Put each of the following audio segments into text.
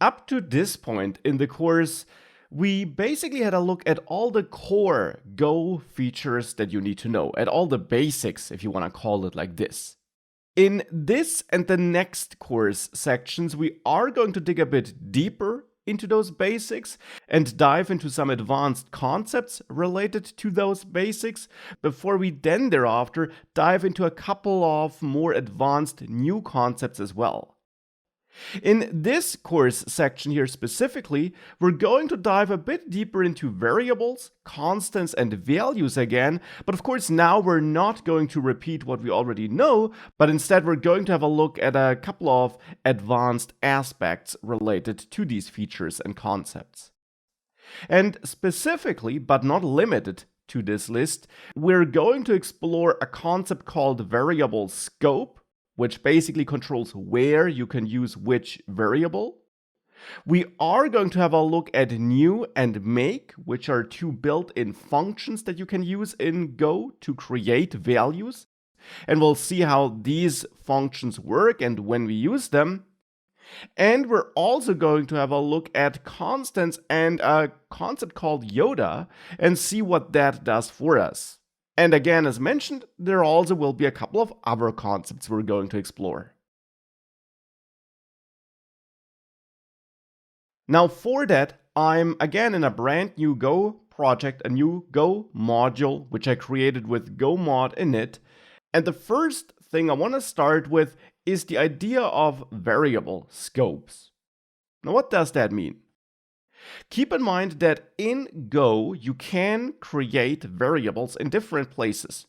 Up to this point in the course, we basically had a look at all the core Go features that you need to know, at all the basics, if you want to call it like this. In this and the next course sections, we are going to dig a bit deeper into those basics and dive into some advanced concepts related to those basics before we then thereafter dive into a couple of more advanced new concepts as well. In this course section here specifically, we're going to dive a bit deeper into variables, constants, and values again, but of course now we're not going to repeat what we already know, but instead we're going to have a look at a couple of advanced aspects related to these features and concepts. And specifically, but not limited to this list, we're going to explore a concept called variable scope, which basically controls where you can use which variable. We are going to have a look at new and make, which are two built-in functions that you can use in Go to create values. And we'll see how these functions work and when we use them. And we're also going to have a look at constants and a concept called Yoda and see what that does for us. And again, as mentioned, there also will be a couple of other concepts we're going to explore. Now for that, I'm again in a brand new Go project, a new Go module, which I created with GoMod init. And the first thing I want to start with is the idea of variable scopes. Now what does that mean? Keep in mind that in Go, you can create variables in different places.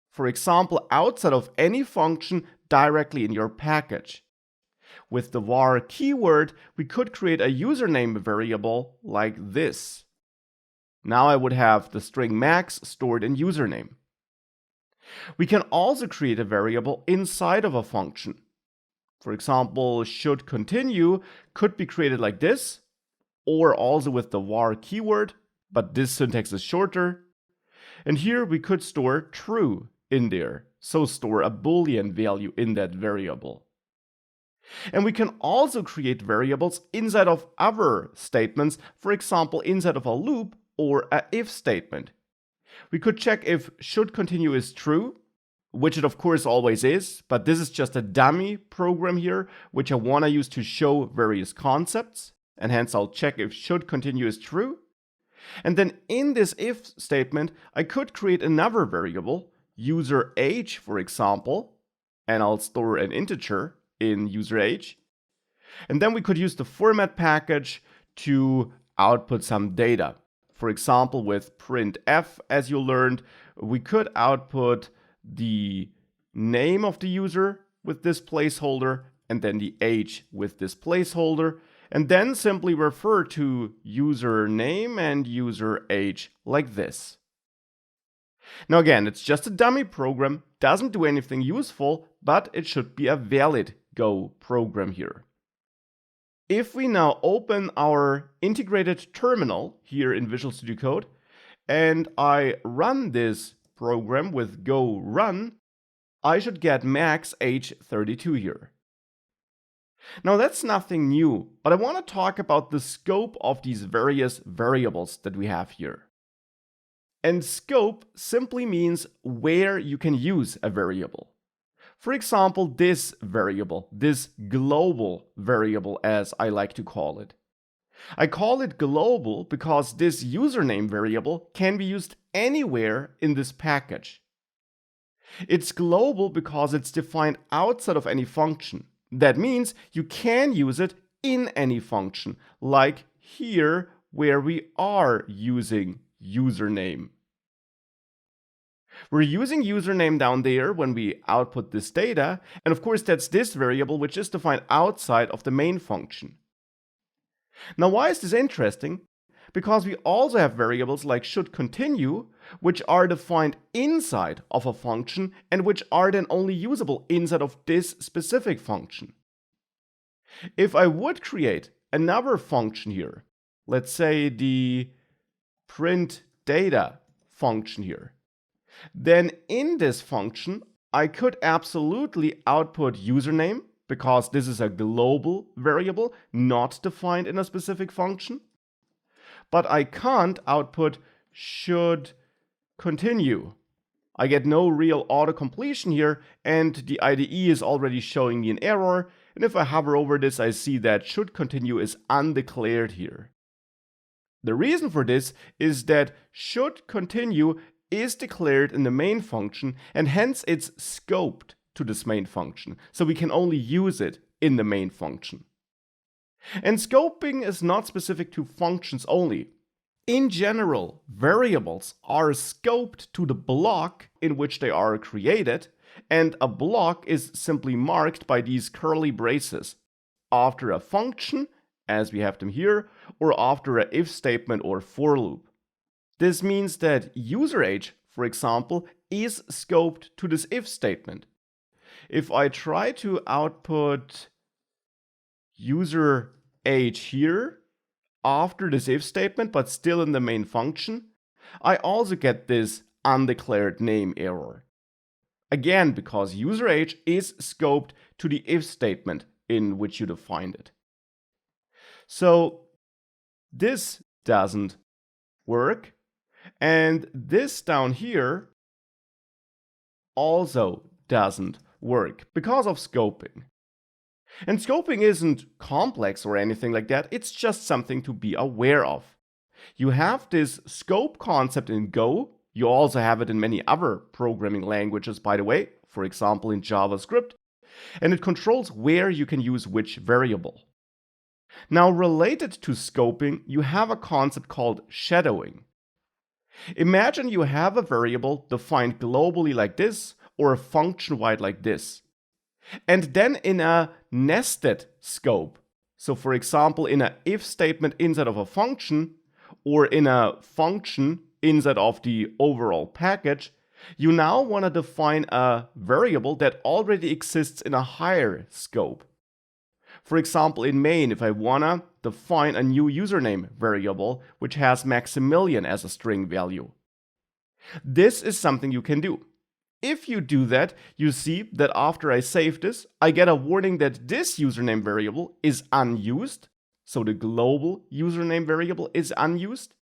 For example, outside of any function directly in your package. With the var keyword, we could create a username variable like this. Now I would have the string max stored in username. We can also create a variable inside of a function. For example, should continue could be created like this, or also with the var keyword, but this syntax is shorter. And here we could store true in there, so store a Boolean value in that variable. And we can also create variables inside of other statements, for example, inside of a loop or a if statement. We could check if should continue is true, which it of course always is, but this is just a dummy program here, which I want to use to show various concepts. And hence I'll check if should continue is true. And then in this if statement, I could create another variable, user age, for example, and I'll store an integer in user age. And then we could use the format package to output some data. For example, with printf, as you learned, we could output the name of the user with this placeholder and then the age with this placeholder. And then simply refer to username and user age like this. Now again, it's just a dummy program, doesn't do anything useful, but it should be a valid Go program here. If we now open our integrated terminal here in Visual Studio Code, and I run this program with Go run, I should get max age 32 here. Now that's nothing new, but I want to talk about the scope of these various variables that we have here. And scope simply means where you can use a variable. For example, this variable, this global variable as I like to call it. I call it global because this username variable can be used anywhere in this package. It's global because it's defined outside of any function. That means you can use it in any function, like here where we are using username. We're using username down there when we output this data, and of course that's this variable which is defined outside of the main function. Now why is this interesting? Because we also have variables like should continue, which are defined inside of a function and which are then only usable inside of this specific function. If I would create another function here, let's say the print data function here, then in this function I could absolutely output username because this is a global variable not defined in a specific function. But I can't output should continue. I get no real autocompletion here, and the IDE is already showing me an error, and if I hover over this, I see that should continue is undeclared here. The reason for this is that should continue is declared in the main function, and hence it's scoped to this main function, so we can only use it in the main function. And scoping is not specific to functions only. In general, variables are scoped to the block in which they are created, and a block is simply marked by these curly braces after a function, as we have them here, or after an if statement or for loop. This means that user age, for example, is scoped to this if statement. If I try to output user age here, after this if statement, but still in the main function, I also get this undeclared name error. Again, because user age is scoped to the if statement in which you defined it. So this doesn't work, and this down here also doesn't work because of scoping. And scoping isn't complex or anything like that, it's just something to be aware of. You have this scope concept in Go, you also have it in many other programming languages, by the way, for example in JavaScript, and it controls where you can use which variable. Now, related to scoping, you have a concept called shadowing. Imagine you have a variable defined globally like this, or function-wide like this. And then in a nested scope, so for example in an if statement inside of a function, or in a function inside of the overall package, you now want to define a variable that already exists in a higher scope. For example, in main, if I want to define a new username variable which has Maximilian as a string value. This is something you can do. If you do that, you see that after I save this, I get a warning that this username variable is unused. So the global username variable is unused.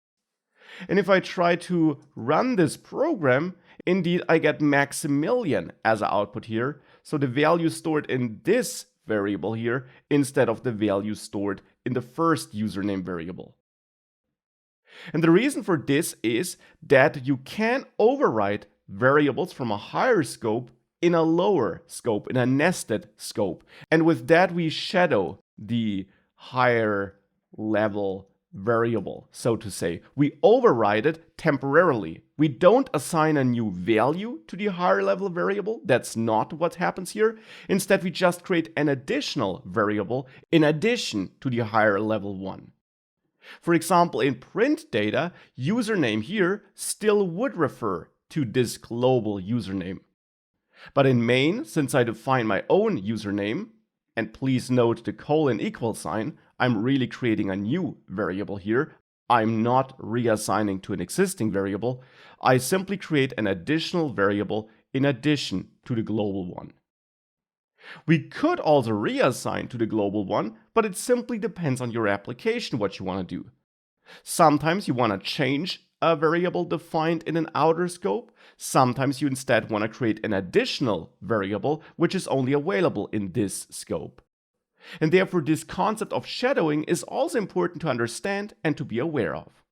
And if I try to run this program, indeed I get Maximilian as an output here. So the value stored in this variable here instead of the value stored in the first username variable. And the reason for this is that you can override variables from a higher scope in a lower scope, in a nested scope. And with that, we shadow the higher level variable, so to say. We override it temporarily. We don't assign a new value to the higher level variable. That's not what happens here. Instead, we just create an additional variable in addition to the higher level one. For example, in print data, username here still would refer to this global username. But in main, since I define my own username, and please note the colon equal sign, I'm really creating a new variable here. I'm not reassigning to an existing variable. I simply create an additional variable in addition to the global one. We could also reassign to the global one, but it simply depends on your application what you want to do. Sometimes you want to change a variable defined in an outer scope. Sometimes you instead want to create an additional variable which is only available in this scope. And therefore this concept of shadowing is also important to understand and to be aware of.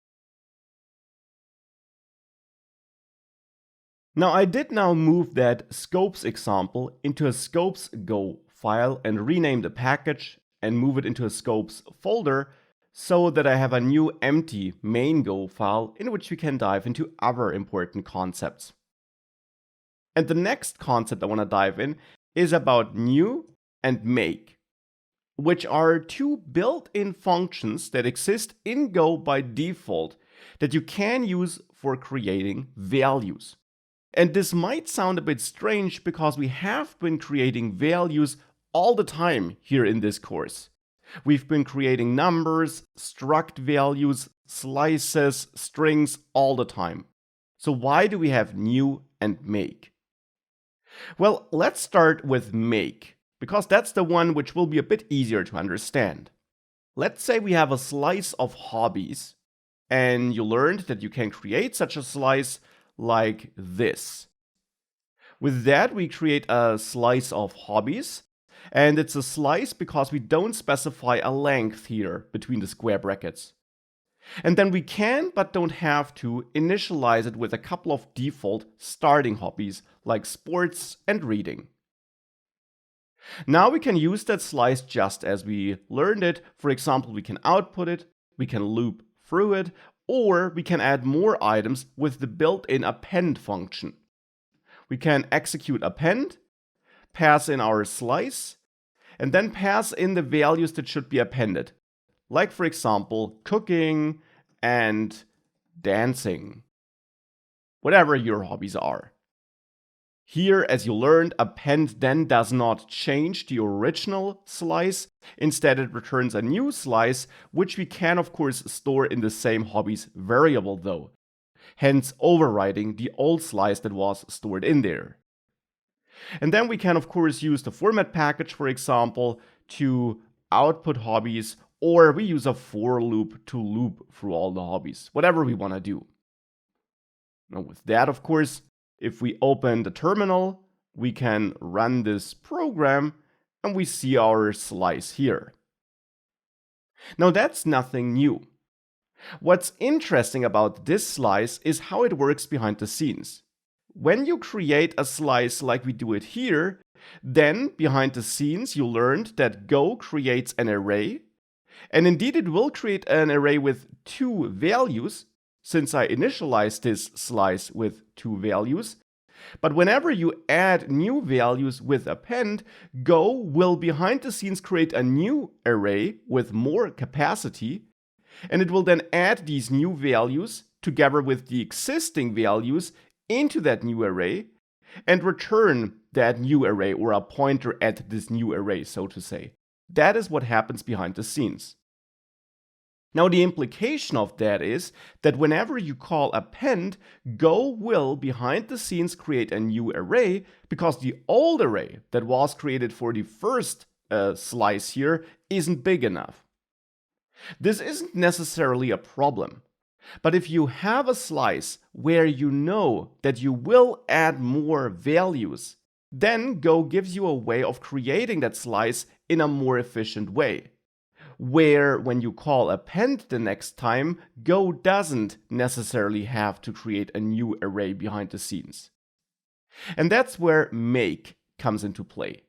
Now I did now move that scopes example into a scopes Go file and rename the package and move it into a scopes folder so that I have a new empty main Go file in which we can dive into other important concepts. And the next concept I want to dive in is about new and make, which are two built-in functions that exist in Go by default that you can use for creating values. And this might sound a bit strange because we have been creating values all the time here in this course. We've been creating numbers, struct values, slices, strings all the time. So why do we have new and make? Well, let's start with make, because that's the one which will be a bit easier to understand. Let's say we have a slice of hobbies, and you learned that you can create such a slice like this. With that, we create a slice of hobbies, and it's a slice because we don't specify a length here between the square brackets. And then we can, but don't have to, initialize it with a couple of default starting hobbies like sports and reading. Now we can use that slice just as we learned it. For example, we can output it, we can loop through it, or we can add more items with the built-in append function. We can execute append, pass in our slice, and then pass in the values that should be appended. Like, for example, cooking and dancing. Whatever your hobbies are. Here, as you learned, append then does not change the original slice. Instead, it returns a new slice, which we can, of course, store in the same hobbies variable though. Hence, overriding the old slice that was stored in there. And then we can, of course, use the format package, for example, to output hobbies, or we use a for loop to loop through all the hobbies, whatever we want to do. Now, with that, of course, if we open the terminal, we can run this program, and we see our slice here. Now, that's nothing new. What's interesting about this slice is how it works behind the scenes. When you create a slice like we do it here, then behind the scenes you learned that Go creates an array, and indeed it will create an array with 2 values, since I initialized this slice with 2 values. But whenever you add new values with append, Go will behind the scenes create a new array with more capacity, and it will then add these new values together with the existing values into that new array and return that new array, or a pointer at this new array, so to say. That is what happens behind the scenes. Now, the implication of that is that whenever you call append, Go will behind the scenes create a new array, because the old array that was created for the first slice here isn't big enough. This isn't necessarily a problem. But if you have a slice where you know that you will add more values, then Go gives you a way of creating that slice in a more efficient way. Where when you call append the next time, Go doesn't necessarily have to create a new array behind the scenes. And that's where make comes into play.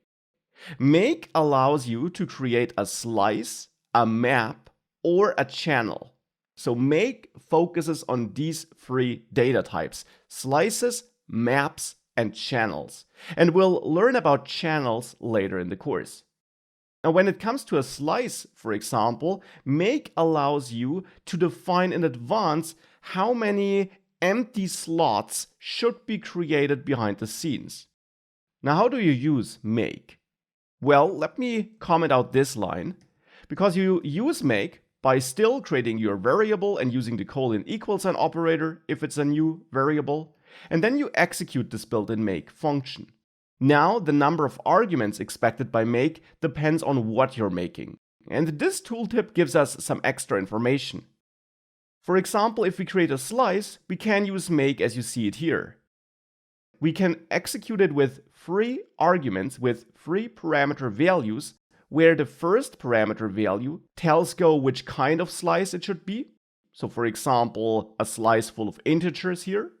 Make allows you to create a slice, a map, or a channel. So make focuses on these 3 data types: slices, maps, and channels. And we'll learn about channels later in the course. Now, when it comes to a slice, for example, make allows you to define in advance how many empty slots should be created behind the scenes. Now, how do you use make? Well, let me comment out this line. Because you use make by still creating your variable and using the := operator if it's a new variable, and then you execute this built-in make function. Now, the number of arguments expected by make depends on what you're making, and this tooltip gives us some extra information. For example, if we create a slice, we can use make as you see it here. We can execute it with 3 arguments with 3 parameter values, where the first parameter value tells Go which kind of slice it should be. So for example, a slice full of integers here.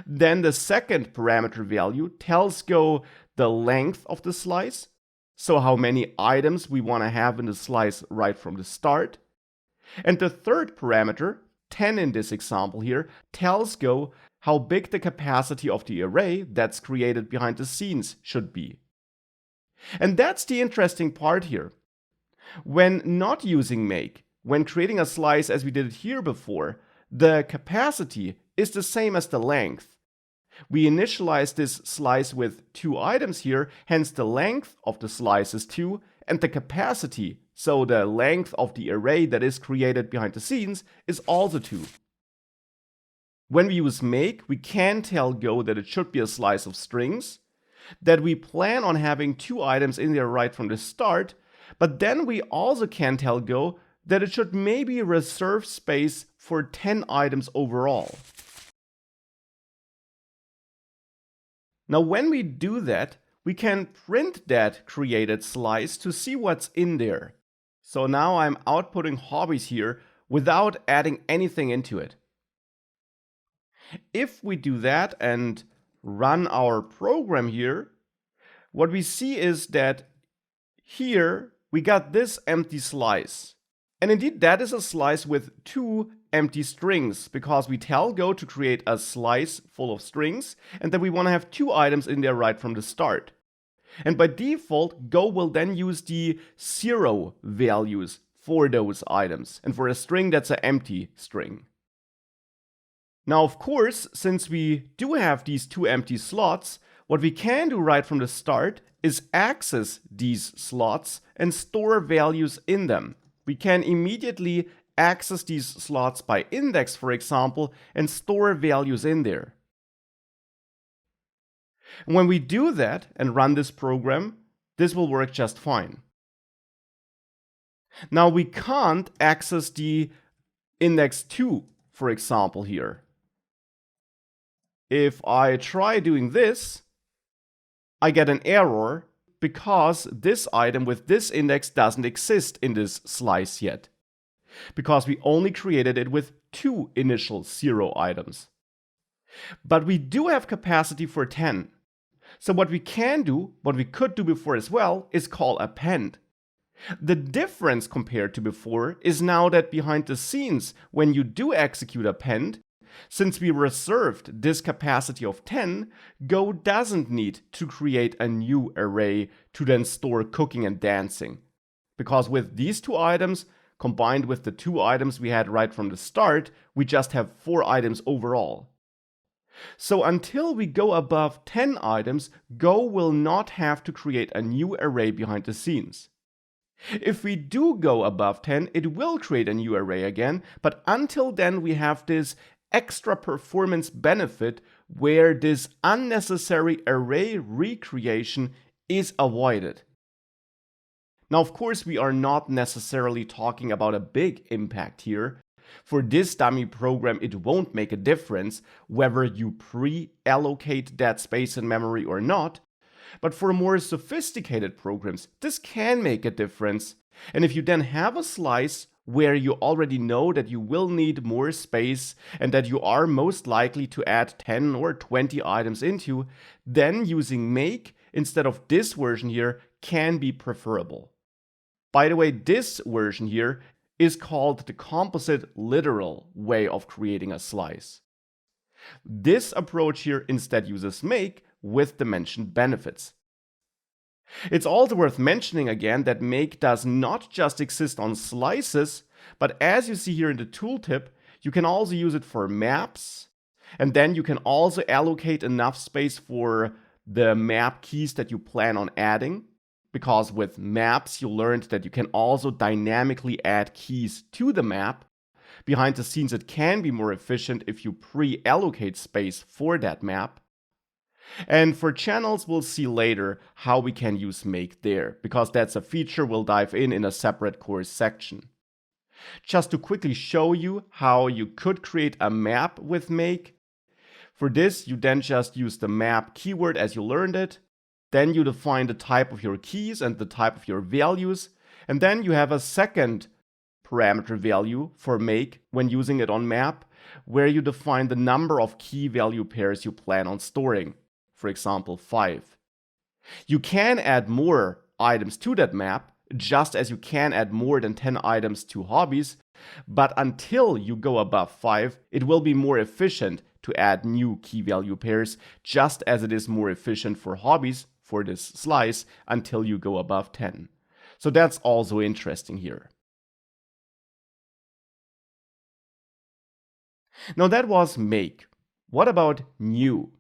Then the second parameter value tells Go the length of the slice, so how many items we want to have in the slice right from the start. And the third parameter, 10 in this example here, tells Go how big the capacity of the array that's created behind the scenes should be. And that's the interesting part here. When not using make, when creating a slice as we did it here before, the capacity is the same as the length. We initialize this slice with 2 items here, hence the length of the slice is 2, and the capacity, so the length of the array that is created behind the scenes, is also 2. When we use make, we can tell Go that it should be a slice of strings, that we plan on having 2 items in there right from the start, but then we also can tell Go that it should maybe reserve space for 10 items overall. Now when we do that, we can print that created slice to see what's in there. So now I'm outputting hobbies here without adding anything into it. If we do that and run our program here, what we see is that here we got this empty slice. And indeed that is a slice with 2 empty strings, because we tell Go to create a slice full of strings and that we want to have 2 items in there right from the start. And by default, Go will then use the 0 values for those items, and for a string that's an empty string. Now of course, since we do have these 2 empty slots, what we can do right from the start is access these slots and store values in them. We can immediately access these slots by index, for example, and store values in there. When we do that and run this program, this will work just fine. Now we can't access the index 2, for example, here. If I try doing this, I get an error because this item with this index doesn't exist in this slice yet, because we only created it with 2 initial 0 items. But we do have capacity for 10. So what we can do, what we could do before as well, is call append. The difference compared to before is now that behind the scenes, when you do execute append, since we reserved this capacity of 10, Go doesn't need to create a new array to then store cooking and dancing. Because with these 2 items, combined with the 2 items we had right from the start, we just have 4 items overall. So until we go above 10 items, Go will not have to create a new array behind the scenes. If we do go above 10, it will create a new array again, but until then we have this extra performance benefit where this unnecessary array recreation is avoided. Now, of course, we are not necessarily talking about a big impact here. For this dummy program, it won't make a difference whether you pre-allocate that space in memory or not. But for more sophisticated programs, this can make a difference. And if you then have a slice where you already know that you will need more space and that you are most likely to add 10 or 20 items into, then using make instead of this version here can be preferable. By the way, this version here is called the composite literal way of creating a slice. This approach here instead uses make with the mentioned benefits. It's also worth mentioning again that make does not just exist on slices, but as you see here in the tooltip, you can also use it for maps, and then you can also allocate enough space for the map keys that you plan on adding. Because with maps, you learned that you can also dynamically add keys to the map. Behind the scenes, it can be more efficient if you pre-allocate space for that map. And for channels, we'll see later how we can use make there, because that's a feature we'll dive in a separate course section. Just to quickly show you how you could create a map with make. For this, you then just use the map keyword as you learned it. Then you define the type of your keys and the type of your values. And then you have a second parameter value for make when using it on map, where you define the number of key value pairs you plan on storing. For example, 5. You can add more items to that map, just as you can add more than 10 items to hobbies. But until you go above 5, it will be more efficient to add new key value pairs, just as it is more efficient for hobbies for this slice until you go above 10. So that's also interesting here. Now that was make. What about new?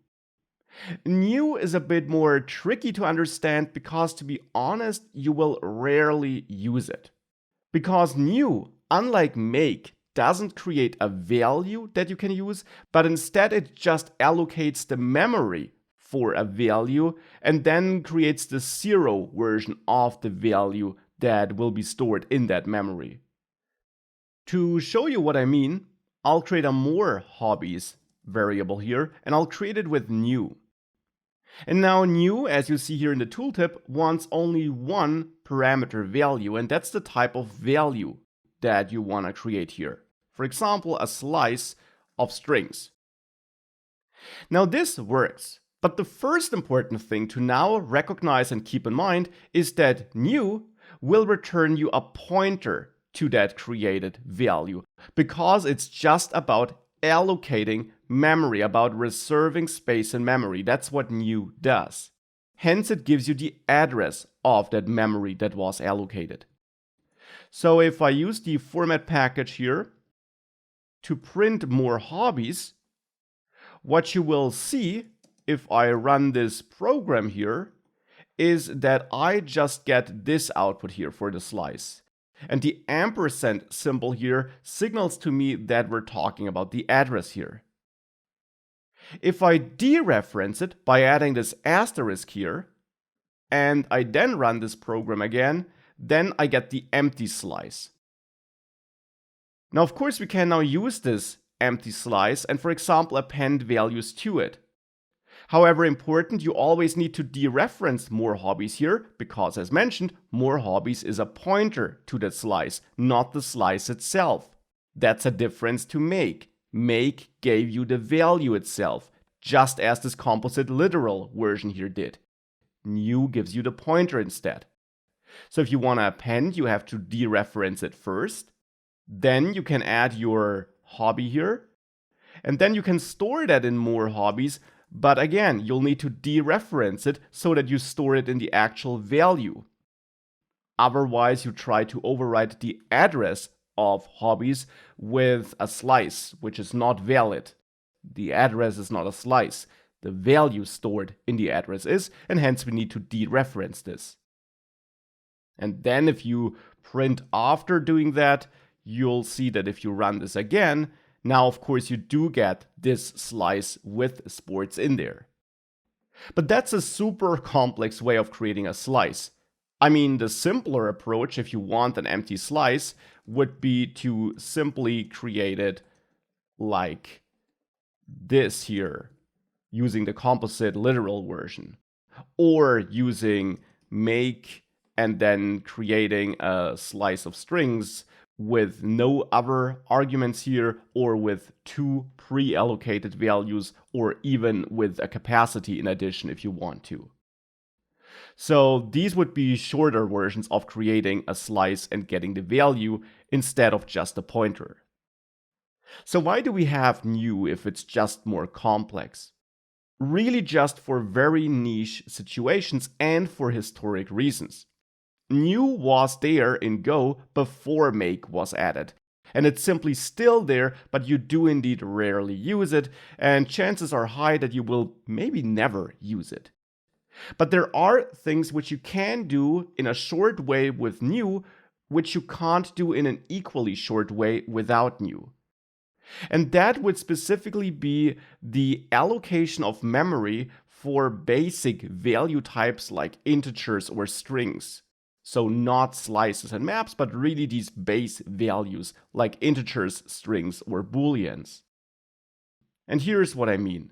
New is a bit more tricky to understand because, to be honest, you will rarely use it. Because new, unlike make, doesn't create a value that you can use, but instead it just allocates the memory for a value and then creates the 0 version of the value that will be stored in that memory. To show you what I mean, I'll create a more hobbies variable here and I'll create it with new. And now new, as you see here in the tooltip, wants only one parameter value, and that's the type of value that you want to create here. For example, a slice of strings. Now this works, but the first important thing to now recognize and keep in mind is that new will return you a pointer to that created value, because it's just about allocating memory, about reserving space in memory. That's what new does. Hence, it gives you the address of that memory that was allocated. So if I use the format package here to print more hobbies, what you will see if I run this program here is that I just get this output here for the slice. And the ampersand symbol here signals to me that we're talking about the address here. If I dereference it by adding this asterisk here, and I then run this program again, then I get the empty slice. Now, of course, we can now use this empty slice and, for example, append values to it. However, important, you always need to dereference more hobbies here, because as mentioned, more hobbies is a pointer to the slice, not the slice itself. That's a difference to make. Make gave you the value itself, just as this composite literal version here did. New gives you the pointer instead. So if you want to append, you have to dereference it first. Then you can add your hobby here. And then you can store that in more hobbies. But again, you'll need to dereference it so that you store it in the actual value. Otherwise, you try to overwrite the address of hobbies with a slice, which is not valid. The address is not a slice. The value stored in the address is, and hence we need to dereference this. And then if you print after doing that, you'll see that if you run this again, now, of course, you do get this slice with sports in there. But that's a super complex way of creating a slice. I mean, the simpler approach, if you want an empty slice, would be to simply create it like this here, using the composite literal version, or using make and then creating a slice of strings with no other arguments here, or with 2 pre-allocated values, or even with a capacity in addition if you want to. So these would be shorter versions of creating a slice and getting the value instead of just a pointer. So why do we have new if it's just more complex? Really just for very niche situations and for historic reasons. New was there in Go before make was added. And it's simply still there, but you do indeed rarely use it, and chances are high that you will maybe never use it. But there are things which you can do in a short way with new, which you can't do in an equally short way without new. And that would specifically be the allocation of memory for basic value types like integers or strings. So not slices and maps, but really these base values like integers, strings, or booleans. And here's what I mean.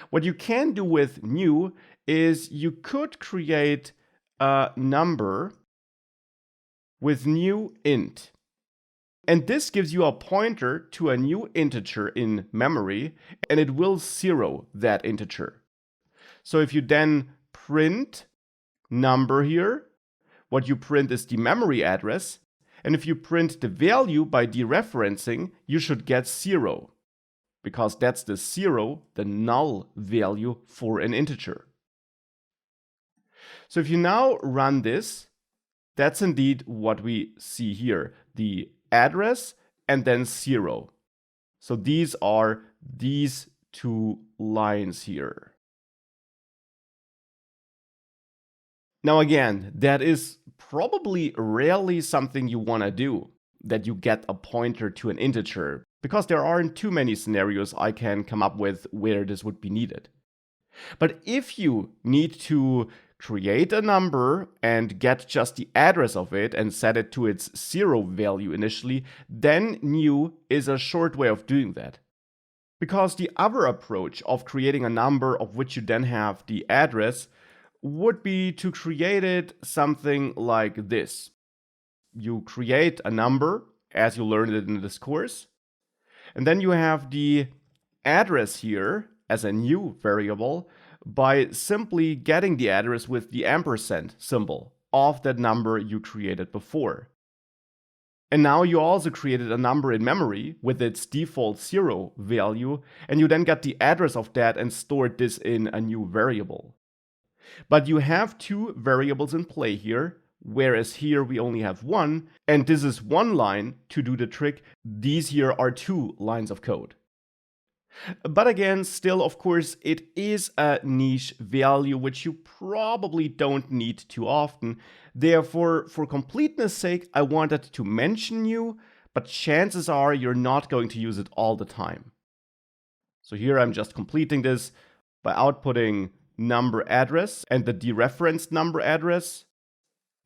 What you can do with new is you could create a number with new int. And this gives you a pointer to a new integer in memory, and it will 0 that integer. So if you then print number here, what you print is the memory address, and if you print the value by dereferencing, you should get 0, because that's the 0, the null value for an integer. So if you now run this, that's indeed what we see here, the address and then 0. So these are these 2 lines here. Now again, that is probably rarely something you want to do, that you get a pointer to an integer, because there aren't too many scenarios I can come up with where this would be needed. But if you need to create a number and get just the address of it and set it to its 0 value initially, then new is a short way of doing that. Because the other approach of creating a number of which you then have the address would be to create it something like this. You create a number as you learned it in this course, and then you have the address here as a new variable by simply getting the address with the ampersand symbol of that number you created before. And now you also created a number in memory with its default 0 value, and you then got the address of that and stored this in a new variable. But you have two variables in play here, whereas here we only have one, and this is one line to do the trick. These here are 2 lines of code. But again, still, of course, it is a niche value which you probably don't need too often. Therefore, for completeness sake, I wanted to mention you, but chances are you're not going to use it all the time. So here I'm just completing this by outputting number address and the dereferenced number address.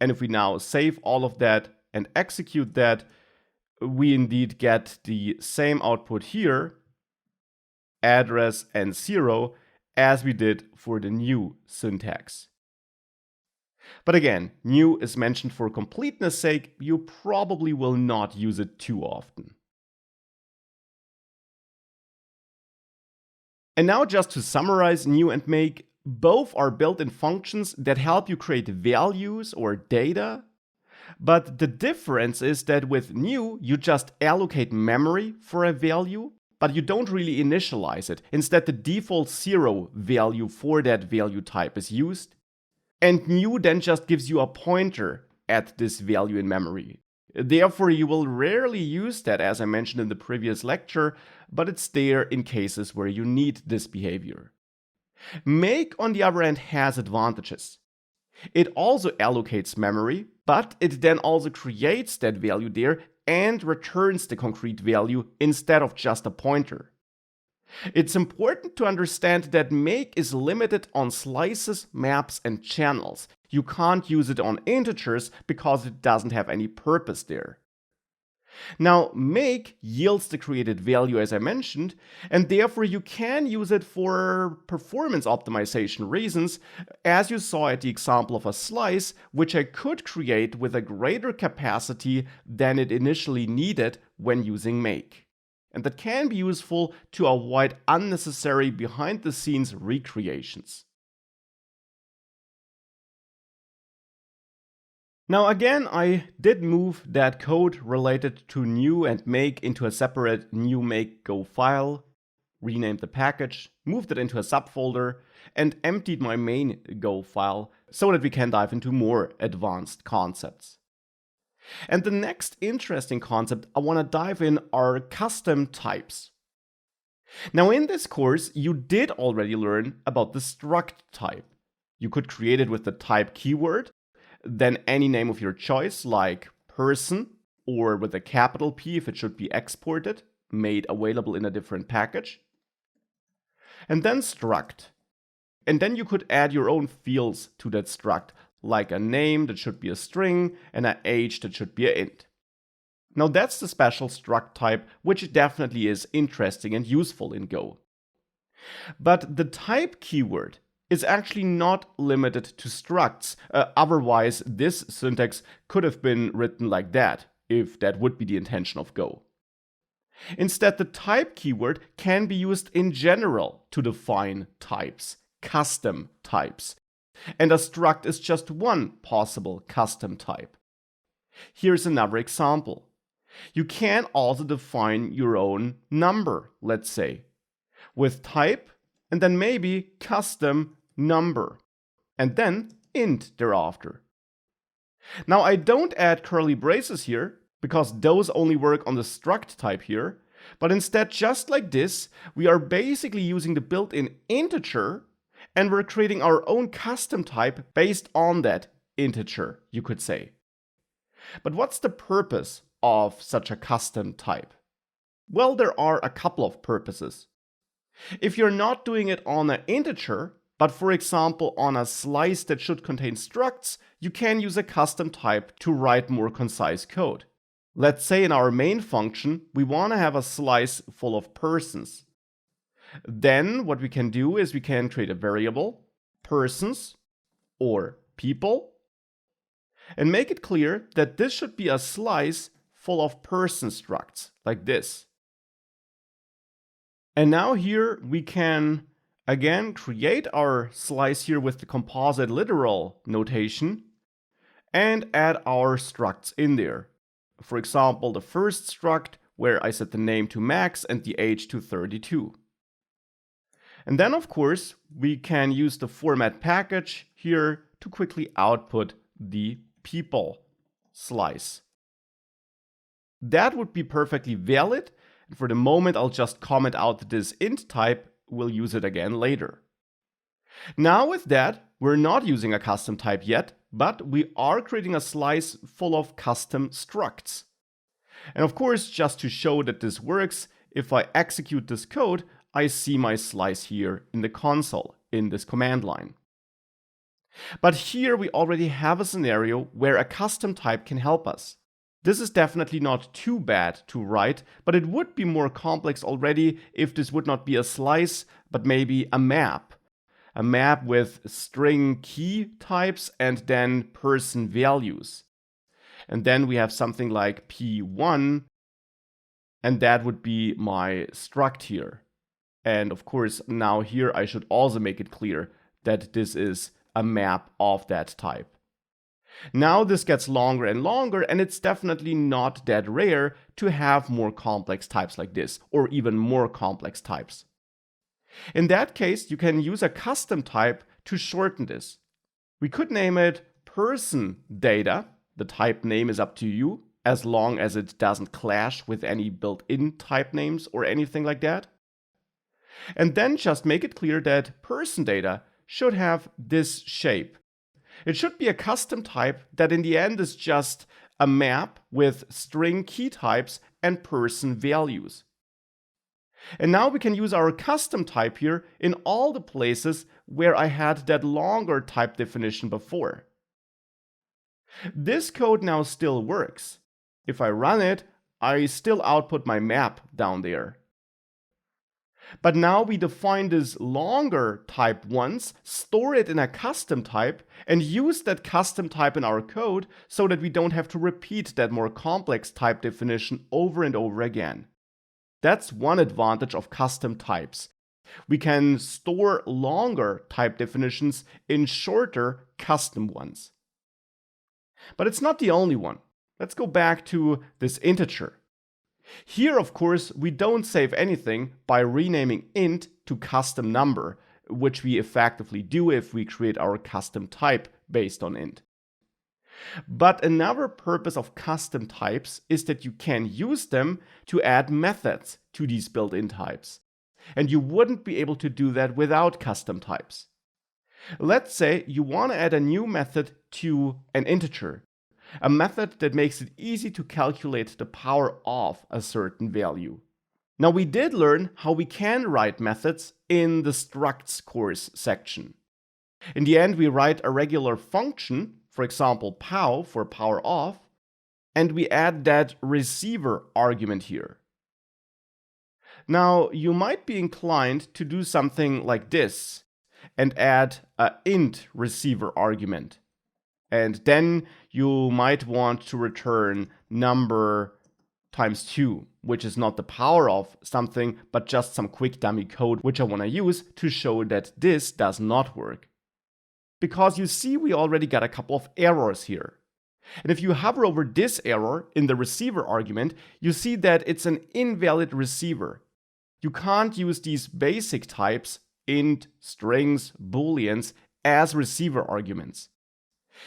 And if we now save all of that and execute that, we indeed get the same output here, address and 0, as we did for the new syntax. But again, new is mentioned for completeness sake. You probably will not use it too often. And now just to summarize new and make, both are built-in functions that help you create values or data. But the difference is that with new, you just allocate memory for a value, but you don't really initialize it. Instead, the default 0 value for that value type is used. And new then just gives you a pointer at this value in memory. Therefore, you will rarely use that, as I mentioned in the previous lecture, but it's there in cases where you need this behavior. Make, on the other hand, has advantages. It also allocates memory, but it then also creates that value there and returns the concrete value instead of just a pointer. It's important to understand that make is limited on slices, maps, and channels. You can't use it on integers because it doesn't have any purpose there. Now, make yields the created value as I mentioned, and therefore you can use it for performance optimization reasons, as you saw at the example of a slice, which I could create with a greater capacity than it initially needed when using make. And that can be useful to avoid unnecessary behind-the-scenes recreations. Now again, I did move that code related to new and make into a separate new make go file, renamed the package, moved it into a subfolder, and emptied my main go file so that we can dive into more advanced concepts. And the next interesting concept I want to dive in are custom types. Now in this course, you did already learn about the struct type. You could create it with the type keyword, then any name of your choice like person, or with a capital P if it should be exported, made available in a different package. And then struct. And then you could add your own fields to that struct, like a name that should be a string and an age that should be an int. Now that's the special struct type, which definitely is interesting and useful in Go. But the type keyword is actually not limited to structs. Otherwise, this syntax could have been written like that, if that would be the intention of Go. Instead, the type keyword can be used in general to define types, custom types. And a struct is just one possible custom type. Here's another example. You can also define your own number, let's say, with type and then maybe custom number, and then int thereafter. Now I don't add curly braces here, because those only work on the struct type here, but instead, just like this, we are basically using the built-in integer, and we're creating our own custom type based on that integer, you could say. But what's the purpose of such a custom type? Well, there are a couple of purposes. If you're not doing it on an integer, But for example, on a slice that should contain structs, you can use a custom type to write more concise code. Let's say in our main function, we want to have a slice full of persons. Then what we can do is we can create a variable, persons or people, and make it clear that this should be a slice full of person structs, like this. And now here we can again create our slice here with the composite literal notation and add our structs in there. For example, the first struct where I set the name to max and the age to 32. And then of course we can use the format package here to quickly output the people slice. That would be perfectly valid. And for the moment, I'll just comment out this int type. We'll use it again later. Now with that, we're not using a custom type yet, but we are creating a slice full of custom structs. And of course, just to show that this works, if I execute this code, I see my slice here in the console, in this command line. But here we already have a scenario where a custom type can help us. This is definitely not too bad to write, but it would be more complex already if this would not be a slice, but maybe a map. A map with string key types and then person values. And then we have something like P1, and that would be my struct here. And of course, now here I should also make it clear that this is a map of that type. Now this gets longer and longer, and it's definitely not that rare to have more complex types like this, or even more complex types. In that case, you can use a custom type to shorten this. We could name it person data. The type name is up to you, as long as it doesn't clash with any built-in type names or anything like that. And then just make it clear that person data should have this shape. It should be a custom type that in the end is just a map with string key types and person values. And now we can use our custom type here in all the places where I had that longer type definition before. This code now still works. If I run it, I still output my map down there. But now we define this longer type once, store it in a custom type, and use that custom type in our code so that we don't have to repeat that more complex type definition over and over again. That's one advantage of custom types. We can store longer type definitions in shorter custom ones. But it's not the only one. Let's go back to this integer. Here, of course, we don't save anything by renaming int to custom number, which we effectively do if we create our custom type based on int. But another purpose of custom types is that you can use them to add methods to these built-in types. And you wouldn't be able to do that without custom types. Let's say you want to add a new method to an integer. A method that makes it easy to calculate the power of a certain value. Now we did learn how we can write methods in the Structs course section. In the end, we write a regular function, for example pow for power of, and we add that receiver argument here. Now you might be inclined to do something like this and add an int receiver argument. And then you might want to return number times 2, which is not the power of something, but just some quick dummy code which I want to use to show that this does not work. Because you see we already got a couple of errors here. And if you hover over this error in the receiver argument, you see that it's an invalid receiver. You can't use these basic types, int, strings, booleans, as receiver arguments.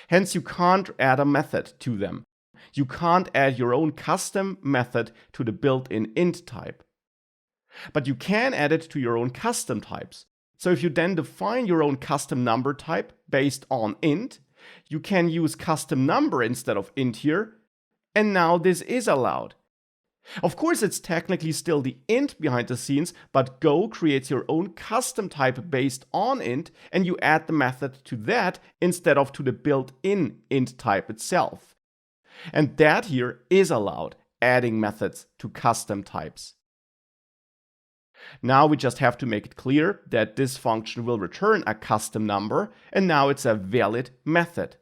Hence, you can't add a method to them. You can't add your own custom method to the built-in int type. But you can add it to your own custom types. So if you then define your own custom number type based on int, you can use custom number instead of int here, and now this is allowed. Of course, it's technically still the int behind the scenes, but Go creates your own custom type based on int, and you add the method to that instead of to the built-in int type itself. And that here is allowed, adding methods to custom types. Now we just have to make it clear that this function will return a custom number, and now it's a valid method.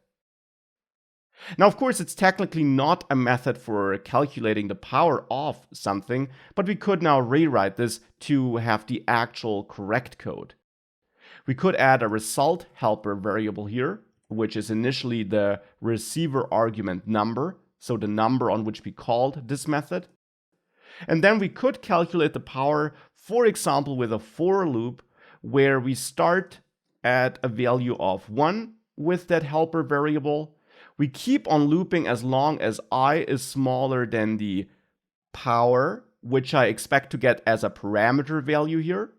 Now, of course, it's technically not a method for calculating the power of something, but we could now rewrite this to have the actual correct code. We could add a result helper variable here, which is initially the receiver argument number, so the number on which we called this method. And then we could calculate the power, for example, with a for loop where we start at a value of 1 with that helper variable. We keep on looping as long as I is smaller than the power, which I expect to get as a parameter value here.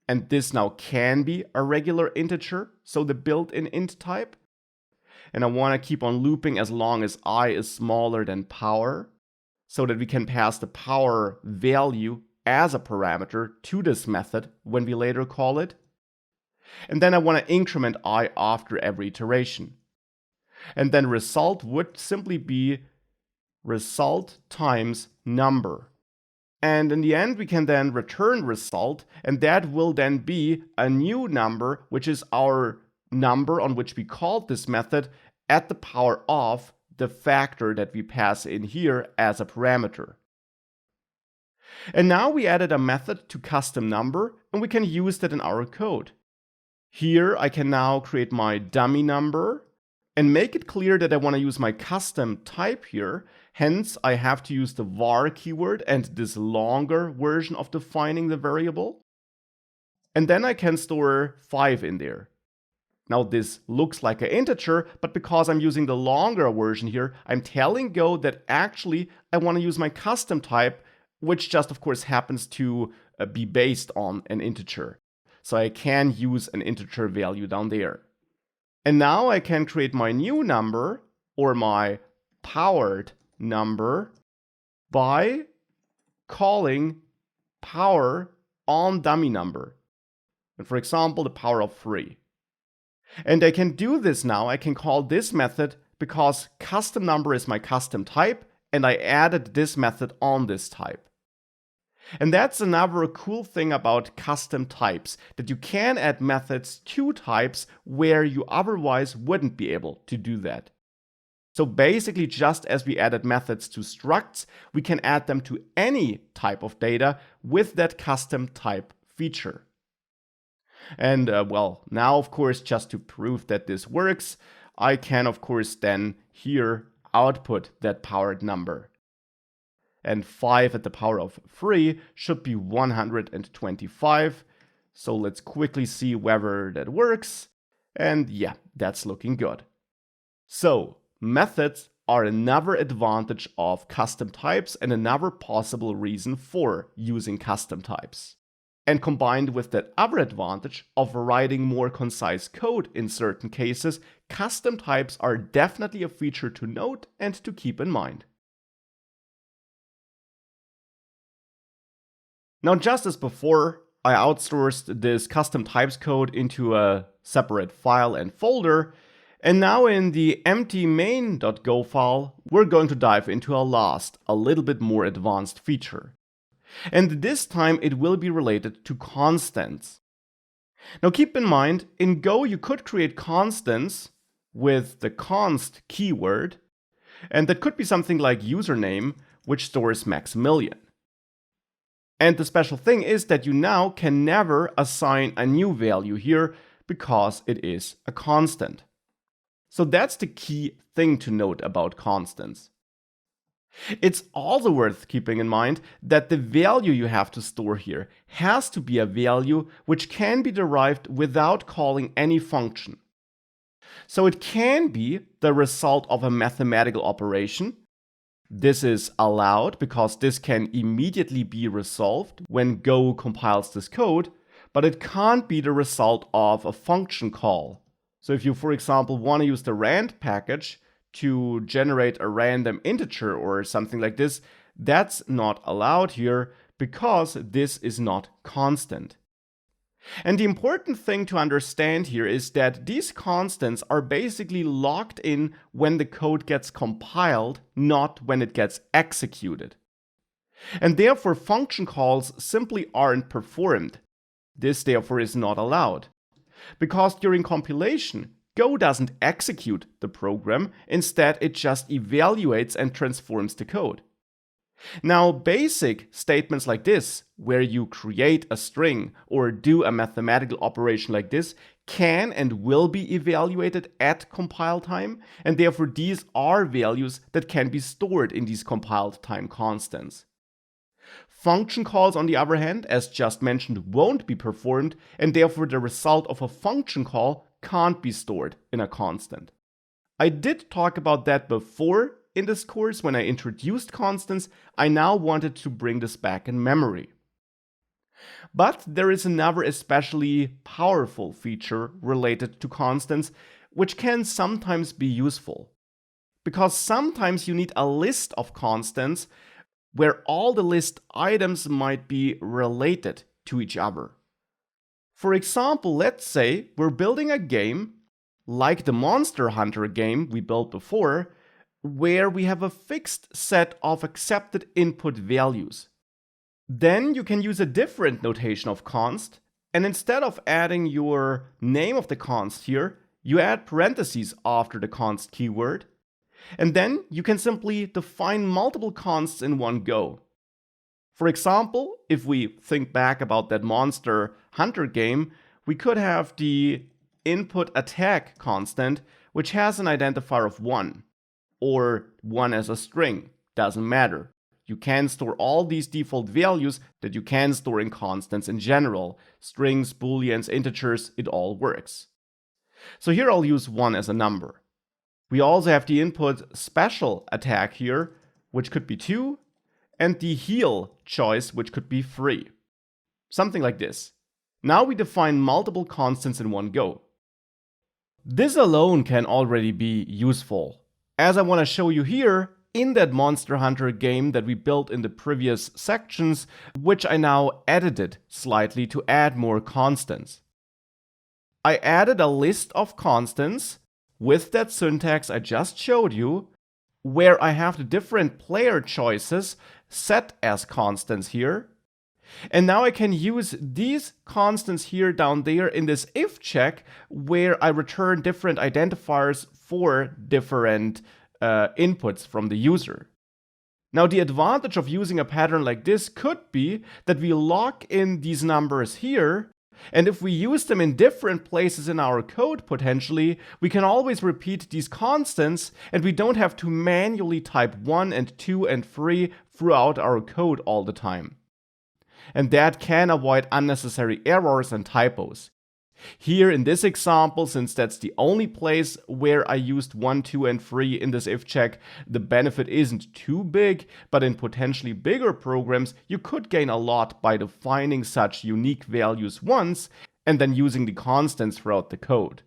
And this now can be a regular integer, so the built-in int type. And I want to keep on looping as long as I is smaller than power, so that we can pass the power value as a parameter to this method when we later call it. And then I want to increment I after every iteration. And then result would simply be result times number. And in the end, we can then return result, and that will then be a new number, which is our number on which we called this method at the power of the factor that we pass in here as a parameter. And now we added a method to custom number, and we can use that in our code. Here I can now create my dummy number and make it clear that I want to use my custom type here. Hence, I have to use the var keyword and this longer version of defining the variable. And then I can store 5 in there. Now this looks like an integer, but because I'm using the longer version here, I'm telling Go that actually I want to use my custom type, which just of course happens to be based on an integer. So I can use an integer value down there. And now I can create my new number or my powered number by calling power on dummy number. And for example, the power of 3. And I can do this now. I can call this method because custom number is my custom type, and I added this method on this type. And that's another cool thing about custom types, that you can add methods to types where you otherwise wouldn't be able to do that. So basically, just as we added methods to structs, we can add them to any type of data with that custom type feature. And well, now of course, just to prove that this works, I can of course then here output that powered number. And 5 at the power of 3 should be 125. So let's quickly see whether that works. And yeah, that's looking good. So methods are another advantage of custom types and another possible reason for using custom types. And combined with that other advantage of writing more concise code in certain cases, custom types are definitely a feature to note and to keep in mind. Now, just as before, I outsourced this custom types code into a separate file and folder. And now in the empty main.go file, we're going to dive into a little bit more advanced feature. And this time it will be related to constants. Now keep in mind, in Go you could create constants with the const keyword, and that could be something like username, which stores Maximilian. And the special thing is that you now can never assign a new value here because it is a constant. So that's the key thing to note about constants. It's also worth keeping in mind that the value you have to store here has to be a value which can be derived without calling any function. So it can be the result of a mathematical operation. This is allowed because this can immediately be resolved when Go compiles this code, but it can't be the result of a function call. So if you, for example, want to use the rand package to generate a random integer or something like this, That's not allowed here because this is not constant. And the important thing to understand here is that these constants are basically locked in when the code gets compiled, not when it gets executed. And therefore, function calls simply aren't performed. This therefore is not allowed. Because during compilation, Go doesn't execute the program, instead it just evaluates and transforms the code. Now, basic statements like this, where you create a string or do a mathematical operation like this, can and will be evaluated at compile time, and therefore these are values that can be stored in these compiled time constants. Function calls, on the other hand, as just mentioned, won't be performed, and therefore the result of a function call can't be stored in a constant. I did talk about that before in this course when I introduced constants. I now wanted to bring this back in memory. But there is another especially powerful feature related to constants, which can sometimes be useful. Because sometimes you need a list of constants where all the list items might be related to each other. For example, let's say we're building a game like the Monster Hunter game we built before, where we have a fixed set of accepted input values. Then you can use a different notation of const, and instead of adding your name of the const here, you add parentheses after the const keyword, and then you can simply define multiple consts in one go. For example, if we think back about that Monster Hunter game, we could have the input attack constant, which has an identifier of 1, or 1 as a string, doesn't matter. You can store all these default values that you can store in constants in general. Strings, booleans, integers, it all works. So here I'll use 1 as a number. We also have the input special attack here, which could be 2, and the heal choice, which could be 3. Something like this. Now we define multiple constants in one go. This alone can already be useful, as I want to show you here in that Monster Hunter game that we built in the previous sections, which I now edited slightly to add more constants. I added a list of constants with that syntax I just showed you, where I have the different player choices set as constants here. And now I can use these constants here down there in this if check, where I return different identifiers for different inputs from the user. Now, the advantage of using a pattern like this could be that we lock in these numbers here, and if we use them in different places in our code potentially, we can always repeat these constants, and we don't have to manually type 1 and 2 and 3 throughout our code all the time. And that can avoid unnecessary errors and typos. Here in this example, since that's the only place where I used 1, 2, and 3 in this if check, the benefit isn't too big, but in potentially bigger programs, you could gain a lot by defining such unique values once and then using the constants throughout the code.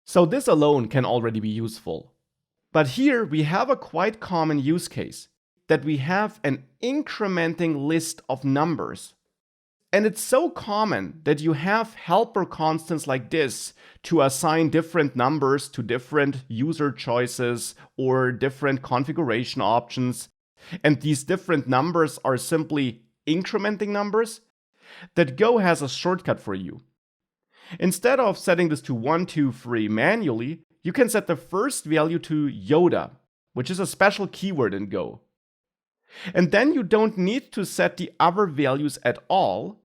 So this alone can already be useful. But here we have a quite common use case, that we have an incrementing list of numbers. And it's so common that you have helper constants like this to assign different numbers to different user choices or different configuration options. And these different numbers are simply incrementing numbers, that Go has a shortcut for you. Instead of setting this to 1, 2, 3 manually, you can set the first value to Yoda, which is a special keyword in Go. And then you don't need to set the other values at all,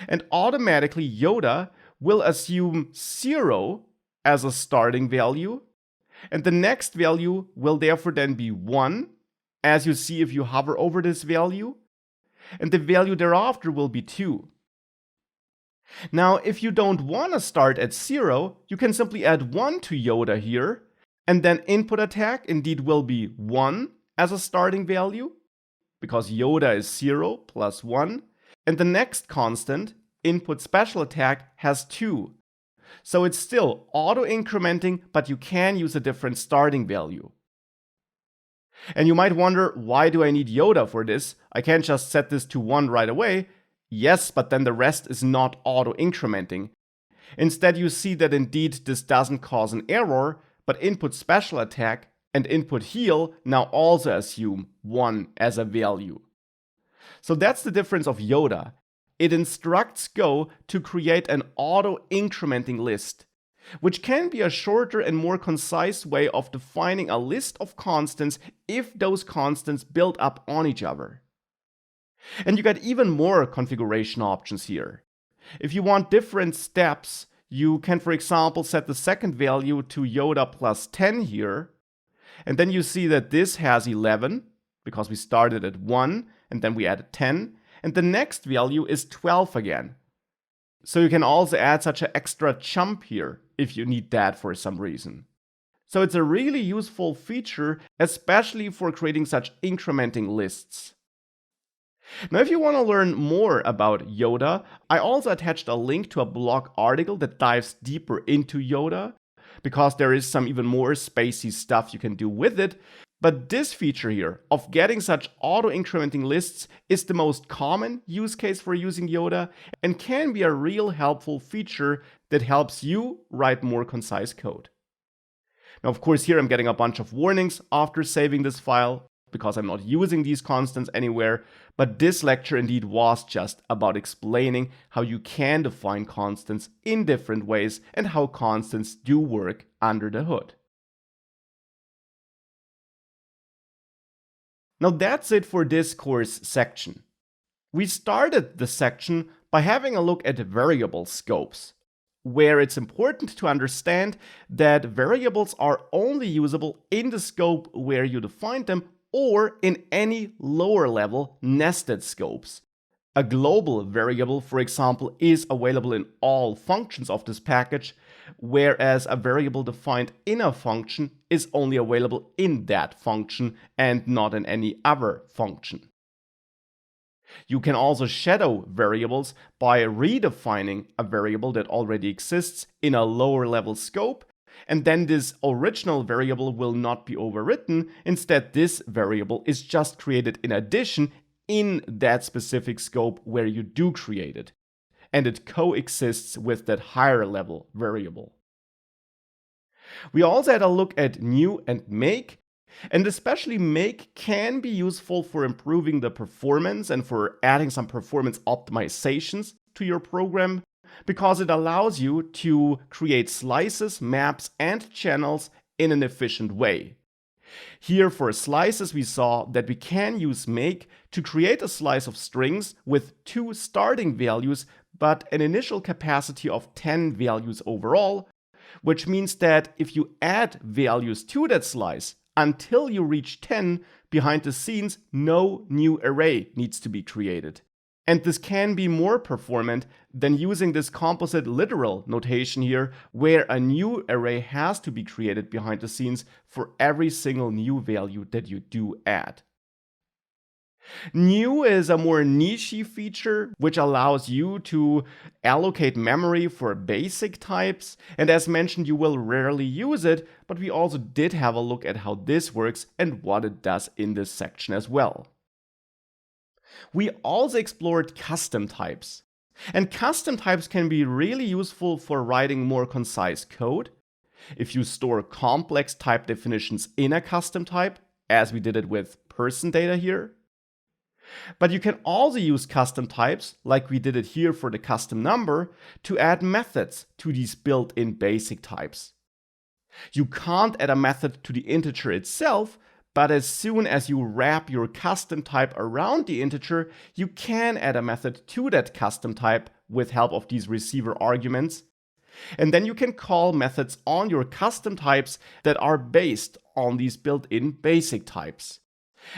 and automatically Yoda will assume 0 as a starting value, and the next value will therefore then be 1, as you see if you hover over this value, and the value thereafter will be 2. Now, if you don't want to start at 0, you can simply add 1 to Yoda here, and then input attack indeed will be 1 as a starting value, because Yoda is 0 plus 1, and the next constant, input special attack, has 2. So it's still auto-incrementing, but you can use a different starting value. And you might wonder, why do I need Yoda for this? I can't just set this to 1 right away. Yes, but then the rest is not auto-incrementing. Instead, you see that indeed this doesn't cause an error, but input special attack and input heal now also assume 1 as a value. So that's the difference of Yoda. It instructs Go to create an auto-incrementing list, which can be a shorter and more concise way of defining a list of constants if those constants build up on each other. And you get even more configuration options here. If you want different steps, you can, for example, set the second value to Yoda plus 10 here, and then you see that this has 11, because we started at 1, and then we added 10, and the next value is 12 again. So you can also add such an extra jump here, if you need that for some reason. So it's a really useful feature, especially for creating such incrementing lists. Now, if you want to learn more about Yoda, I also attached a link to a blog article that dives deeper into Yoda, because there is some even more spacey stuff you can do with it. But this feature here of getting such auto-incrementing lists is the most common use case for using Yoda and can be a real helpful feature that helps you write more concise code. Now, of course, here I'm getting a bunch of warnings after saving this file, because I'm not using these constants anywhere, but this lecture indeed was just about explaining how you can define constants in different ways and how constants do work under the hood. Now that's it for this course section. We started the section by having a look at variable scopes, where it's important to understand that variables are only usable in the scope where you defined them or in any lower level nested scopes. A global variable, for example, is available in all functions of this package, whereas a variable defined in a function is only available in that function and not in any other function. You can also shadow variables by redefining a variable that already exists in a lower level scope, and then this original variable will not be overwritten. Instead, this variable is just created in addition in that specific scope where you do create it, and it coexists with that higher level variable. We also had a look at new and make, and especially make can be useful for improving the performance and for adding some performance optimizations to your program, because it allows you to create slices, maps, and channels in an efficient way. Here for slices, we saw that we can use make to create a slice of strings with 2 starting values, but an initial capacity of 10 values overall, which means that if you add values to that slice until you reach 10, behind the scenes, no new array needs to be created. And this can be more performant than using this composite literal notation here, where a new array has to be created behind the scenes for every single new value that you do add. New is a more niche feature which allows you to allocate memory for basic types, and as mentioned, you will rarely use it, but we also did have a look at how this works and what it does in this section as well. We also explored custom types. And custom types can be really useful for writing more concise code. If you store complex type definitions in a custom type, as we did it with person data here. But you can also use custom types, like we did it here for the custom number, to add methods to these built-in basic types. You can't add a method to the integer itself, but as soon as you wrap your custom type around the integer, you can add a method to that custom type with help of these receiver arguments. And then you can call methods on your custom types that are based on these built-in basic types.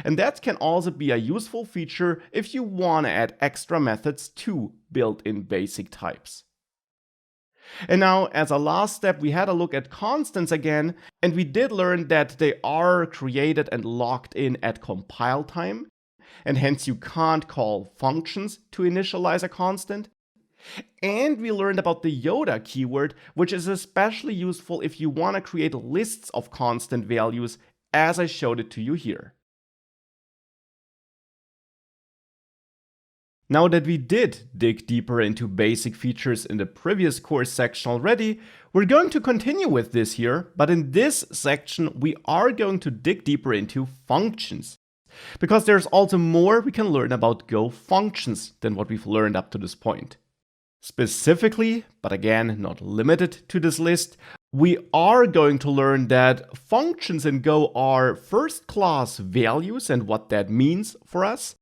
And that can also be a useful feature if you want to add extra methods to built-in basic types. And now, as a last step, we had a look at constants again, and we did learn that they are created and locked in at compile time, and hence you can't call functions to initialize a constant. And we learned about the Yoda keyword, which is especially useful if you want to create lists of constant values as I showed it to you here. Now that we did dig deeper into basic features in the previous course section already, we're going to continue with this here, but in this section we are going to dig deeper into functions. Because there's also more we can learn about Go functions than what we've learned up to this point. Specifically, but again not limited to this list, we are going to learn that functions in Go are first-class values and what that means for us.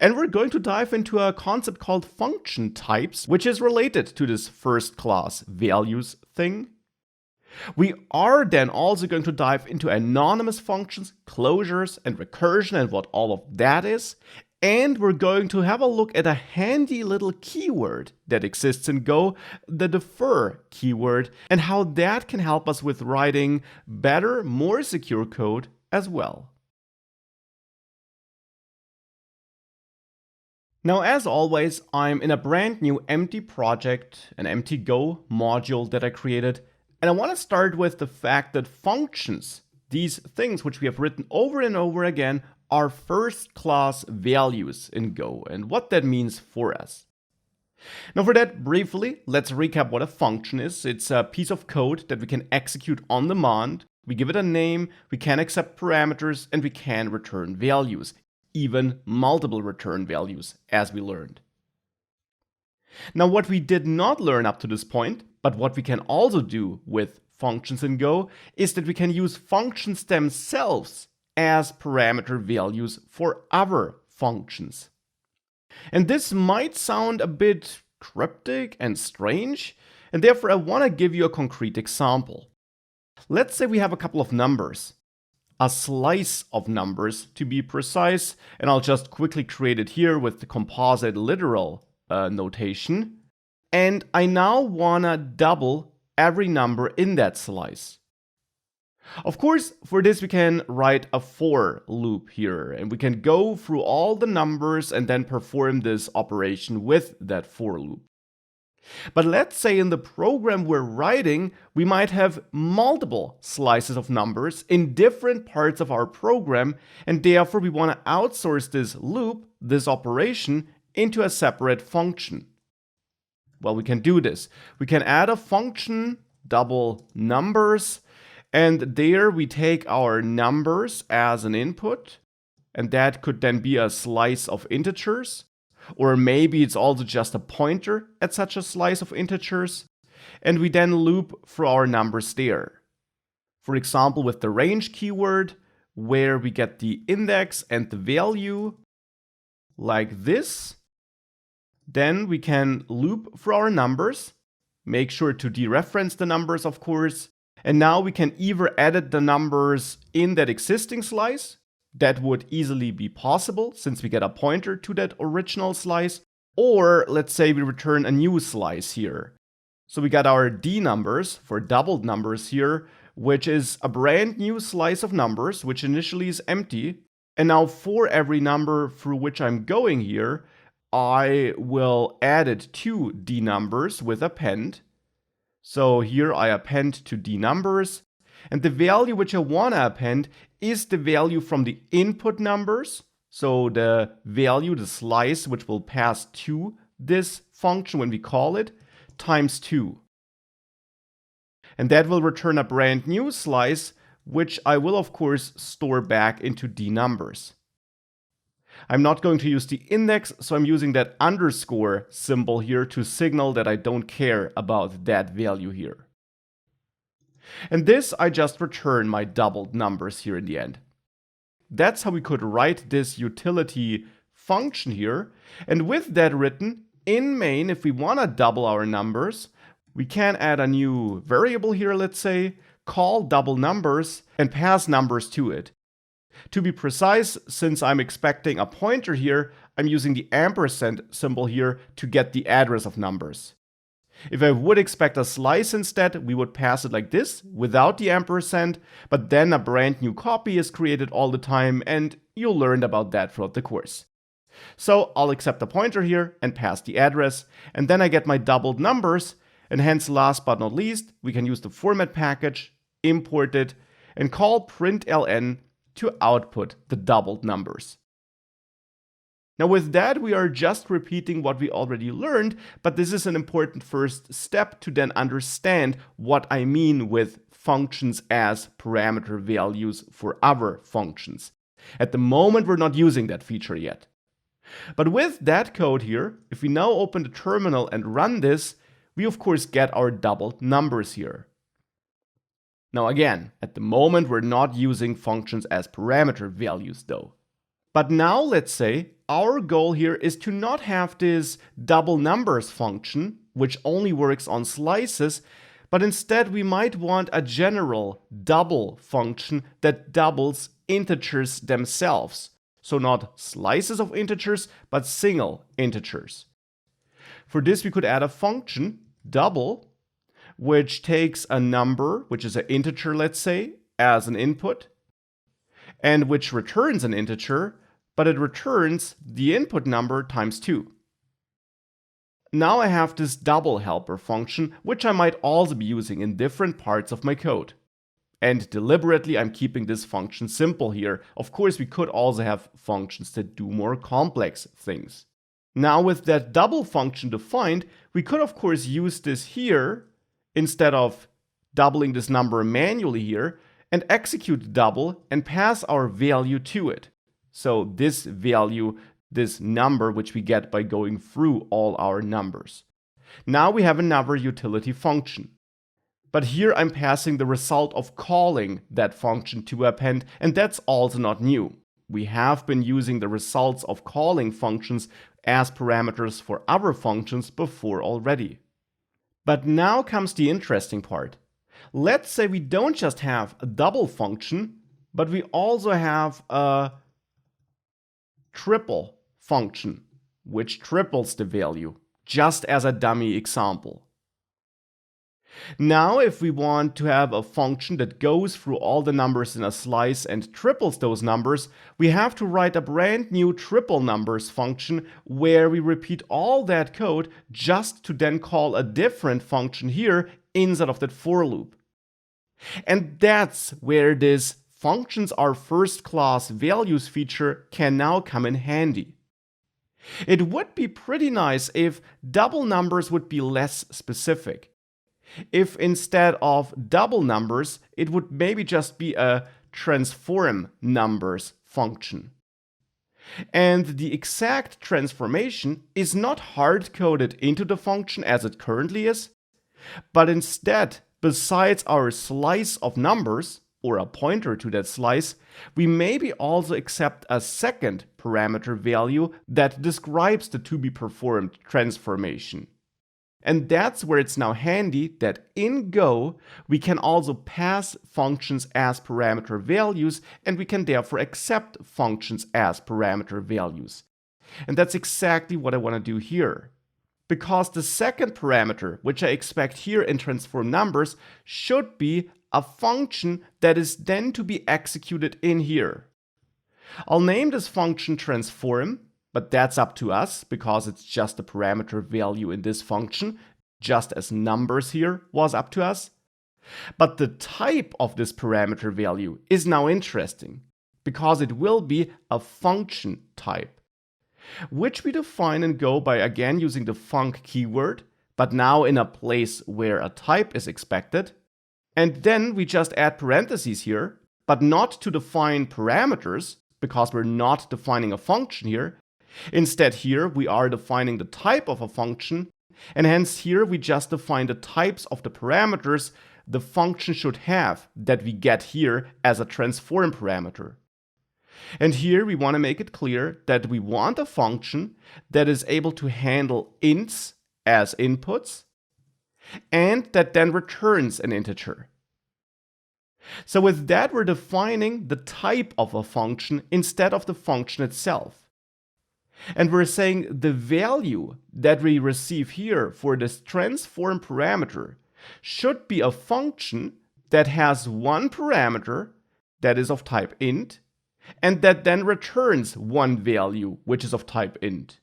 And we're going to dive into a concept called function types, which is related to this first-class values thing. We are then also going to dive into anonymous functions, closures, and recursion and what all of that is. And we're going to have a look at a handy little keyword that exists in Go, the defer keyword, and how that can help us with writing better, more secure code as well. Now, as always, I'm in a brand new empty project, an empty Go module that I created. And I want to start with the fact that functions, these things which we have written over and over again, are first-class values in Go and what that means for us. Now for that, briefly, let's recap what a function is. It's a piece of code that we can execute on demand. We give it a name, we can accept parameters, and we can return values, even multiple return values, as we learned. Now what we did not learn up to this point, but what we can also do with functions in Go, is that we can use functions themselves as parameter values for other functions. And this might sound a bit cryptic and strange, and therefore I want to give you a concrete example. Let's say we have a couple of numbers, a slice of numbers to be precise, and I'll just quickly create it here with the composite literal notation. And I now want to double every number in that slice. Of course, for this we can write a for loop here, and we can go through all the numbers and then perform this operation with that for loop. But let's say in the program we're writing, we might have multiple slices of numbers in different parts of our program, and therefore we want to outsource this loop, this operation, into a separate function. Well, we can do this. We can add a function, double numbers, and there we take our numbers as an input, and that could then be a slice of integers, or maybe it's also just a pointer at such a slice of integers, and we then loop through our numbers there. For example, with the range keyword, where we get the index and the value, like this. Then we can loop through our numbers, make sure to dereference the numbers, of course, and now we can either edit the numbers in that existing slice. That would easily be possible since we get a pointer to that original slice, or let's say we return a new slice here. So we got our D numbers for doubled numbers here, which is a brand new slice of numbers, which initially is empty. And now for every number through which I'm going here, I will add it to D numbers with append. So here I append to D numbers, and the value which I want to append is the value from the input numbers. So the value, the slice, which will pass to this function when we call it, times 2. And that will return a brand new slice, which I will of course store back into D numbers. I'm not going to use the index, so I'm using that underscore symbol here to signal that I don't care about that value here. And this, I just return my doubled numbers here in the end. That's how we could write this utility function here. And with that written, in main, if we want to double our numbers, we can add a new variable here, let's say, call double numbers, and pass numbers to it. To be precise, since I'm expecting a pointer here, I'm using the ampersand symbol here to get the address of numbers. If I would expect a slice instead, we would pass it like this, without the ampersand, but then a brand new copy is created all the time, and you'll learn about that throughout the course. So I'll accept the pointer here and pass the address, and then I get my doubled numbers, and hence last but not least, we can use the format package, import it, and call println to output the doubled numbers. Now with that, we are just repeating what we already learned, but this is an important first step to then understand what I mean with functions as parameter values for our functions. At the moment, we're not using that feature yet. But with that code here, if we now open the terminal and run this, we of course get our doubled numbers here. Now again, at the moment, we're not using functions as parameter values though. But now let's say our goal here is to not have this double numbers function, which only works on slices, but instead we might want a general double function that doubles integers themselves. So not slices of integers, but single integers. For this, we could add a function, double, which takes a number, which is an integer, let's say, as an input, and which returns an integer, but it returns the input number times 2. Now I have this double helper function, which I might also be using in different parts of my code. And deliberately, I'm keeping this function simple here. Of course, we could also have functions that do more complex things. Now with that double function defined, we could of course use this here instead of doubling this number manually here, and execute double and pass our value to it. So this value, this number, which we get by going through all our numbers. Now we have another utility function. But here I'm passing the result of calling that function to append, and that's also not new. We have been using the results of calling functions as parameters for other functions before already. But now comes the interesting part. Let's say we don't just have a double function, but we also have a triple function, which triples the value, just as a dummy example. Now, if we want to have a function that goes through all the numbers in a slice and triples those numbers, we have to write a brand new triple numbers function where we repeat all that code just to then call a different function here inside of that for loop. And that's where this functions are first class values feature can now come in handy. It would be pretty nice if double numbers would be less specific. If instead of double numbers, it would maybe just be a transform numbers function. And the exact transformation is not hard-coded into the function as it currently is, but instead, besides our slice of numbers, or a pointer to that slice, we maybe also accept a second parameter value that describes the to-be-performed transformation. And that's where it's now handy that in Go, we can also pass functions as parameter values, and we can therefore accept functions as parameter values. And that's exactly what I want to do here. Because the second parameter, which I expect here in transform numbers, should be a function that is then to be executed in here. I'll name this function transform, but that's up to us because it's just a parameter value in this function, just as numbers here was up to us. But the type of this parameter value is now interesting because it will be a function type, which we define in Go by again using the func keyword, but now in a place where a type is expected. And then we just add parentheses here, but not to define parameters because we're not defining a function here. Instead here we are defining the type of a function, and hence here we just define the types of the parameters the function should have that we get here as a transform parameter. And here we want to make it clear that we want a function that is able to handle ints as inputs, and that then returns an integer. So with that, we're defining the type of a function instead of the function itself. And we're saying the value that we receive here for this transform parameter should be a function that has one parameter that is of type int, and that then returns one value which is of type int.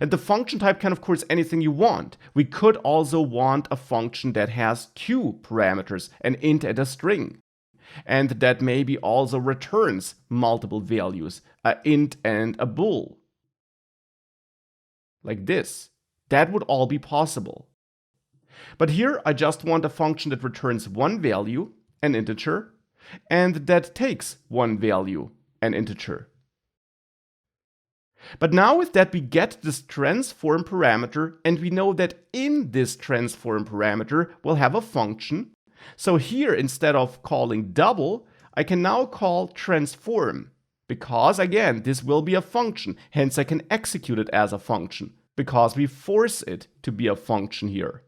And the function type can, of course, anything you want. We could also want a function that has two parameters, an int and a string. and that maybe also returns multiple values, a int and a bool. Like this. That would all be possible. But here I just want a function that returns one value, an integer, and that takes one value, an integer. But now with that we get this transform parameter, and we know that in this transform parameter we'll have a function. So here, instead of calling double, I can now call transform, because again this will be a function, hence I can execute it as a function, because we force it to be a function here.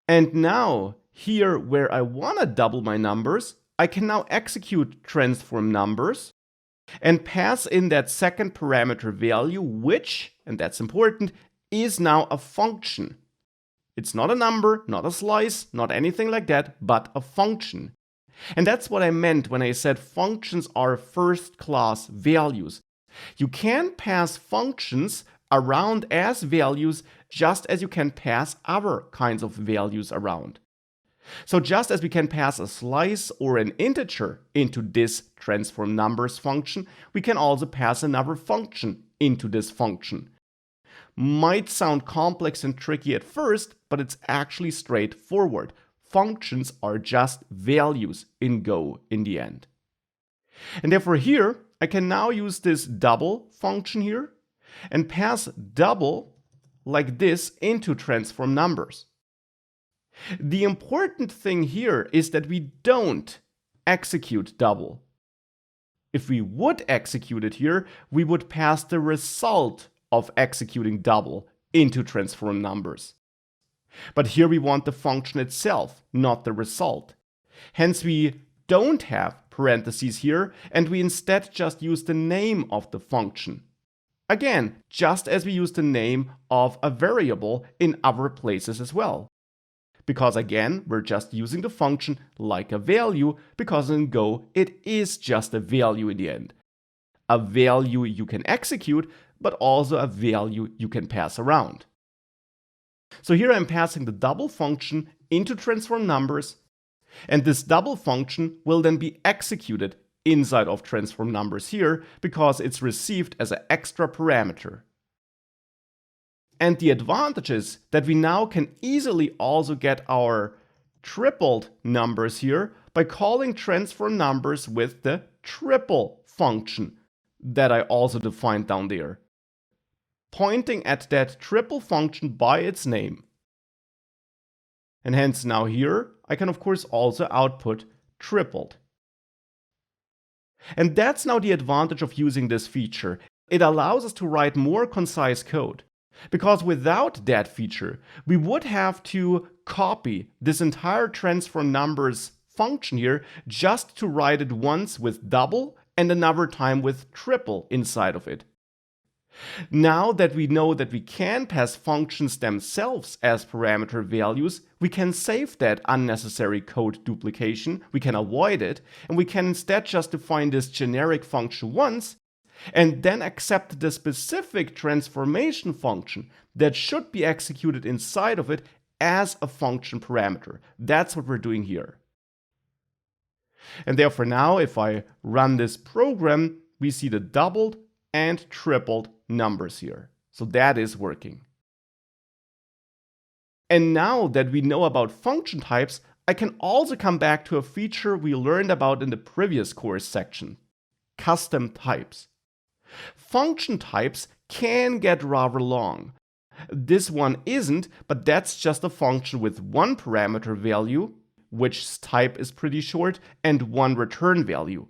And now, here where I want to double my numbers, I can now execute transform numbers and pass in that second parameter value, which, and that's important, is now a function. It's not a number, not a slice, not anything like that, but a function. And that's what I meant when I said functions are first-class values. You can pass functions around as values just as you can pass other kinds of values around. So just as we can pass a slice or an integer into this transform numbers function, we can also pass another function into this function. Might sound complex and tricky at first, but it's actually straightforward. Functions are just values in Go in the end. And therefore here, I can now use this double function here and pass double like this into transform numbers. The important thing here is that we don't execute double. If we would execute it here, we would pass the result of executing double into transform numbers. But here we want the function itself, not the result. Hence we don't have parentheses here, and we instead just use the name of the function. Again, just as we use the name of a variable in other places as well. Because again, we're just using the function like a value, because in Go it is just a value in the end. A value you can execute, but also a value you can pass around. So here I'm passing the double function into transform numbers, and this double function will then be executed inside of transform numbers here, because it's received as an extra parameter. And the advantage is that we now can easily also get our tripled numbers here by calling transform numbers with the triple function that I also defined down there, pointing at that triple function by its name. And hence now here I can of course also output tripled. And that's now the advantage of using this feature. It allows us to write more concise code. Because without that feature, we would have to copy this entire transform numbers function here just to write it once with double and another time with triple inside of it. Now that we know that we can pass functions themselves as parameter values, we can save that unnecessary code duplication, we can avoid it, and we can instead just define this generic function once, and then accept the specific transformation function that should be executed inside of it as a function parameter. That's what we're doing here. And therefore now, if I run this program, we see the doubled and tripled numbers here. So that is working. And now that we know about function types, I can also come back to a feature we learned about in the previous course section: custom types. Function types can get rather long. This one isn't, but that's just a function with one parameter value, which type is pretty short, and one return value.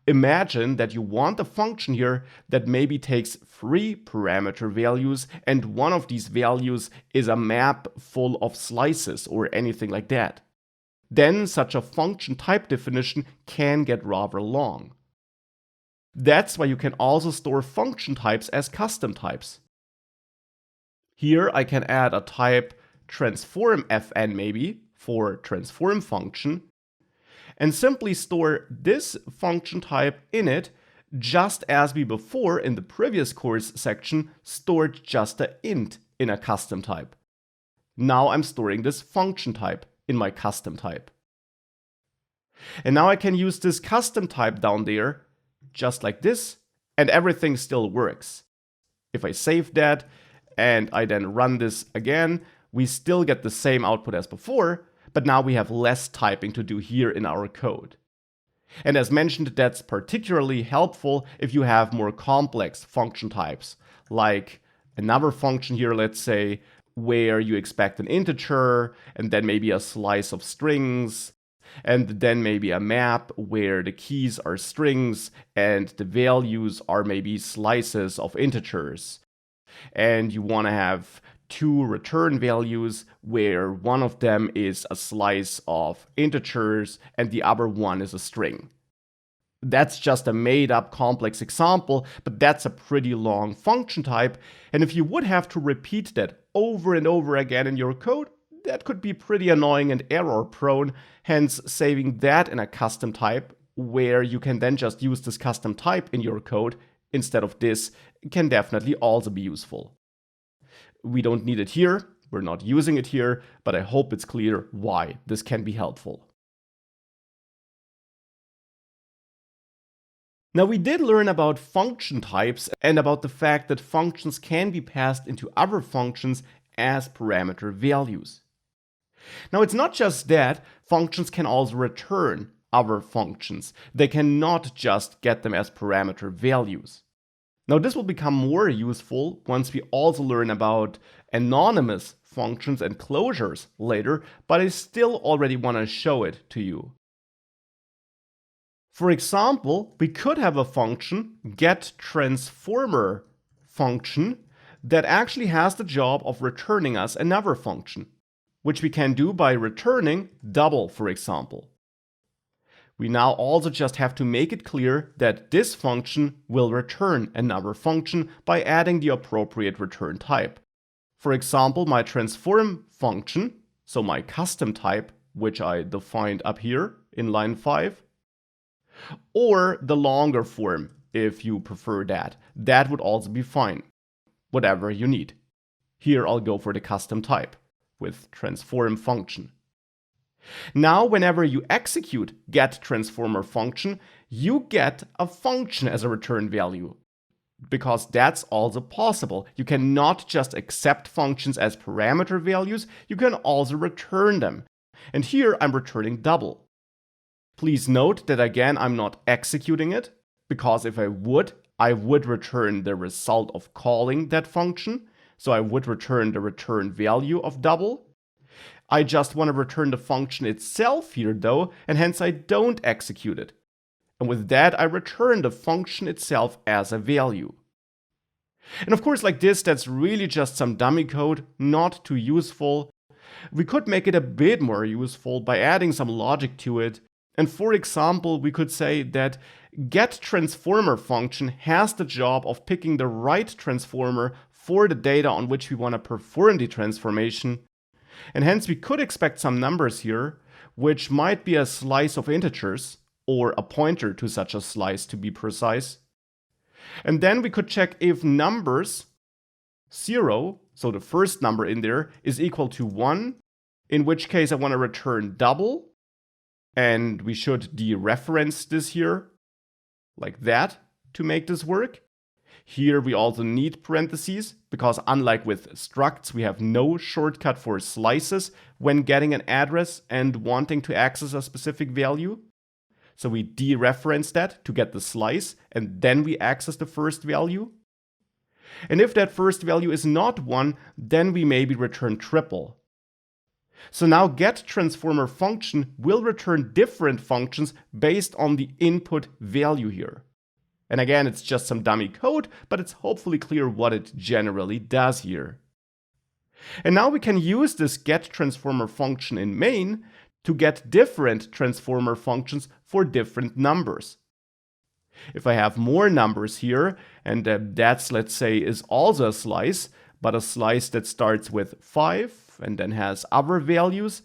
Imagine that you want a function here that maybe takes 3 parameter values, and one of these values is a map full of slices or anything like that. Then such a function type definition can get rather long. That's why you can also store function types as custom types. Here I can add a type transform fn maybe for transform function, and simply store this function type in it, just as we before in the previous course section stored just an int in a custom type. Now I'm storing this function type in my custom type. And now I can use this custom type down there, just like this, and everything still works. If I save that and I then run this again, we still get the same output as before, but now we have less typing to do here in our code. And as mentioned, that's particularly helpful if you have more complex function types, like another function here, let's say, where you expect an integer and then maybe a slice of strings, and then maybe a map where the keys are strings and the values are maybe slices of integers. And you want to have two return values where one of them is a slice of integers and the other one is a string. That's just a made up complex example, but that's a pretty long function type. And if you would have to repeat that over and over again in your code, that could be pretty annoying and error prone. Hence, saving that in a custom type where you can then just use this custom type in your code instead of this can definitely also be useful. We don't need it here, we're not using it here, but I hope it's clear why this can be helpful. Now, we did learn about function types and about the fact that functions can be passed into other functions as parameter values. Now, it's not just that, functions can also return other functions. They cannot just get them as parameter values. Now, this will become more useful once we also learn about anonymous functions and closures later, but I still already want to show it to you. For example, we could have a function, getTransformer function, that actually has the job of returning us another function, which we can do by returning double, for example. We now also just have to make it clear that this function will return another function by adding the appropriate return type. For example, my transform function, so my custom type, which I defined up here in line 5, or the longer form, if you prefer that. That would also be fine. Whatever you need. Here I'll go for the custom type with transform function. Now, whenever you execute getTransformer function, you get a function as a return value. Because that's also possible. You cannot just accept functions as parameter values, you can also return them. And here I'm returning double. Please note that again, I'm not executing it, because if I would return the result of calling that function. So I would return the return value of double. I just want to return the function itself here though, and hence I don't execute it. And with that, I return the function itself as a value. And of course, like this, that's really just some dummy code, not too useful. We could make it a bit more useful by adding some logic to it. And for example, we could say that getTransformer function has the job of picking the right transformer for the data on which we want to perform the transformation. And hence we could expect some numbers here, which might be a slice of integers, or a pointer to such a slice to be precise. And then we could check if numbers 0, so the first number in there, is equal to 1, in which case I want to return double. And we should dereference this here, like that, to make this work. Here we also need parentheses, because unlike with structs, we have no shortcut for slices when getting an address and wanting to access a specific value. So we dereference that to get the slice, and then we access the first value. And if that first value is not 1, then we maybe return triple. So now getTransformer function will return different functions based on the input value here. And again, it's just some dummy code, but it's hopefully clear what it generally does here. And now we can use this getTransformer function in main to get different transformer functions for different numbers. If I have more numbers here, and that's, let's say, is also a slice, but a slice that starts with 5 and then has other values,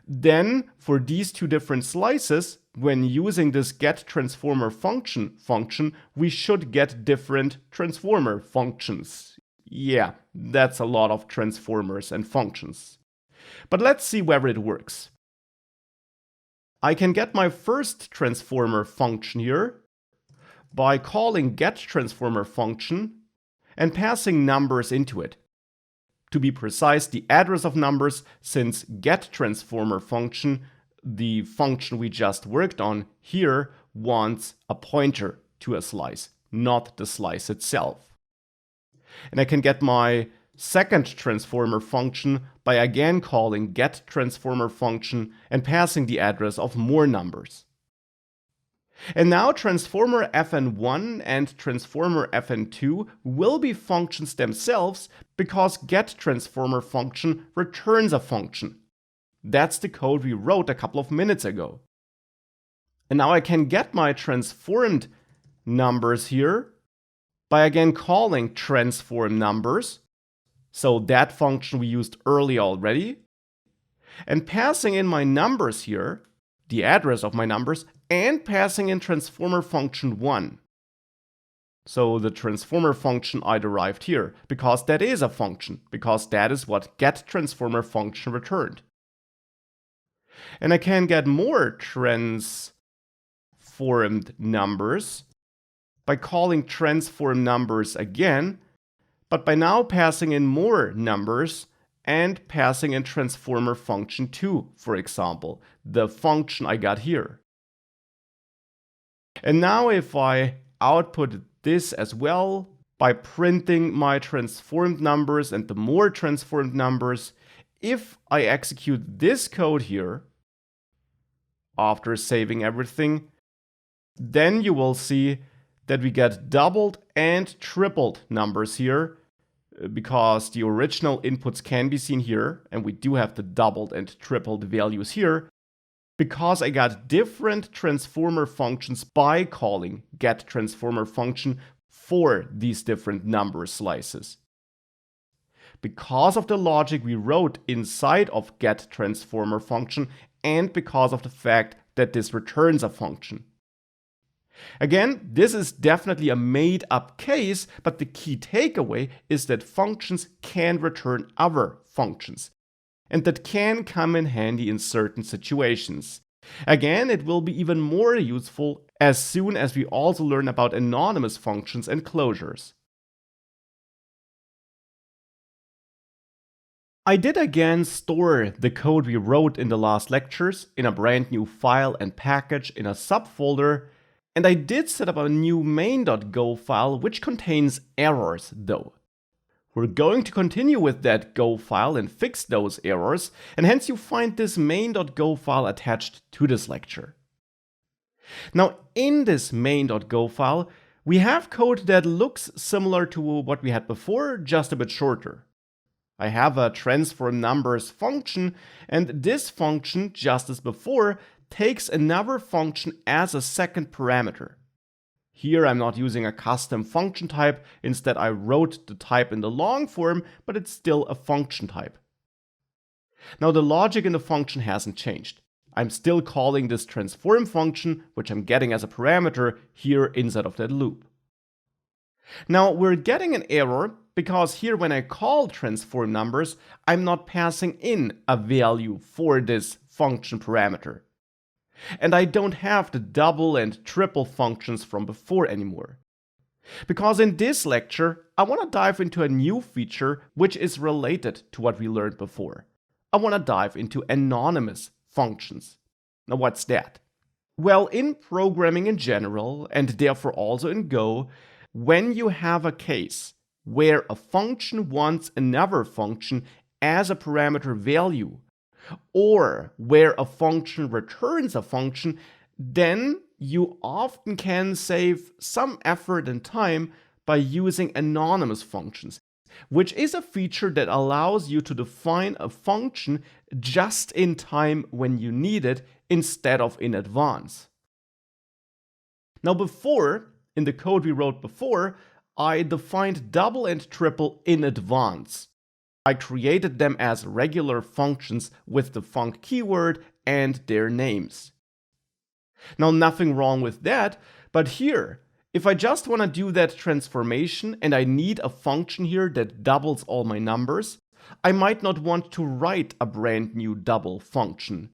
then for these two different slices, when using this getTransformer function, we should get different transformer functions. Yeah, that's a lot of transformers and functions. But let's see whether it works. I can get my first transformer function here by calling getTransformer function and passing numbers into it. To be precise, the address of numbers, since getTransformer function, the function we just worked on here, wants a pointer to a slice, not the slice itself. And I can get my second transformer function by again calling getTransformer function and passing the address of more numbers. And now transformer fn1 and transformer fn2 will be functions themselves because getTransformer function returns a function. That's the code we wrote a couple of minutes ago. And now I can get my transformed numbers here by again calling transform numbers, so that function we used earlier already, and passing in my numbers here, the address of my numbers, and passing in transformer function 1. So the transformer function I derived here, because that is a function, because that is what getTransformer function returned. And I can get more transformed numbers by calling transform numbers again, but by now passing in more numbers and passing in transformer function 2, for example, the function I got here. And now if I output this as well by printing my transformed numbers and the more transformed numbers, if I execute this code here, after saving everything, then you will see that we get doubled and tripled numbers here, because the original inputs can be seen here, and we do have the doubled and tripled values here, because I got different transformer functions by calling getTransformer function for these different number slices. Because of the logic we wrote inside of getTransformer function, and because of the fact that this returns a function. Again, this is definitely a made-up case, but the key takeaway is that functions can return other functions, and that can come in handy in certain situations. Again, it will be even more useful as soon as we also learn about anonymous functions and closures. I did again store the code we wrote in the last lectures in a brand new file and package in a subfolder, and I did set up a new main.go file which contains errors though. We're going to continue with that Go file and fix those errors, and hence you find this main.go file attached to this lecture. Now in this main.go file, we have code that looks similar to what we had before, just a bit shorter. I have a transform numbers function, and this function, just as before, takes another function as a second parameter. Here I'm not using a custom function type, instead I wrote the type in the long form, but it's still a function type. Now the logic in the function hasn't changed. I'm still calling this transform function, which I'm getting as a parameter, here inside of that loop. Now we're getting an error because here when I call transform numbers, I'm not passing in a value for this function parameter. And I don't have the double and triple functions from before anymore. Because in this lecture, I want to dive into a new feature which is related to what we learned before. I want to dive into anonymous functions. Now what's that? Well, in programming in general, and therefore also in Go, when you have a case where a function wants another function as a parameter value, or where a function returns a function, then you often can save some effort and time by using anonymous functions, which is a feature that allows you to define a function just in time when you need it instead of in advance. Now before, in the code we wrote before, I defined double and triple in advance. I created them as regular functions with the func keyword and their names. Now nothing wrong with that, but here, if I just want to do that transformation and I need a function here that doubles all my numbers, I might not want to write a brand new double function.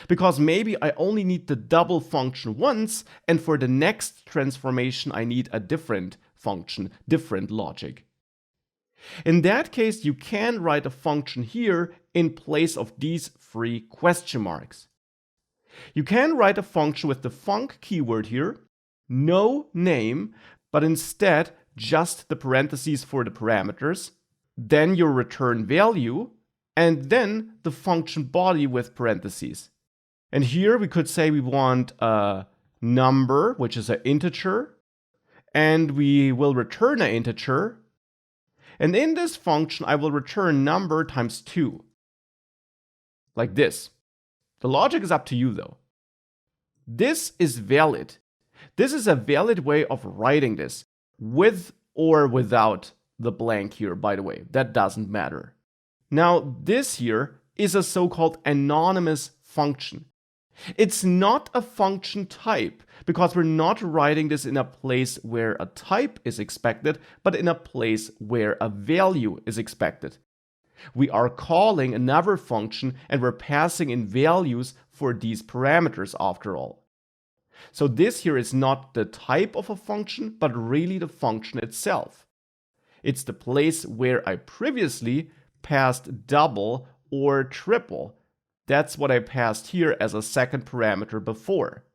Because maybe I only need the double function once, and for the next transformation I need a different function, different logic. In that case, you can write a function here in place of these 3 question marks. You can write a function with the func keyword here, no name, but instead just the parentheses for the parameters, then your return value, and then the function body with parentheses. And here we could say we want a number, which is an integer, and we will return an integer. And in this function, I will return number times 2. Like this. The logic is up to you though. This is valid. This is a valid way of writing this, with or without the blank here, by the way. That doesn't matter. Now, this here is a so-called anonymous function. It's not a function type, because we're not writing this in a place where a type is expected, but in a place where a value is expected. We are calling another function and we're passing in values for these parameters after all. So this here is not the type of a function, but really the function itself. It's the place where I previously passed double or triple. That's what I passed here as a second parameter before.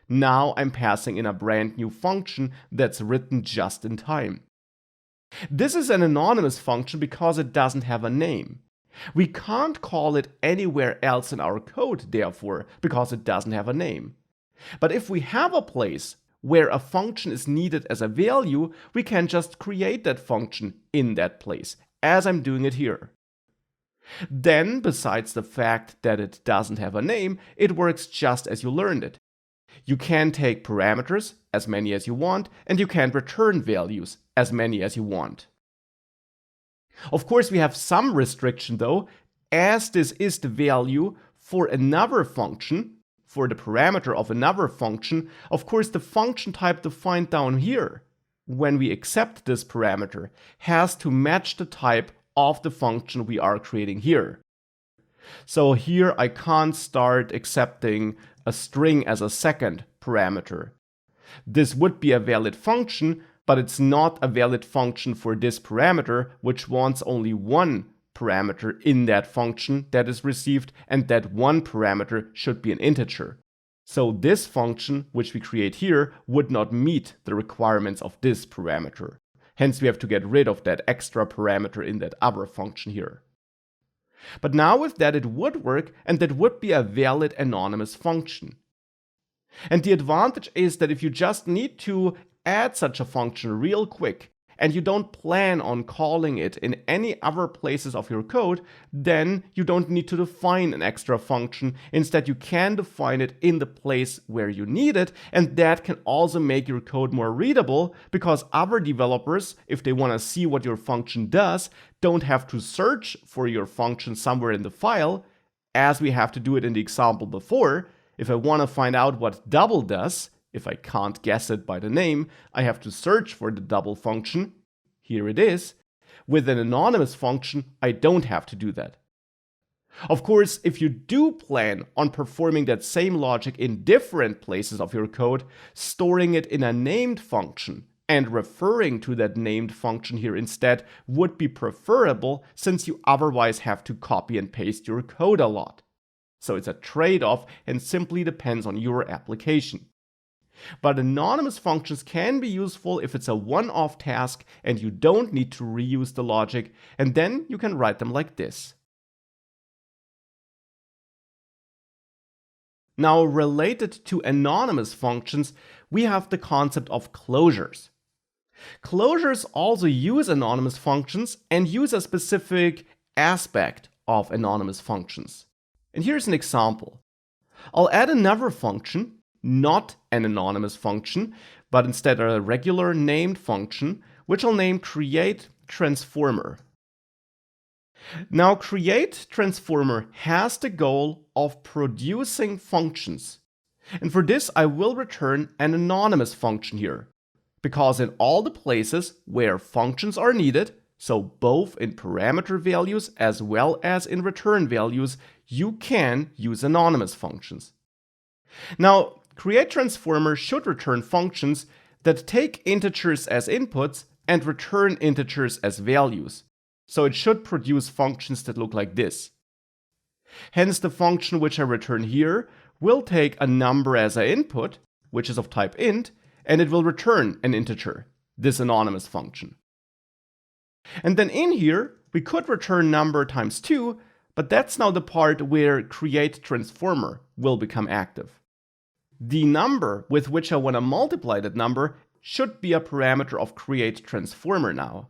Now I'm passing in a brand new function that's written just in time. This is an anonymous function because it doesn't have a name. We can't call it anywhere else in our code, therefore, because it doesn't have a name. But if we have a place where a function is needed as a value, we can just create that function in that place, as I'm doing it here. Then, besides the fact that it doesn't have a name, it works just as you learned it. You can take parameters, as many as you want, and you can return values, as many as you want. Of course, we have some restriction though, as this is the value for another function, for the parameter of another function. Of course, the function type defined down here, when we accept this parameter, has to match the type of the function we are creating here. So here I can't start accepting a string as a second parameter. This would be a valid function, but it's not a valid function for this parameter, which wants only one parameter in that function that is received, and that one parameter should be an integer. So this function, which we create here, would not meet the requirements of this parameter. Hence, we have to get rid of that extra parameter in that other function here. But now with that, it would work, and that would be a valid anonymous function. And the advantage is that if you just need to add such a function real quick, and you don't plan on calling it in any other places of your code, then you don't need to define an extra function. Instead, you can define it in the place where you need it, and that can also make your code more readable, because other developers, if they want to see what your function does, don't have to search for your function somewhere in the file, as we have to do it in the example before. If I want to find out what double does, if I can't guess it by the name, I have to search for the double function. Here it is. With an anonymous function, I don't have to do that. Of course, if you do plan on performing that same logic in different places of your code, storing it in a named function and referring to that named function here instead would be preferable, since you otherwise have to copy and paste your code a lot. So it's a trade-off and simply depends on your application. But anonymous functions can be useful if it's a one-off task and you don't need to reuse the logic, and then you can write them like this. Now, related to anonymous functions, we have the concept of closures. Closures also use anonymous functions and use a specific aspect of anonymous functions. And here's an example. I'll add another function, not an anonymous function, but instead a regular named function, which I'll name createTransformer. Now, createTransformer has the goal of producing functions. And for this, I will return an anonymous function here, because in all the places where functions are needed, So both in parameter values as well as in return values, you can use anonymous functions. Now, createTransformer should return functions that take integers as inputs and return integers as values. So it should produce functions that look like this. Hence, the function which I return here will take a number as an input, which is of type int, and it will return an integer, this anonymous function. And then in here, we could return number times 2, but that's now the part where createTransformer will become active. The number with which I want to multiply that number should be a parameter of createTransformer now.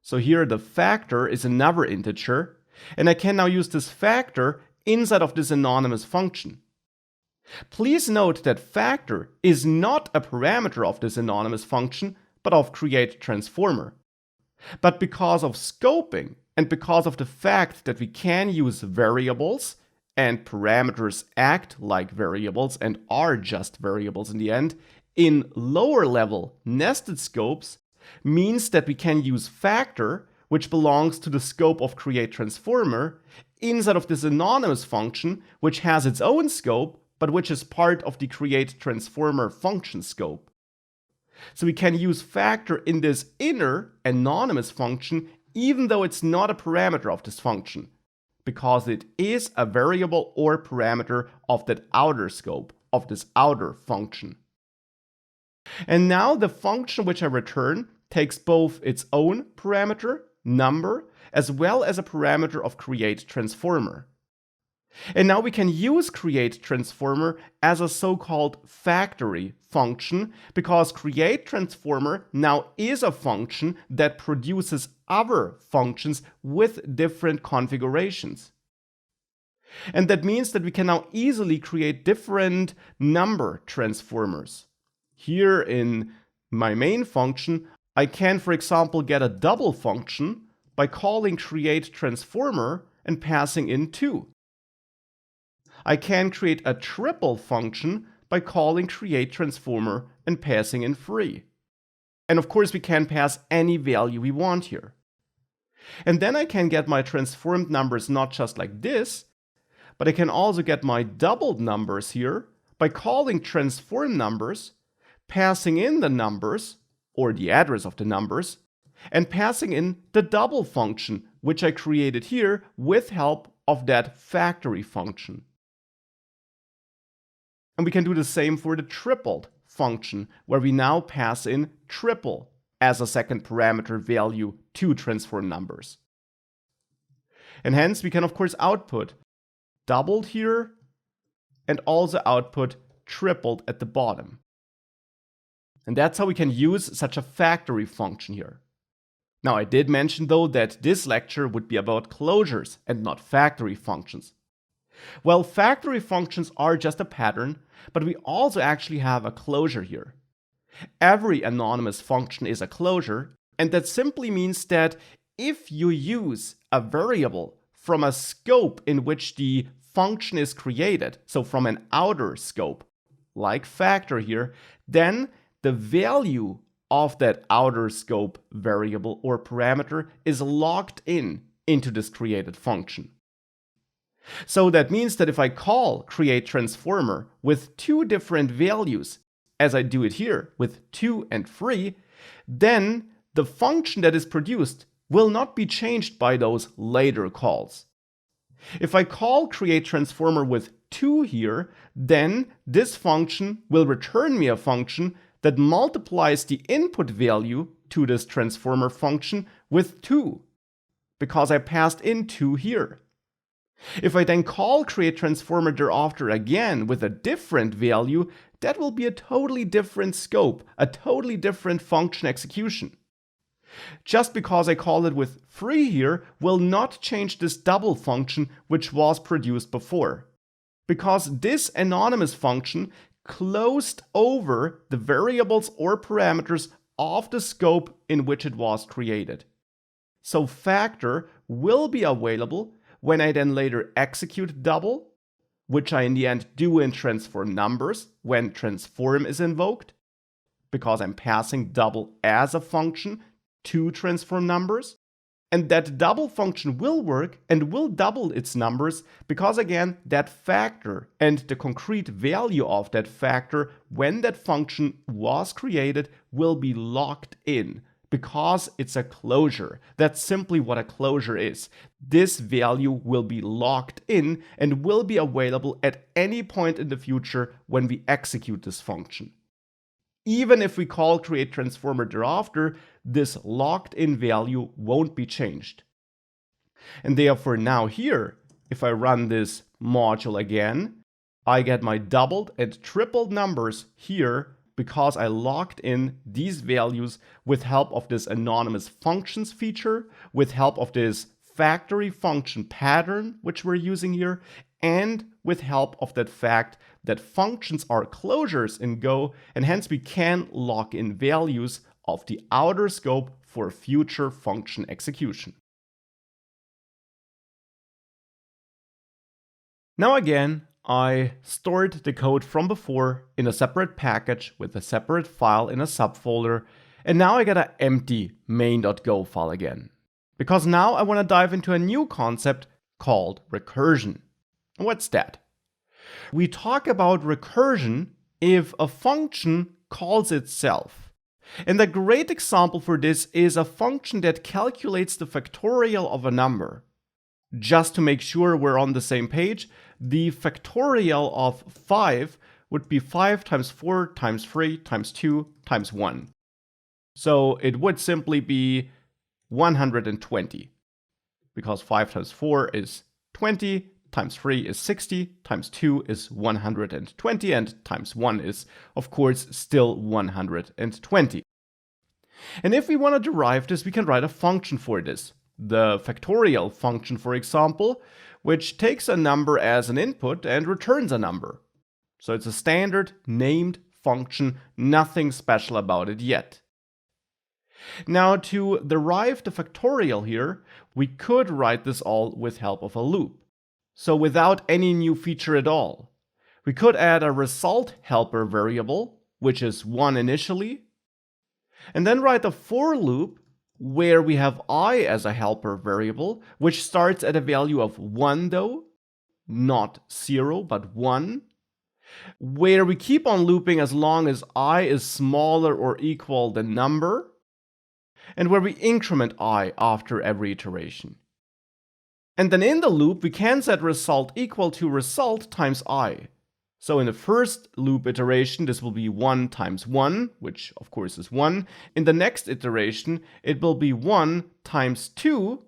So here the factor is another integer, and I can now use this factor inside of this anonymous function. Please note that factor is not a parameter of this anonymous function, but of createTransformer. But because of scoping and because of the fact that we can use variables and parameters act like variables and are just variables in the end, in lower level nested scopes means that we can use factor, which belongs to the scope of createTransformer, inside of this anonymous function, which has its own scope, but which is part of the createTransformer function scope. So we can use factor in this inner anonymous function, even though it's not a parameter of this function, because it is a variable or parameter of that outer scope, of this outer function. And now the function which I return takes both its own parameter, number, as well as a parameter of createTransformer. And now we can use createTransformer as a so-called factory function, because createTransformer now is a function that produces other functions with different configurations. And that means that we can now easily create different number transformers. Here in my main function, I can, for example, get a double function by calling createTransformer and passing in 2. I can create a triple function by calling createTransformer and passing in 3. And of course, we can pass any value we want here. And then I can get my transformed numbers not just like this, but I can also get my doubled numbers here by calling transform numbers, passing in the numbers, or the address of the numbers, and passing in the double function, which I created here with help of that factory function. And we can do the same for the tripled function, where we now pass in triple as a second parameter value to transform numbers. And hence we can of course output doubled here and also output tripled at the bottom. And that's how we can use such a factory function here. Now, I did mention though that this lecture would be about closures and not factory functions. Well, factory functions are just a pattern, but we also actually have a closure here. Every anonymous function is a closure, and that simply means that if you use a variable from a scope in which the function is created, so from an outer scope, like factor here, then the value of that outer scope variable or parameter is locked into this created function. So that means that if I call createTransformer with 2 different values, as I do it here with 2 and 3, then the function that is produced will not be changed by those later calls. If I call createTransformer with 2 here, then this function will return me a function that multiplies the input value to this transformer function with 2, because I passed in 2 here. If I then call createTransformer thereafter again with a different value, that will be a totally different scope, a totally different function execution. Just because I called it with 3 here will not change this double function which was produced before, because this anonymous function closed over the variables or parameters of the scope in which it was created. So factor will be available when I then later execute double, which I in the end do in transform numbers when transform is invoked, because I'm passing double as a function two transform numbers. And that double function will work and will double its numbers because, again, that factor and the concrete value of that factor when that function was created will be locked in because it's a closure. That's simply what a closure is. This value will be locked in and will be available at any point in the future when we execute this function. Even if we call create transformer thereafter, this locked in value won't be changed. And therefore now here, if I run this module again, I get my doubled and tripled numbers here because I locked in these values with help of this anonymous functions feature, with help of this factory function pattern, which we're using here, and with help of that fact that functions are closures in Go, and hence we can lock in values of the outer scope for future function execution. Now again, I stored the code from before in a separate package with a separate file in a subfolder, and now I get an empty main.go file again. Because now I want to dive into a new concept called recursion. What's that? We talk about recursion if a function calls itself. And a great example for this is a function that calculates the factorial of a number. Just to make sure we're on the same page, the factorial of 5 would be 5 times 4 times 3 times 2 times 1. So it would simply be 120, because 5 times 4 is 20, times 3 is 60, times 2 is 120, and times 1 is, of course, still 120. And if we want to derive this, we can write a function for this. The factorial function, for example, which takes a number as an input and returns a number. So it's a standard named function, nothing special about it yet. Now, to derive the factorial here, we could write this all with help of a loop. So without any new feature at all. We could add a result helper variable, which is 1 initially, and then write a for loop where we have I as a helper variable, which starts at a value of 1 though, not 0, but 1, where we keep on looping as long as I is smaller or equal than number, and where we increment I after every iteration. And then in the loop, we can set result equal to result times I. So in the first loop iteration, this will be 1 times 1, which of course is 1. In the next iteration, it will be 1 times 2.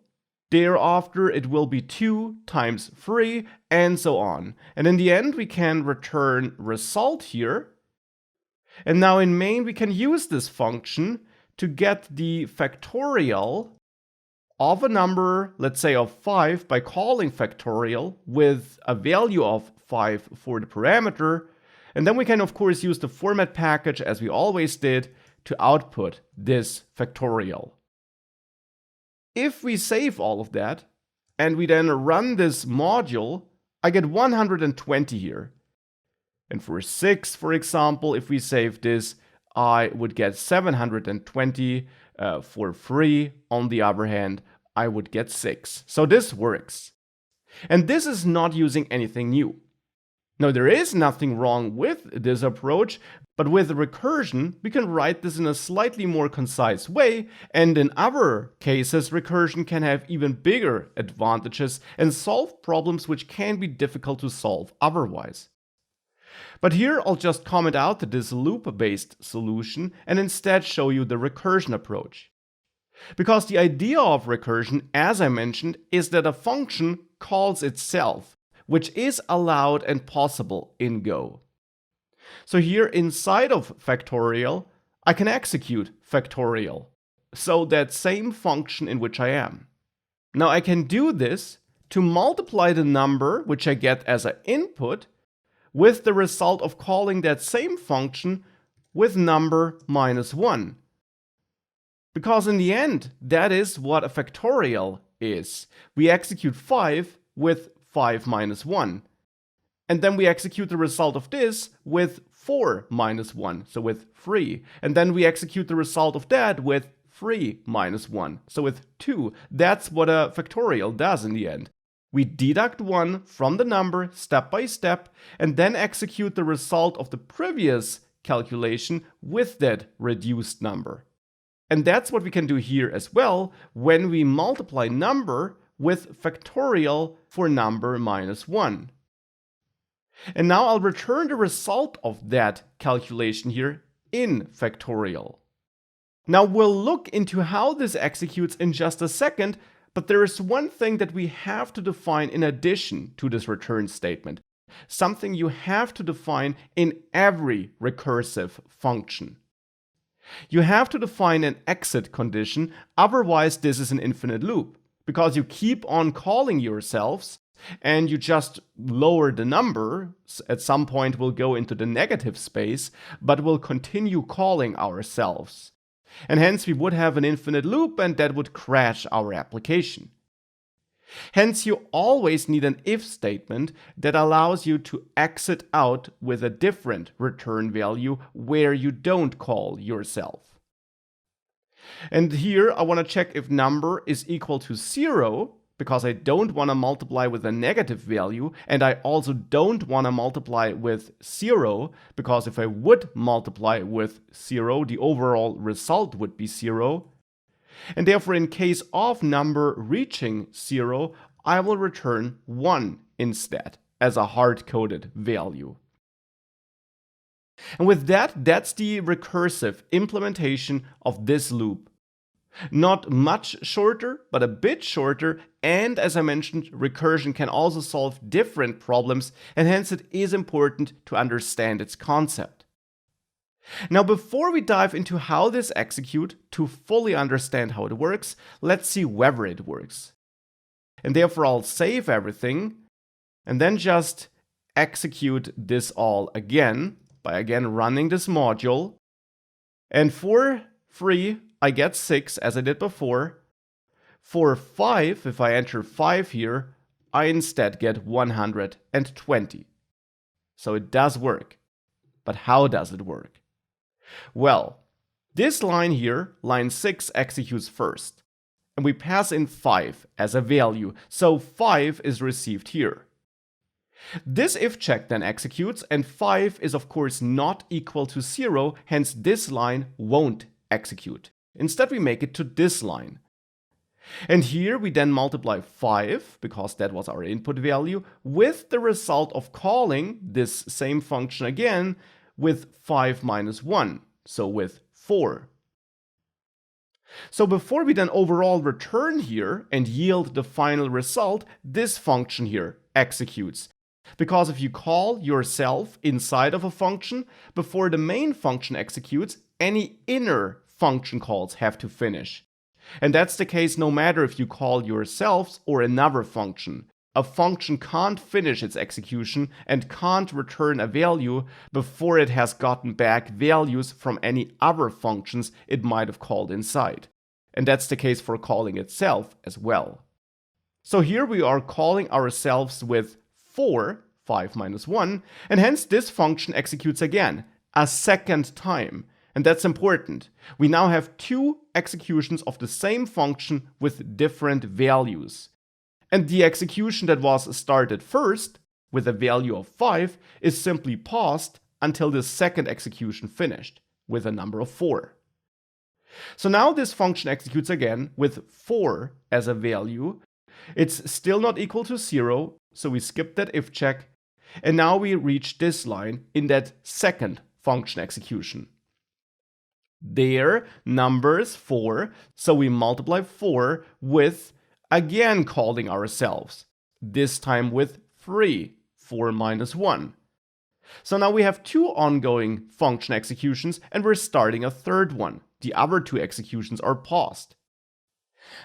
Thereafter, it will be 2 times 3, and so on. And in the end, we can return result here. And now in main, we can use this function to get the factorial of a number, let's say of 5, by calling factorial with a value of 5 for the parameter. And then we can, of course, use the format package, as we always did, to output this factorial. If we save all of that, and we then run this module, I get 120 here. And for 6, for example, if we save this, I would get 720. For 3, on the other hand, I would get 6. So this works. And this is not using anything new. Now, there is nothing wrong with this approach, but with recursion, we can write this in a slightly more concise way, and in other cases, recursion can have even bigger advantages and solve problems which can be difficult to solve otherwise. But here I'll just comment out this loop-based solution and instead show you the recursion approach. Because the idea of recursion, as I mentioned, is that a function calls itself, which is allowed and possible in Go. So here inside of factorial, I can execute factorial, so that same function in which I am. Now I can do this to multiply the number which I get as an input with the result of calling that same function with number minus 1. Because in the end, that is what a factorial is. We execute 5 with 5 minus 1. And then we execute the result of this with 4 minus 1, so with 3. And then we execute the result of that with 3 minus 1. So with 2, that's what a factorial does in the end. We deduct 1 from the number step by step and then execute the result of the previous calculation with that reduced number. And that's what we can do here as well when we multiply number with factorial for number minus 1. And now I'll return the result of that calculation here in factorial. Now we'll look into how this executes in just a second, but there is one thing that we have to define in addition to this return statement. Something you have to define in every recursive function. You have to define an exit condition, otherwise this is an infinite loop, because you keep on calling yourselves and you just lower the number. At some point we'll go into the negative space, but we'll continue calling ourselves. And hence we would have an infinite loop and that would crash our application. Hence you always need an if statement that allows you to exit out with a different return value where you don't call yourself. And here I want to check if number is equal to 0, because I don't want to multiply with a negative value, and I also don't want to multiply with 0, because if I would multiply with 0, the overall result would be 0. And therefore, in case of number reaching 0, I will return 1 instead as a hard-coded value. And with that, that's the recursive implementation of this loop. Not much shorter, but a bit shorter, and as I mentioned, recursion can also solve different problems, and hence it is important to understand its concept. Now, before we dive into how this executes, to fully understand how it works, let's see whether it works. And therefore I'll save everything, and then just execute this all again, by again running this module. And for 3, I get 6 as I did before. For 5, if I enter 5 here, I instead get 120. So it does work. But how does it work? Well, this line here, line 6, executes first. And we pass in 5 as a value, so 5 is received here. This if check then executes, and 5 is of course not equal to 0, hence this line won't execute. Instead we make it to this line. And here we then multiply 5, because that was our input value, with the result of calling this same function again with 5 minus 1, so with 4. So before we then overall return here and yield the final result, this function here executes. Because if you call yourself inside of a function, before the main function executes, any inner function calls have to finish. And that's the case no matter if you call yourselves or another function. A function can't finish its execution and can't return a value before it has gotten back values from any other functions it might have called inside. And that's the case for calling itself as well. So here we are calling ourselves with 4, 5 minus 1, and hence this function executes again, a second time. And that's important. We now have 2 executions of the same function with different values. And the execution that was started first, with a value of 5, is simply paused until the second execution finished, with a number of 4. So now this function executes again with 4 as a value. It's still not equal to 0, so we skip that if check. And now we reach this line in that second function execution. There, number is 4, so we multiply 4 with again calling ourselves, this time with 3, 4 minus 1. So now we have 2 ongoing function executions and we're starting a third one. The other 2 executions are paused.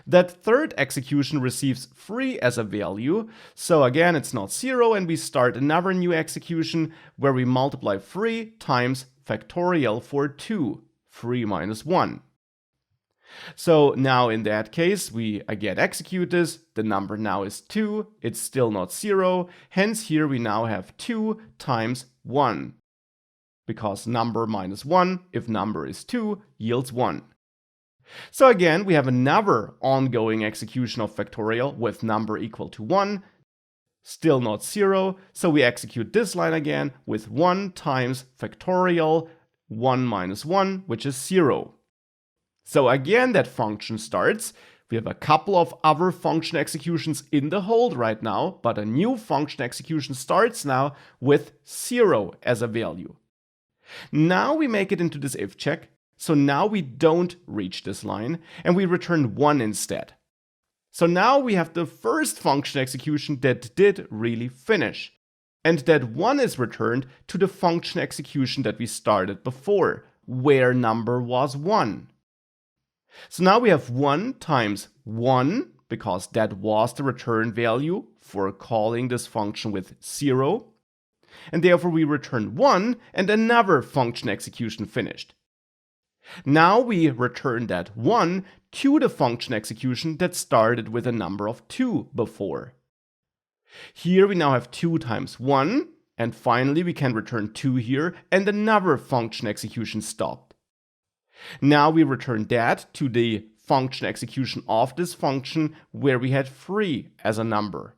That third execution receives 3 as a value, so again it's not 0 and we start another new execution where we multiply 3 times factorial for 2, 3 minus 1. So now in that case, we again execute this, the number now is 2, it's still not 0, hence here we now have 2 times 1. Because number minus 1, if number is 2, yields 1. So again, we have another ongoing execution of factorial with number equal to 1, still not 0, so we execute this line again with 1 times factorial 1 minus 1, which is 0. So again, that function starts. We have a couple of other function executions in the hold right now, but a new function execution starts now with 0 as a value. Now we make it into this if check, so now we don't reach this line, and we return 1 instead. So now we have the first function execution that did really finish, and that 1 is returned to the function execution that we started before, where number was 1. So now we have 1 times 1, because that was the return value for calling this function with 0, and therefore we return 1 and another function execution finished. Now we return that 1 to the function execution that started with a number of 2 before. Here we now have 2 times 1, and finally we can return 2 here, and another function execution stopped. Now we return that to the function execution of this function where we had 3 as a number.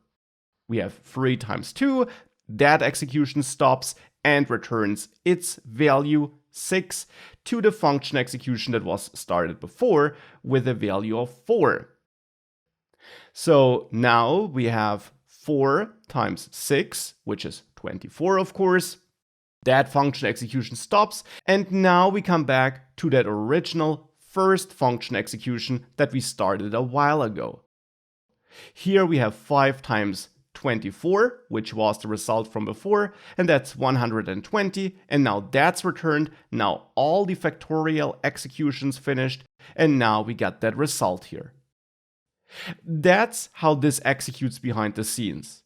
We have 3 times 2, that execution stops and returns its value 6 to the function execution that was started before with a value of 4. So now we have 4 times 6, which is 24 of course. That function execution stops, and now we come back to that original first function execution that we started a while ago. Here we have 5 times 24, which was the result from before, and that's 120, and now that's returned. Now all the factorial executions finished, and now we got that result here. That's how this executes behind the scenes.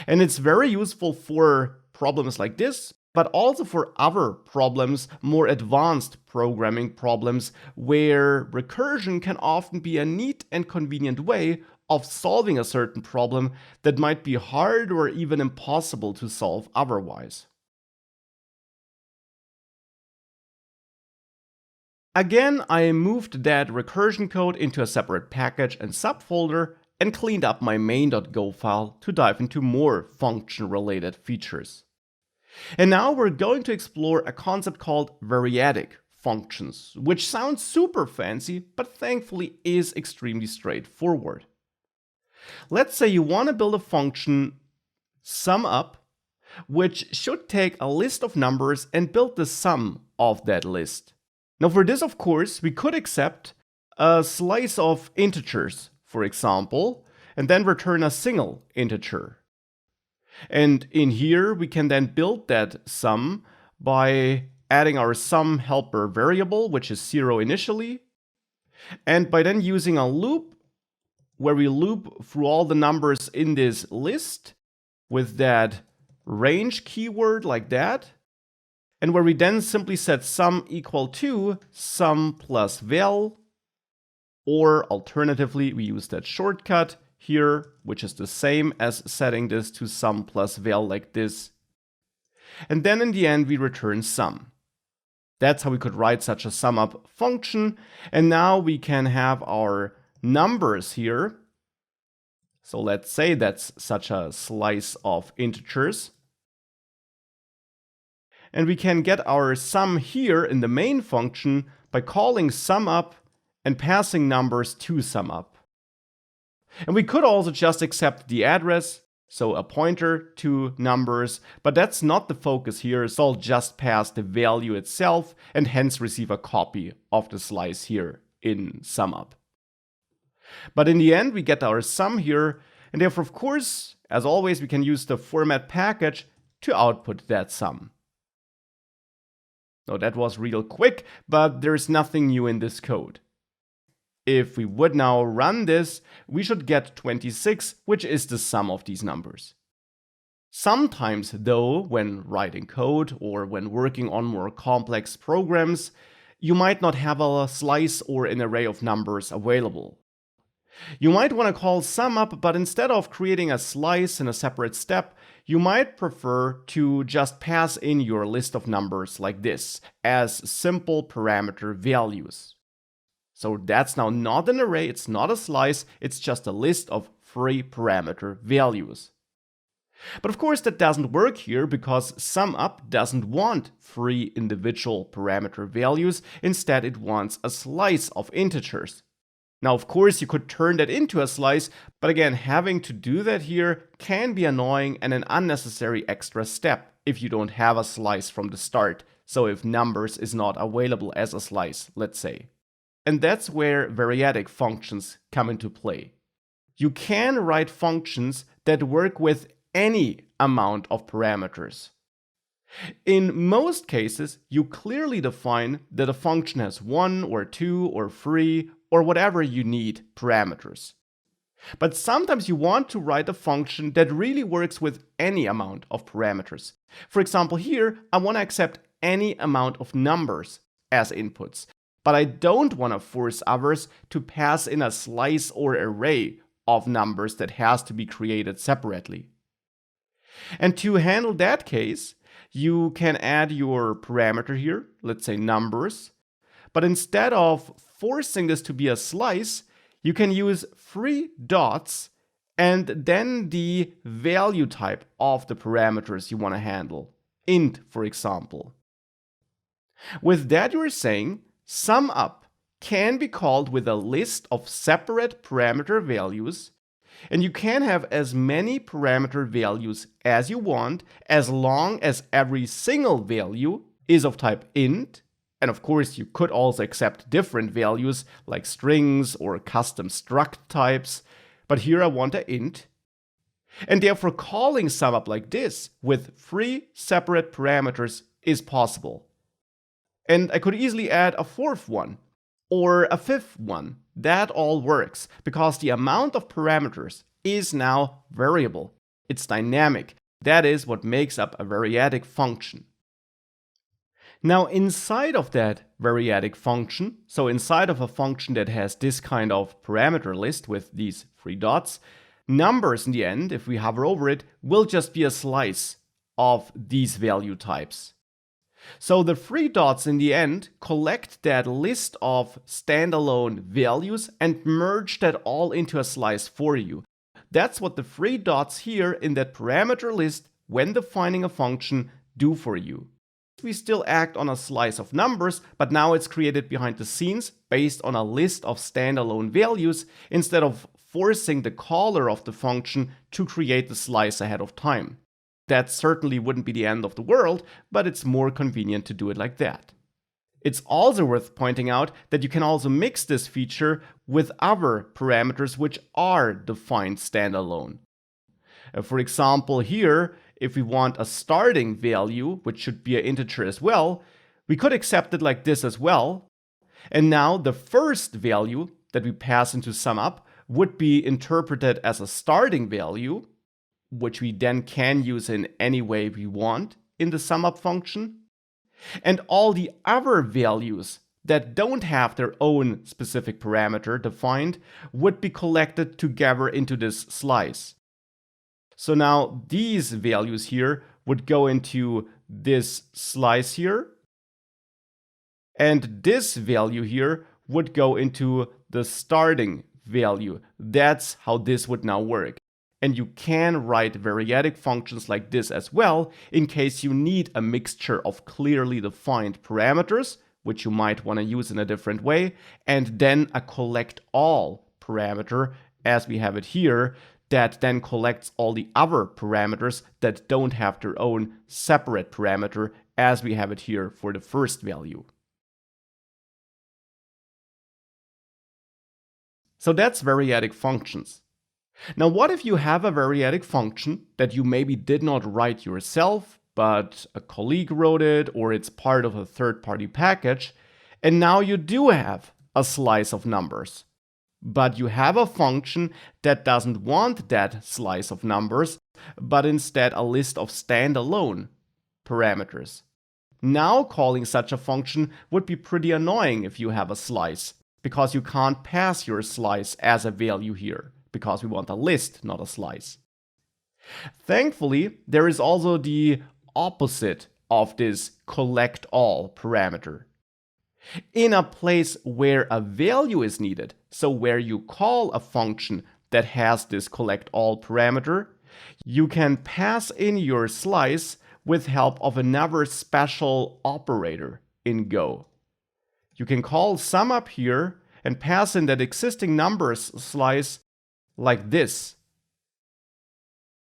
And it's very useful for problems like this, but also for other problems, more advanced programming problems, where recursion can often be a neat and convenient way of solving a certain problem that might be hard or even impossible to solve otherwise. Again, I moved that recursion code into a separate package and subfolder and cleaned up my main.go file to dive into more function-related features. And now we're going to explore a concept called variadic functions, which sounds super fancy, but thankfully is extremely straightforward. Let's say you want to build a function SumUp, which should take a list of numbers and build the sum of that list. Now for this, of course, we could accept a slice of integers, for example, and then return a single integer. And in here, we can then build that sum by adding our sum helper variable, which is 0 initially, and by then using a loop where we loop through all the numbers in this list with that range keyword like that, and where we then simply set sum equal to sum plus val, or alternatively, we use that shortcut here, which is the same as setting this to sum plus val like this. And then in the end, we return sum. That's how we could write such a SumUp function. And now we can have our numbers here. So let's say that's such a slice of integers. And we can get our sum here in the main function by calling SumUp and passing numbers to SumUp. And we could also just accept the address, so a pointer to numbers, but that's not the focus here, so I'll just pass the value itself and hence receive a copy of the slice here in SumUp. But in the end, we get our sum here, and therefore, of course, as always, we can use the format package to output that sum. Now that was real quick, but there's nothing new in this code. If we would now run this, we should get 26, which is the sum of these numbers. Sometimes, though, when writing code or when working on more complex programs, you might not have a slice or an array of numbers available. You might want to call SumUp, but instead of creating a slice in a separate step, you might prefer to just pass in your list of numbers like this as simple parameter values. So that's now not an array, it's not a slice, it's just a list of free parameter values. But of course that doesn't work here because SumUp doesn't want free individual parameter values, instead it wants a slice of integers. Now of course you could turn that into a slice, but again having to do that here can be annoying and an unnecessary extra step if you don't have a slice from the start, so if numbers is not available as a slice, let's say. And that's where variadic functions come into play. You can write functions that work with any amount of parameters. In most cases, you clearly define that a function has 1 or 2 or 3 or whatever you need parameters. But sometimes you want to write a function that really works with any amount of parameters. For example, here I want to accept any amount of numbers as inputs, but I don't want to force others to pass in a slice or array of numbers that has to be created separately. And to handle that case, you can add your parameter here, let's say numbers, but instead of forcing this to be a slice, you can use 3 dots and then the value type of the parameters you want to handle, int for example. With that you're saying SumUp can be called with a list of separate parameter values, and you can have as many parameter values as you want as long as every single value is of type int. And of course you could also accept different values like strings or custom struct types, but here I want an int. And therefore calling SumUp like this with 3 separate parameters is possible. And I could easily add a 4th one or a 5th one. That all works because the amount of parameters is now variable. It's dynamic. That is what makes up a variadic function. Now inside of that variadic function, so inside of a function that has this kind of parameter list with these 3 dots, numbers in the end, if we hover over it, will just be a slice of these value types. So the 3 dots in the end collect that list of standalone values and merge that all into a slice for you. That's what the 3 dots here in that parameter list when defining a function do for you. We still act on a slice of numbers, but now it's created behind the scenes based on a list of standalone values instead of forcing the caller of the function to create the slice ahead of time. That certainly wouldn't be the end of the world, but it's more convenient to do it like that. It's also worth pointing out that you can also mix this feature with other parameters which are defined standalone. For example, here, if we want a starting value, which should be an integer as well, we could accept it like this as well. And now the first value that we pass into SumUp would be interpreted as a starting value, which we then can use in any way we want in the SumUp function. And all the other values that don't have their own specific parameter defined would be collected together into this slice. So now these values here would go into this slice here, and this value here would go into the starting value. That's how this would now work. And you can write variadic functions like this as well in case you need a mixture of clearly defined parameters, which you might want to use in a different way, and then a collect all parameter as we have it here that then collects all the other parameters that don't have their own separate parameter as we have it here for the first value. So that's variadic functions. Now, what if you have a variadic function that you maybe did not write yourself, but a colleague wrote it, or it's part of a third-party package, and now you do have a slice of numbers. But you have a function that doesn't want that slice of numbers, but instead a list of standalone parameters. Now calling such a function would be pretty annoying if you have a slice, because you can't pass your slice as a value here, because we want a list, not a slice. Thankfully, there is also the opposite of this collect all parameter. in a place where a value is needed, so where you call a function that has this collect all parameter, you can pass in your slice with help of another special operator in Go. You can call sum up here and pass in that existing numbers slice like this.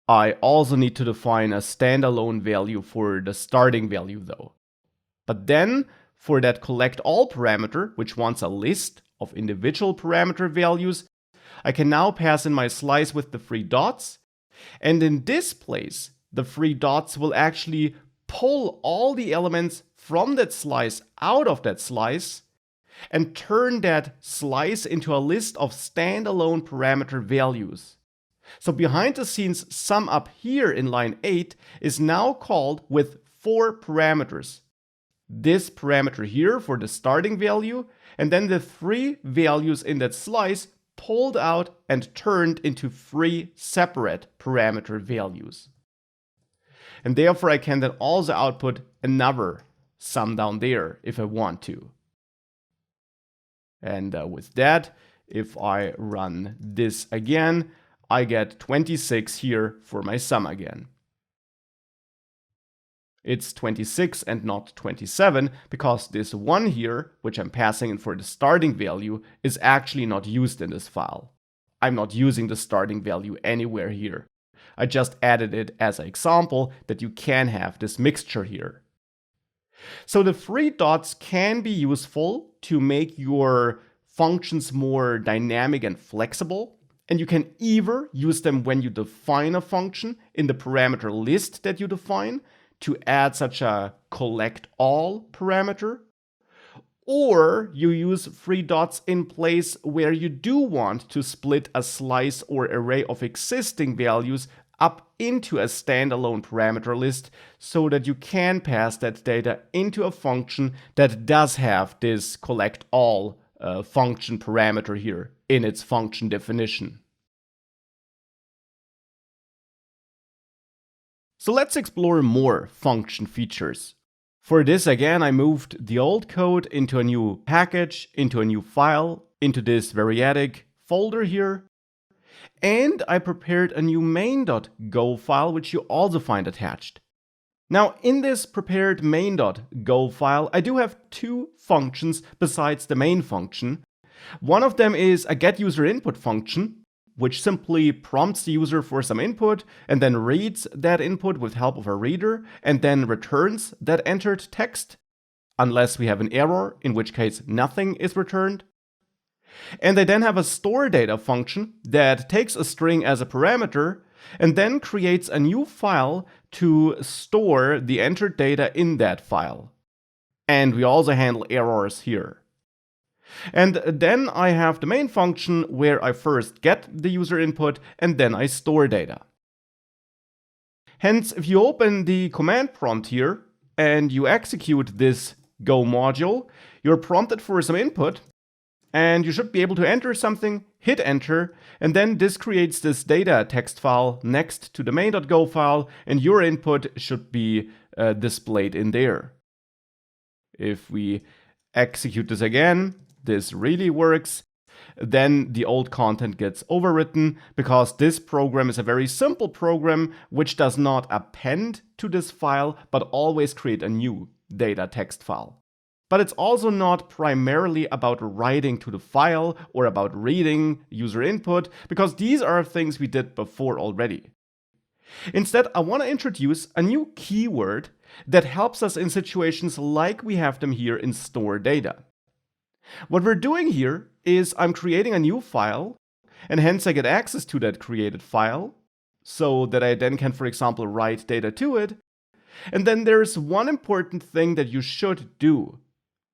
I also need to define a standalone value for the starting value though. But then for that collect all parameter, which wants a list of individual parameter values, I can now pass in my slice with the 3 dots. And in this place, the 3 dots will actually pull all the elements from that slice out of that slice and turn that slice into a list of standalone parameter values. So behind the scenes, sum up here in line 8 is now called with 4 parameters. This parameter here for the starting value, and then the 3 values in that slice pulled out and turned into 3 separate parameter values. And therefore I can then also output another sum down there if I want to. And with that, if I run this again, I get 26 here for my sum again. It's 26 and not 27 because this 1 here, which I'm passing in for the starting value, is actually not used in this file. I'm not using the starting value anywhere here. I just added it as an example that you can have this mixture here. So the 3 dots can be useful to make your functions more dynamic and flexible. And you can either use them when you define a function in the parameter list that you define to add such a collect all parameter, or you use 3 dots in place where you do want to split a slice or array of existing values up into a standalone parameter list so that you can pass that data into a function that does have this collect all function parameter here in its function definition. So let's explore more function features. For this again, I moved the old code into a new package, into a new file, into this variadic folder here. And I prepared a new main.go file, which you also find attached. Now, in this prepared main.go file, I do have 2 functions besides the main function. One of them is a getUserInput function, which simply prompts the user for some input and then reads that input with help of a reader and then returns that entered text, unless we have an error, in which case nothing is returned. And they then have a store data function that takes a string as a parameter and then creates a new file to store the entered data in that file. And we also handle errors here. And then I have the main function where I first get the user input and then I store data. Hence, if you open the command prompt here and you execute this Go module, you're prompted for some input and you should be able to enter something, hit enter, and then this creates this data text file next to the main.go file, and your input should be displayed in there. If we execute this again, this really works. Then the old content gets overwritten because this program is a very simple program which does not append to this file, but always create a new data text file. But it's also not primarily about writing to the file or about reading user input, because these are things we did before already. Instead, I want to introduce a new keyword that helps us in situations like we have them here in store data. What we're doing here is I'm creating a new file, and hence I get access to that created file, so that I then can, for example, write data to it. And then there's one important thing that you should do.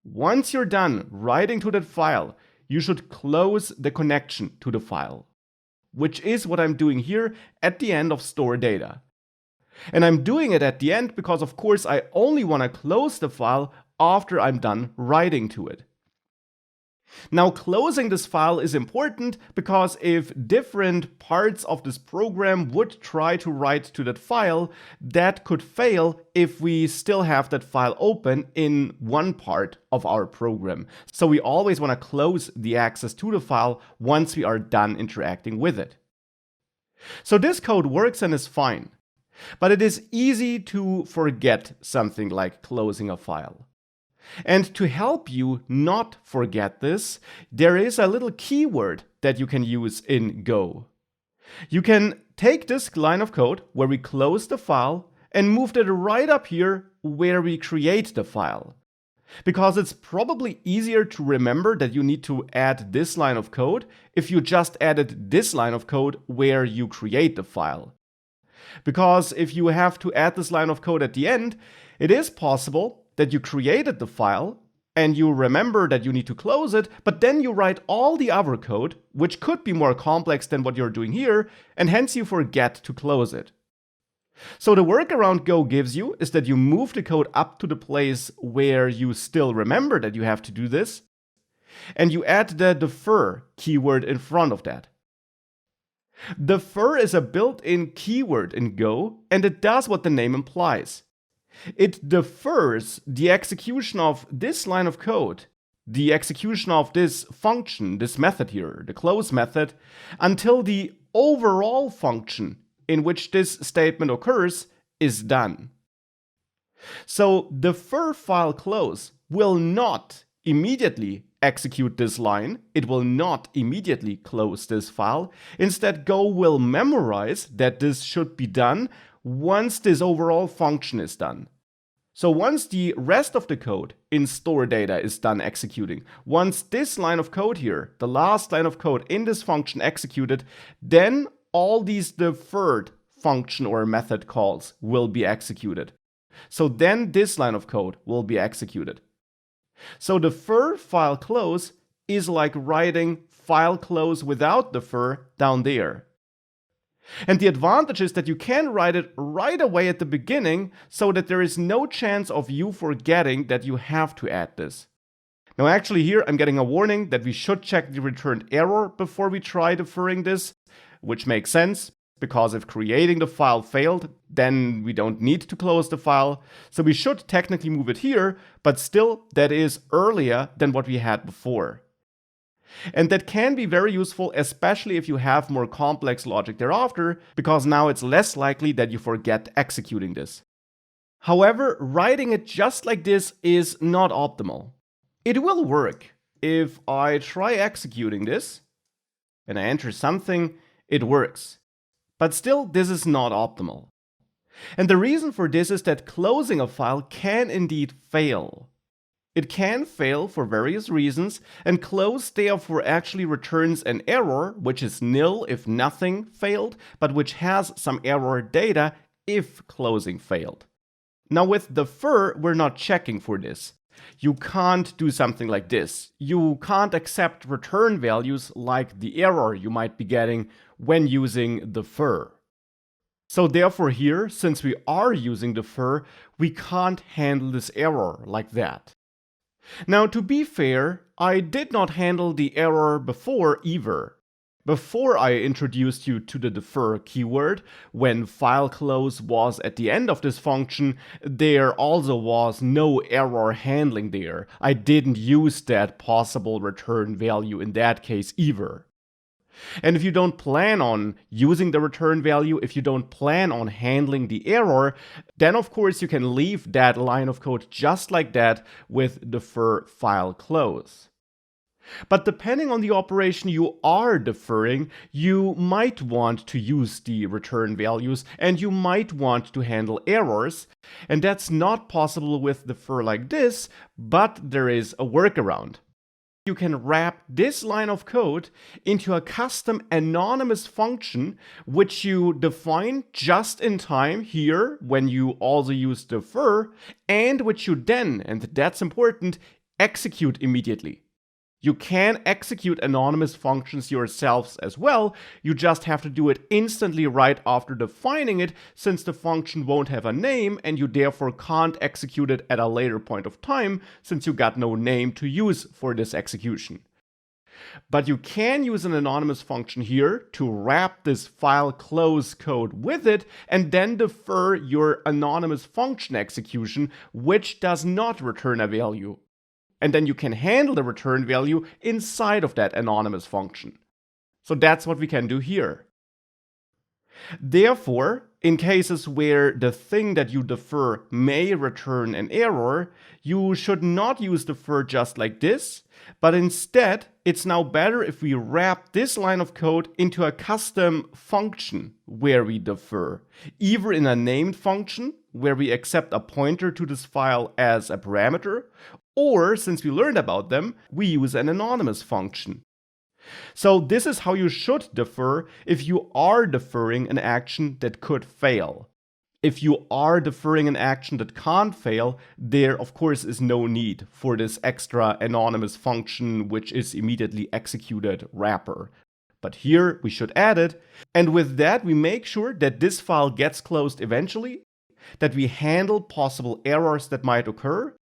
Once you're done writing to that file, you should close the connection to the file, which is what I'm doing here at the end of store data. And I'm doing it at the end because, of course, I only want to close the file after I'm done writing to it. Now, closing this file is important because if different parts of this program would try to write to that file, that could fail if we still have that file open in one part of our program. So we always want to close the access to the file once we are done interacting with it. So this code works and is fine, but it is easy to forget something like closing a file. And to help you not forget this, there is a little keyword that you can use in Go. You can take this line of code where we close the file and move it right up here where we create the file. Because it's probably easier to remember that you need to add this line of code if you just added this line of code where you create the file. Because if you have to add this line of code at the end, it is possible that you created the file and you remember that you need to close it, but then you write all the other code, which could be more complex than what you're doing here, and hence you forget to close it. So the workaround Go gives you is that you move the code up to the place where you still remember that you have to do this, and you add the defer keyword in front of that. Defer is a built-in keyword in Go, and it does what the name implies. It defers the execution of this line of code, the execution of this function, this method here, the close method, until the overall function in which this statement occurs is done. So defer file close will not immediately execute this line. It will not immediately close this file. Instead, Go will memorize that this should be done once this overall function is done. So once the rest of the code in store data is done executing, once this line of code here, the last line of code in this function executed, then all these deferred function or method calls will be executed. So then this line of code will be executed. So defer file close is like writing file close without defer down there. And the advantage is that you can write it right away at the beginning so that there is no chance of you forgetting that you have to add this. Now actually here I'm getting a warning that we should check the returned error before we try deferring this, which makes sense because if creating the file failed, then we don't need to close the file. So we should technically move it here, but still that is earlier than what we had before. And that can be very useful, especially if you have more complex logic thereafter, because now it's less likely that you forget executing this. However, writing it just like this is not optimal. It will work. If I try executing this, and I enter something, it works. But still, this is not optimal. And the reason for this is that closing a file can indeed fail. It can fail for various reasons, and close therefore actually returns an error, which is nil if nothing failed, but which has some error data if closing failed. Now with defer, we're not checking for this. You can't do something like this. You can't accept return values like the error you might be getting when using defer. So therefore here, since we are using defer, we can't handle this error like that. Now, to be fair, I did not handle the error before either. Before I introduced you to the defer keyword, when file close was at the end of this function, there also was no error handling there. I didn't use that possible return value in that case either. And if you don't plan on using the return value, if you don't plan on handling the error, then of course you can leave that line of code just like that with defer file close. But depending on the operation you are deferring, you might want to use the return values and you might want to handle errors. And that's not possible with defer like this, but there is a workaround. You can wrap this line of code into a custom anonymous function, which you define just in time here when you also use defer, and which you then, and that's important, execute immediately. You can execute anonymous functions yourselves as well, you just have to do it instantly right after defining it, since the function won't have a name and you therefore can't execute it at a later point of time, since you got no name to use for this execution. But you can use an anonymous function here to wrap this file close code with it and then defer your anonymous function execution, which does not return a value. And then you can handle the return value inside of that anonymous function. So that's what we can do here. Therefore, in cases where the thing that you defer may return an error, you should not use defer just like this, but instead, it's now better if we wrap this line of code into a custom function where we defer, either in a named function where we accept a pointer to this file as a parameter, or since we learned about them, we use an anonymous function. So this is how you should defer if you are deferring an action that could fail. If you are deferring an action that can't fail, there of course is no need for this extra anonymous function which is immediately executed wrapper. But here we should add it, and with that we make sure that this file gets closed eventually, that we handle possible errors that might occur,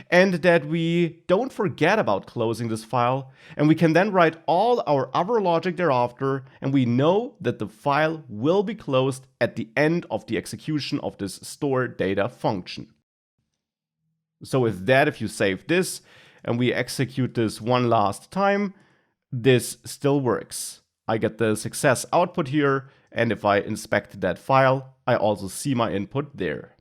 and that we don't forget about closing this file, and we can then write all our other logic thereafter, and we know that the file will be closed at the end of the execution of this store data function. So with that, if you save this and we execute this one last time, this still works. I get the success output here, and if I inspect that file, I also see my input there.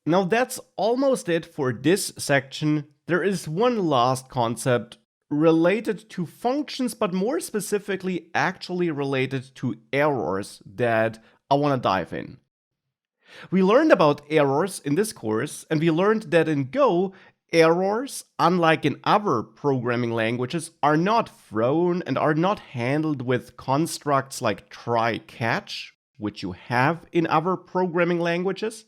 Now that's almost it for this section. There is one last concept related to functions, but more specifically actually related to errors that I want to dive in. We learned about errors in this course, and we learned that in Go, errors, unlike in other programming languages, are not thrown and are not handled with constructs like try-catch, which you have in other programming languages.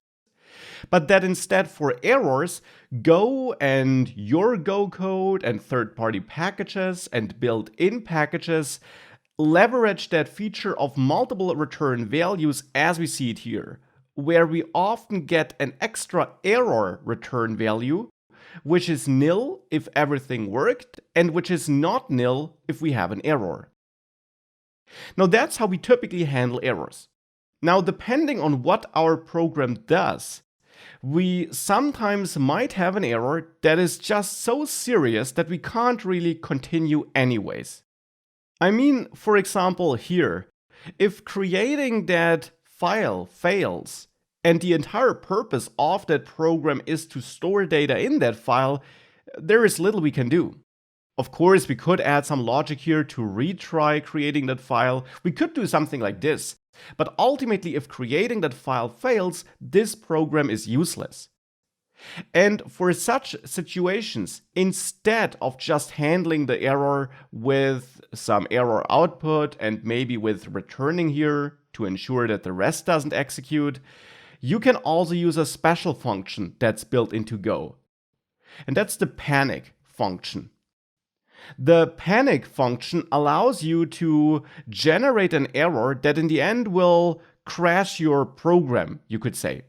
But that instead for errors, Go and your Go code and third-party packages and built-in packages leverage that feature of multiple return values as we see it here, where we often get an extra error return value, which is nil if everything worked, and which is not nil if we have an error. Now that's how we typically handle errors. Now, depending on what our program does, we sometimes might have an error that is just so serious that we can't really continue anyways. I mean, for example here, if creating that file fails and the entire purpose of that program is to store data in that file, there is little we can do. Of course, we could add some logic here to retry creating that file. We could do something like this. But ultimately, if creating that file fails, this program is useless. And for such situations, instead of just handling the error with some error output and maybe with returning here to ensure that the rest doesn't execute, you can also use a special function that's built into Go. And that's the panic function. The panic function allows you to generate an error that in the end will crash your program, you could say.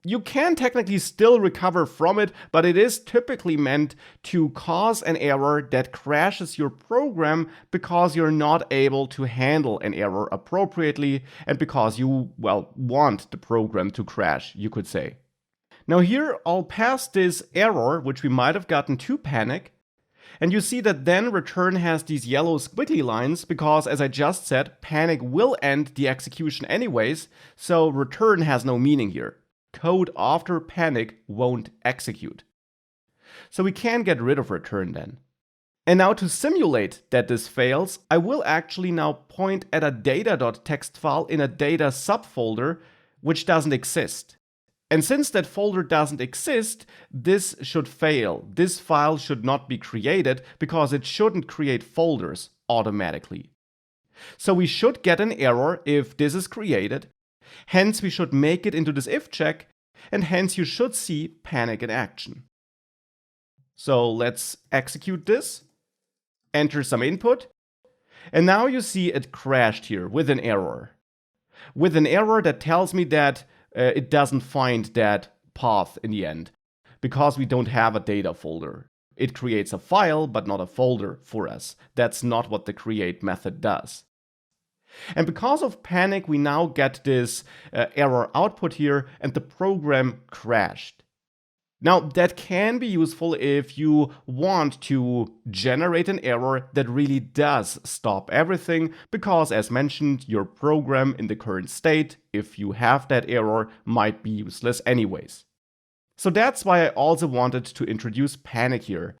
You can technically still recover from it, but it is typically meant to cause an error that crashes your program because you're not able to handle an error appropriately and because you, well, want the program to crash, you could say. Now here I'll pass this error, which we might have gotten to panic. And you see that then return has these yellow squiggly lines because, as I just said, panic will end the execution anyways, so return has no meaning here. Code after panic won't execute. So we can get rid of return then. And now to simulate that this fails, I will actually now point at a data.txt file in a data subfolder which doesn't exist. And since that folder doesn't exist, this should fail. This file should not be created because it shouldn't create folders automatically. So we should get an error if this is created. Hence we should make it into this if check, and hence you should see panic in action. So let's execute this, enter some input, and now you see it crashed here with an error. With an error that tells me that it doesn't find that path in the end. because we don't have a data folder. It creates a file, but not a folder for us. That's not what the create method does. And because of panic, we now get this error output here, and the program crashed. Now, that can be useful if you want to generate an error that really does stop everything, because as mentioned, your program in the current state, if you have that error, might be useless anyways. So that's why I also wanted to introduce panic here.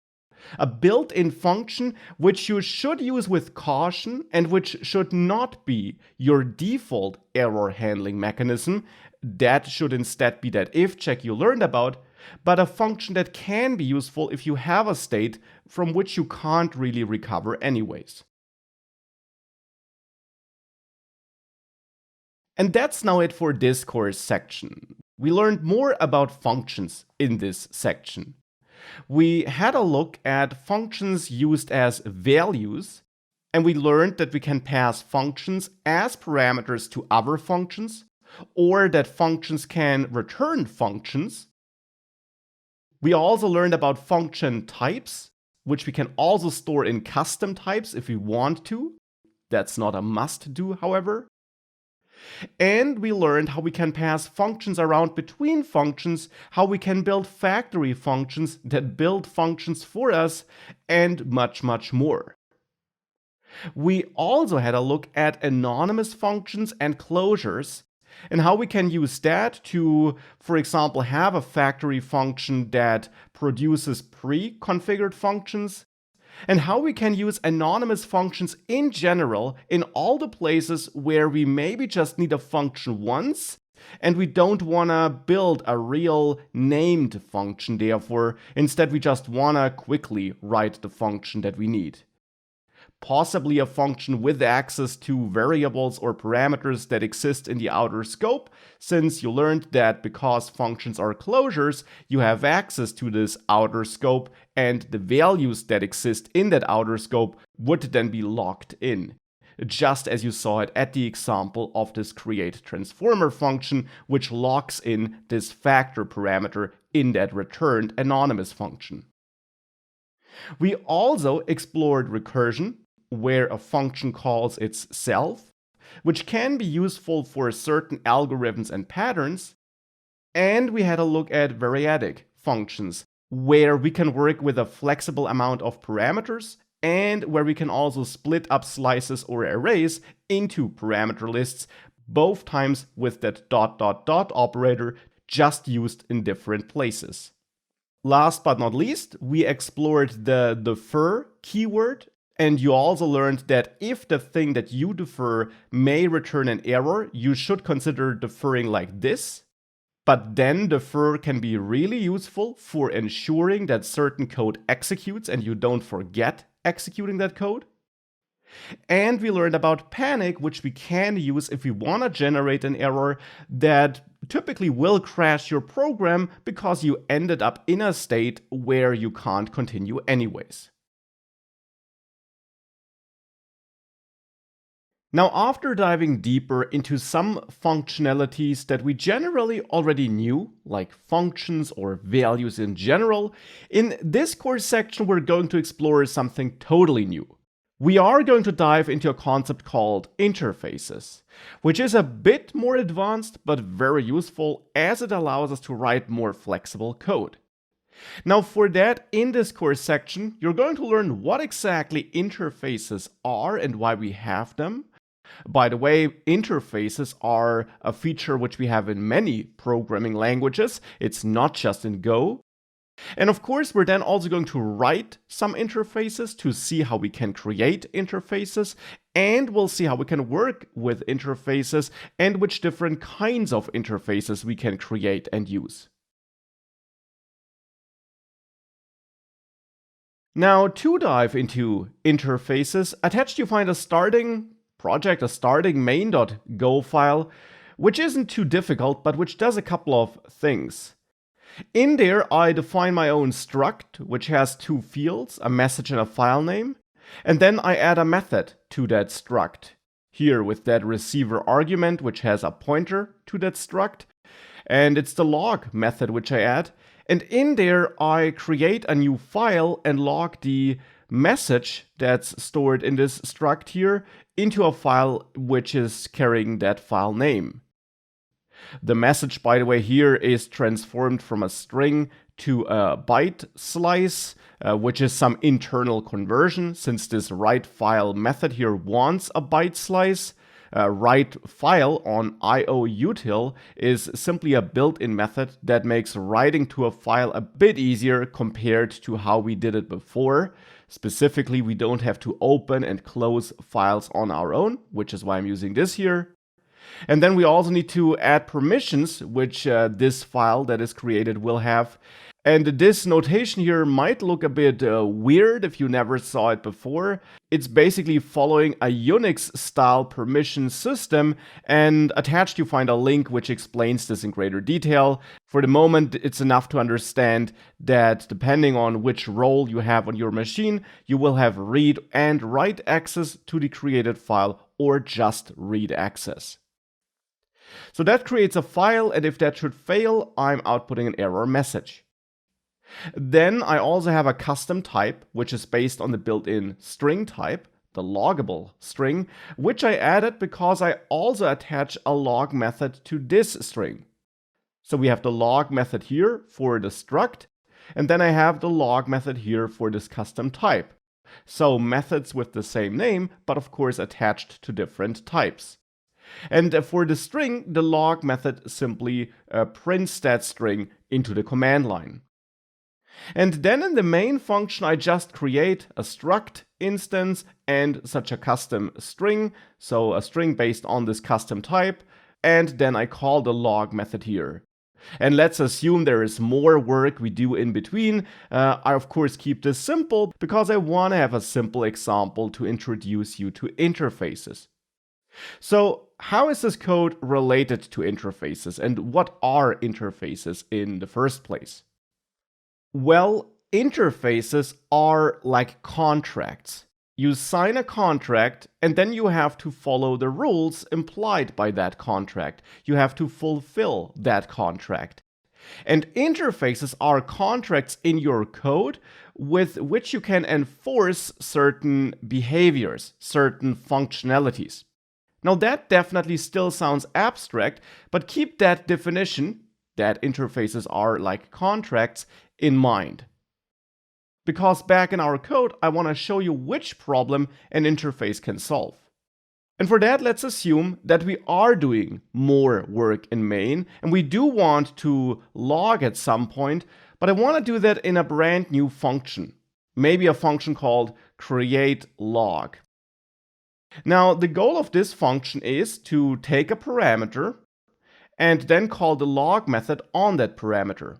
A built-in function which you should use with caution and which should not be your default error handling mechanism. That should instead be that if check you learned about, but a function that can be useful if you have a state from which you can't really recover anyways. And that's now it for this course section. We learned more about functions in this section. We had a look at functions used as values, and we learned that we can pass functions as parameters to other functions, or that functions can return functions. We also learned about function types, which we can also store in custom types if we want to. That's not a must-do, however. And we learned how we can pass functions around between functions, how we can build factory functions that build functions for us, and much, much more. We also had a look at anonymous functions and closures, and how we can use that to, for example, have a factory function that produces pre-configured functions, and how we can use anonymous functions in general in all the places where we maybe just need a function once and we don't want to build a real named function, therefore instead we just want to quickly write the function that we need. Possibly a function with access to variables or parameters that exist in the outer scope, since you learned that because functions are closures, you have access to this outer scope, and the values that exist in that outer scope would then be locked in, just as you saw it at the example of this create transformer function, which locks in this factor parameter in that returned anonymous function. We also explored recursion, where a function calls itself, which can be useful for certain algorithms and patterns. And we had a look at variadic functions, where we can work with a flexible amount of parameters and where we can also split up slices or arrays into parameter lists, both times with that ... operator just used in different places. Last but not least, we explored the defer keyword, and you also learned that if the thing that you defer may return an error, you should consider deferring like this. But then defer can be really useful for ensuring that certain code executes and you don't forget executing that code. And we learned about panic, which we can use if we want to generate an error that typically will crash your program because you ended up in a state where you can't continue anyways. Now, after diving deeper into some functionalities that we generally already knew, like functions or values in general, in this course section we're going to explore something totally new. We are going to dive into a concept called interfaces, which is a bit more advanced but very useful as it allows us to write more flexible code. Now for that, in this course section, you're going to learn what exactly interfaces are and why we have them. By the way, interfaces are a feature which we have in many programming languages. It's not just in Go. And of course, we're then also going to write some interfaces to see how we can create interfaces, and we'll see how we can work with interfaces and which different kinds of interfaces we can create and use. Now, to dive into interfaces, attached you find a starting project, a starting main.go file, which isn't too difficult, but which does a couple of things. In there, I define my own struct, which has two fields, a message and a file name, and then I add a method to that struct, here with that receiver argument, which has a pointer to that struct, and it's the log method which I add, And in there, I create a new file and log the message that's stored in this struct here into a file which is carrying that file name. The message, by the way, here is transformed from a string to a byte slice, which is some internal conversion, since this write file method here wants a byte slice. Write file on IOUtil is simply a built-in method that makes writing to a file a bit easier compared to how we did it before. Specifically, we don't have to open and close files on our own, which is why I'm using this here. And then we also need to add permissions, which this file that is created will have. And this notation here might look a bit weird if you never saw it before. It's basically following a Unix-style permission system, and attached you find a link which explains this in greater detail. For the moment, it's enough to understand that depending on which role you have on your machine, you will have read and write access to the created file or just read access. So that creates a file, and if that should fail, I'm outputting an error message. Then I also have a custom type, which is based on the built-in string type, the loggable string, which I added because I also attach a log method to this string. So we have the log method here for the struct, and then I have the log method here for this custom type. So methods with the same name, but of course attached to different types. And for the string, the log method simply prints that string into the command line. And then in the main function, I just create a struct instance and such a custom string, so a string based on this custom type, and then I call the log method here. And let's assume there is more work we do in between. I of course keep this simple because I want to have a simple example to introduce you to interfaces. So how is this code related to interfaces, and what are interfaces in the first place? Well, interfaces are like contracts. You sign a contract and then you have to follow the rules implied by that contract. You have to fulfill that contract. And interfaces are contracts in your code with which you can enforce certain behaviors, certain functionalities. Now that definitely still sounds abstract, but keep that definition, that interfaces are like contracts, in mind. Because back in our code, I want to show you which problem an interface can solve. And for that, let's assume that we are doing more work in main, and we do want to log at some point, but I want to do that in a brand new function. Maybe a function called createLog. Now, the goal of this function is to take a parameter and then call the log method on that parameter.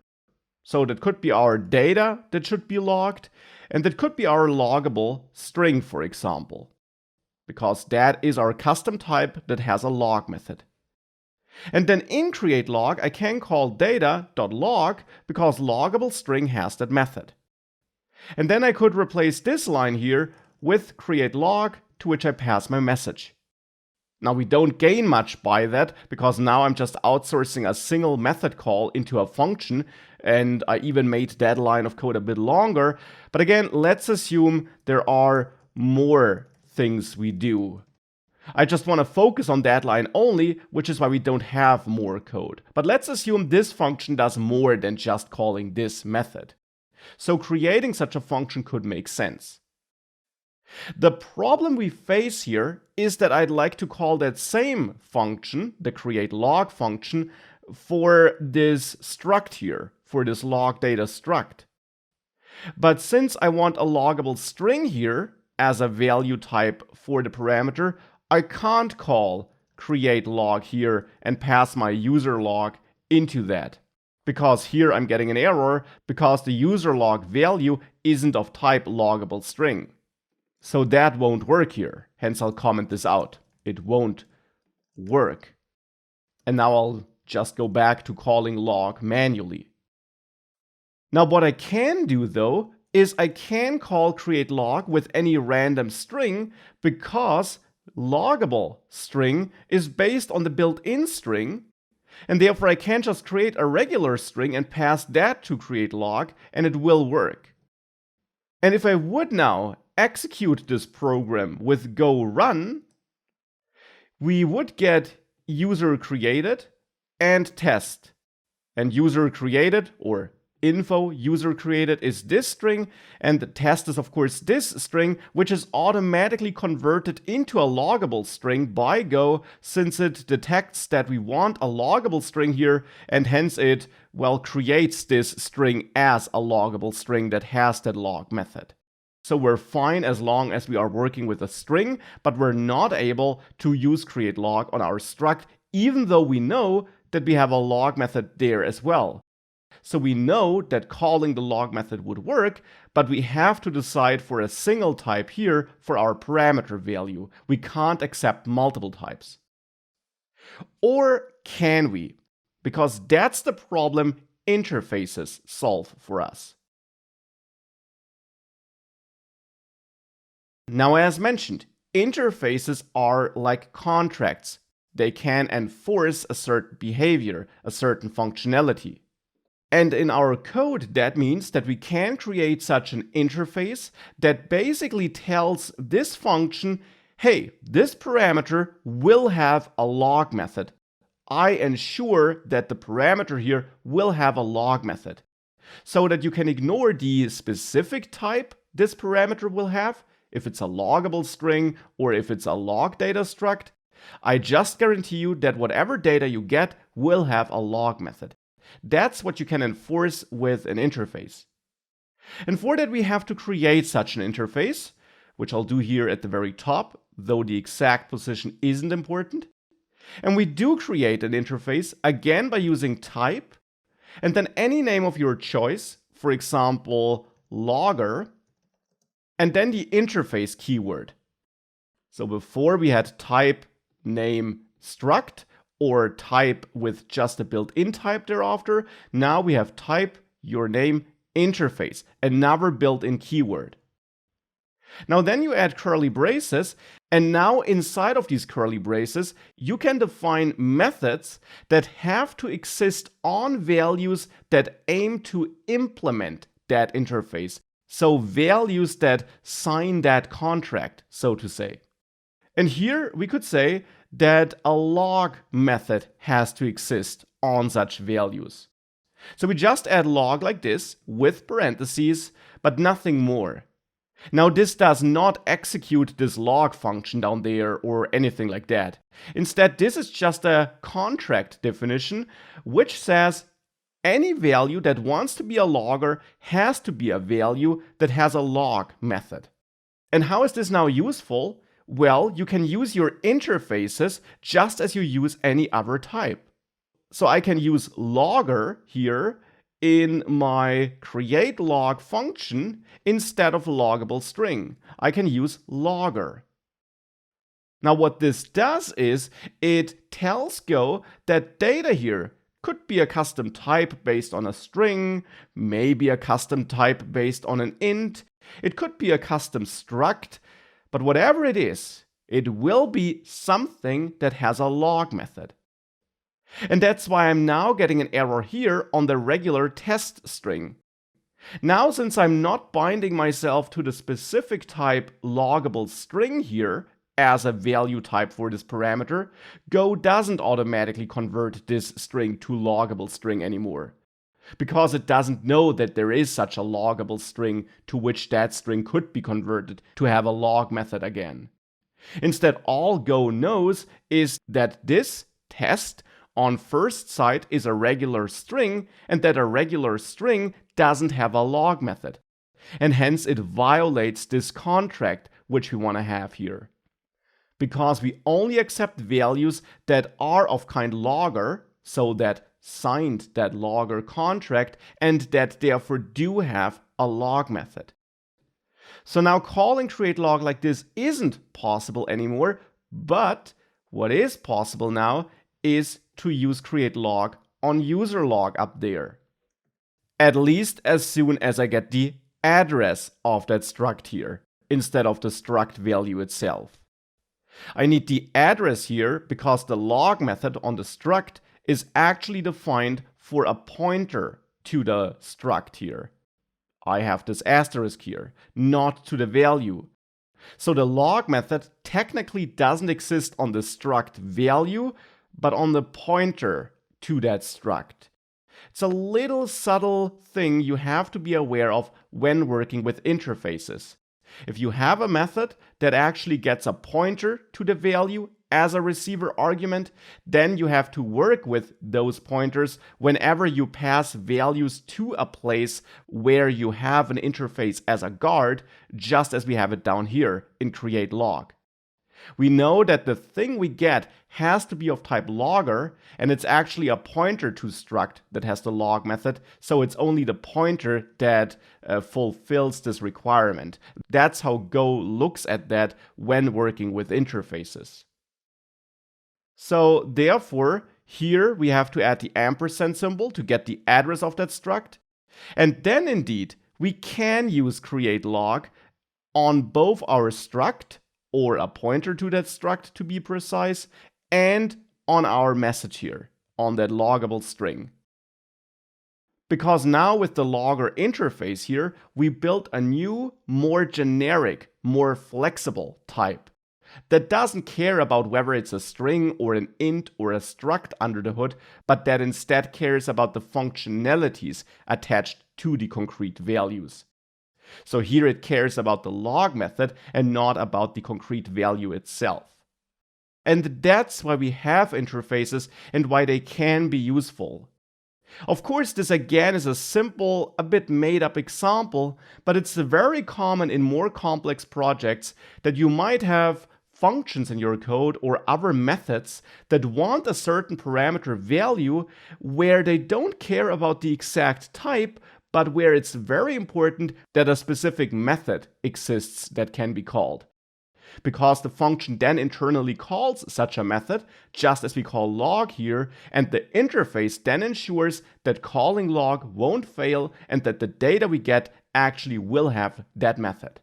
So that could be our data that should be logged, and that could be our loggable string, for example, because that is our custom type that has a log method. And then in createLog, I can call data.log because loggable string has that method. And then I could replace this line here with createLog, to which I pass my message. Now we don't gain much by that because now I'm just outsourcing a single method call into a function, and I even made that line of code a bit longer. But again, let's assume there are more things we do. I just want to focus on that line only, which is why we don't have more code. But let's assume this function does more than just calling this method. So creating such a function could make sense. The problem we face here is that I'd like to call that same function, the createLog function, for this struct here, for this log data struct. But since I want a loggable string here as a value type for the parameter, I can't call createLog here and pass my user log into that. Because here I'm getting an error because the user log value isn't of type loggable string. So that won't work here, hence I'll comment this out. It won't work. And now I'll just go back to calling log manually. Now what I can do though, is I can call createLog with any random string because loggable string is based on the built-in string, And therefore I can just create a regular string and pass that to create log, and it will work. And if I would now execute this program with go run, we would get user created and test. And user created, or info user created, is this string, and the test is of course this string, which is automatically converted into a loggable string by Go, since it detects that we want a loggable string here, and hence it, well, creates this string as a loggable string that has that log method. So we're fine as long as we are working with a string, but we're not able to use create log on our struct, even though we know that we have a log method there as well. So we know that calling the log method would work, but we have to decide for a single type here for our parameter value. We can't accept multiple types. Or can we? Because that's the problem interfaces solve for us. Now, as mentioned, interfaces are like contracts. They can enforce a certain behavior, a certain functionality. And in our code, that means that we can create such an interface that basically tells this function, hey, this parameter will have a log method. I ensure that the parameter here will have a log method, so that you can ignore the specific type this parameter will have, if it's a loggable string or if it's a log data struct. I just guarantee you that whatever data you get will have a log method. That's what you can enforce with an interface. And for that we have to create such an interface, which I'll do here at the very top, though the exact position isn't important. And we do create an interface, again by using type, and then any name of your choice, for example, logger, and then the interface keyword. So before we had type name struct, or type with just a built-in type thereafter. Now we have type your name interface, another built-in keyword. Now then you add curly braces, and now inside of these curly braces you can define methods that have to exist on values that aim to implement that interface. So values that sign that contract, so to say. And here we could say that a log method has to exist on such values. So we just add log like this with parentheses, but nothing more. Now this does not execute this log function down there or anything like that. Instead, this is just a contract definition which says any value that wants to be a logger has to be a value that has a log method. And how is this now useful? Well, you can use your interfaces just as you use any other type. So I can use logger here in my create log function instead of a loggable string. I can use logger. Now what this does is it tells Go that data here could be a custom type based on a string, maybe a custom type based on an int, it could be a custom struct, but whatever it is, it will be something that has a log method. And that's why I'm now getting an error here on the regular test string. Now, since I'm not binding myself to the specific type loggable string here as a value type for this parameter, Go doesn't automatically convert this string to loggable string anymore, because it doesn't know that there is such a loggable string to which that string could be converted to have a log method again. Instead, all Go knows is that this test on first sight is a regular string, and that a regular string doesn't have a log method. And hence it violates this contract which we want to have here. Because we only accept values that are of kind logger, so that signed that logger contract, and that therefore do have a log method. So now calling create log like this isn't possible anymore, but what is possible now is to use create log on user log up there. At least as soon as I get the address of that struct here, instead of the struct value itself. I need the address here because the log method on the struct is actually defined for a pointer to the struct here. I have this asterisk here, not to the value. So the log method technically doesn't exist on the struct value, but on the pointer to that struct. It's a little subtle thing you have to be aware of when working with interfaces. If you have a method that actually gets a pointer to the value as a receiver argument, then you have to work with those pointers whenever you pass values to a place where you have an interface as a guard, just as we have it down here in create log. We know that the thing we get has to be of type logger, and it's actually a pointer to struct that has the log method, so it's only the pointer that fulfills this requirement. That's how Go looks at that when working with interfaces. So therefore, here we have to add the ampersand symbol to get the address of that struct. And then indeed, we can use create log on both our struct, or a pointer to that struct to be precise, and on our message here, on that loggable string. Because now with the logger interface here, we built a new, more generic, more flexible type that doesn't care about whether it's a string or an int or a struct under the hood, but that instead cares about the functionalities attached to the concrete values. So here it cares about the log method and not about the concrete value itself. And that's why we have interfaces and why they can be useful. Of course, this again is a simple, a bit made up example, but it's very common in more complex projects that you might have functions in your code or other methods that want a certain parameter value where they don't care about the exact type, but where it's very important that a specific method exists that can be called. Because the function then internally calls such a method, just as we call log here, and the interface then ensures that calling log won't fail and that the data we get actually will have that method.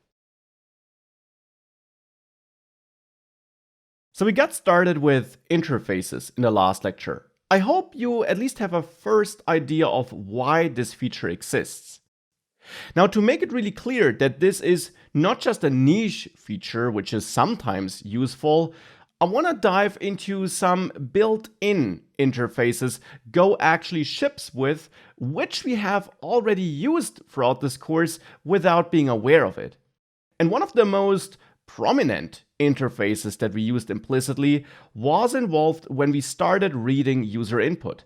So we got started with interfaces in the last lecture. I hope you at least have a first idea of why this feature exists. Now, to make it really clear that this is not just a niche feature, which is sometimes useful, I want to dive into some built-in interfaces Go actually ships with, which we have already used throughout this course without being aware of it. And one of the most prominent interfaces that we used implicitly was involved when we started reading user input.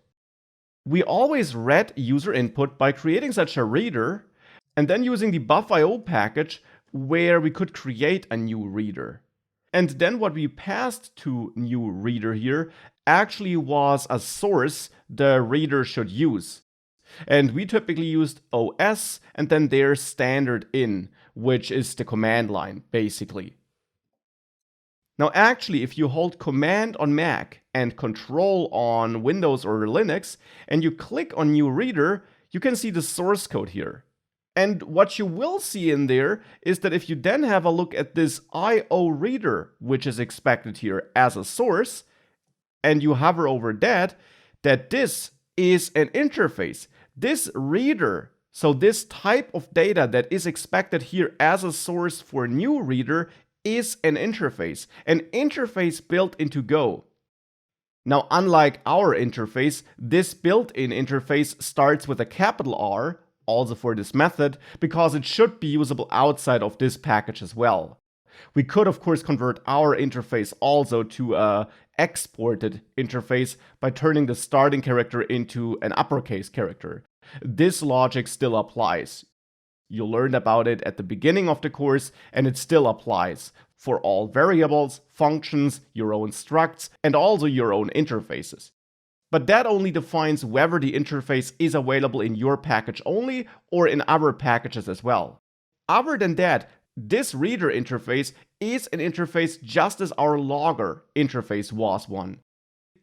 We always read user input by creating such a reader and then using the buff.io package where we could create a new reader. And then what we passed to new reader here actually was a source the reader should use. And we typically used OS and then their standard in, which is the command line, basically. Now actually, if you hold Command on Mac and Control on Windows or Linux, and you click on New Reader, you can see the source code here. And what you will see in there is that if you then have a look at this IO reader, which is expected here as a source, and you hover over that this is an interface. This reader, so this type of data that is expected here as a source for new reader, is an interface built into Go. Now, unlike our interface, this built-in interface starts with a capital R, also for this method, because it should be usable outside of this package as well. We could, of course, convert our interface also to a exported interface by turning the starting character into an uppercase character. This logic still applies. You learned about it at the beginning of the course, and it still applies for all variables, functions, your own structs, and also your own interfaces. But that only defines whether the interface is available in your package only or in other packages as well. Other than that, this reader interface is an interface just as our logger interface was one.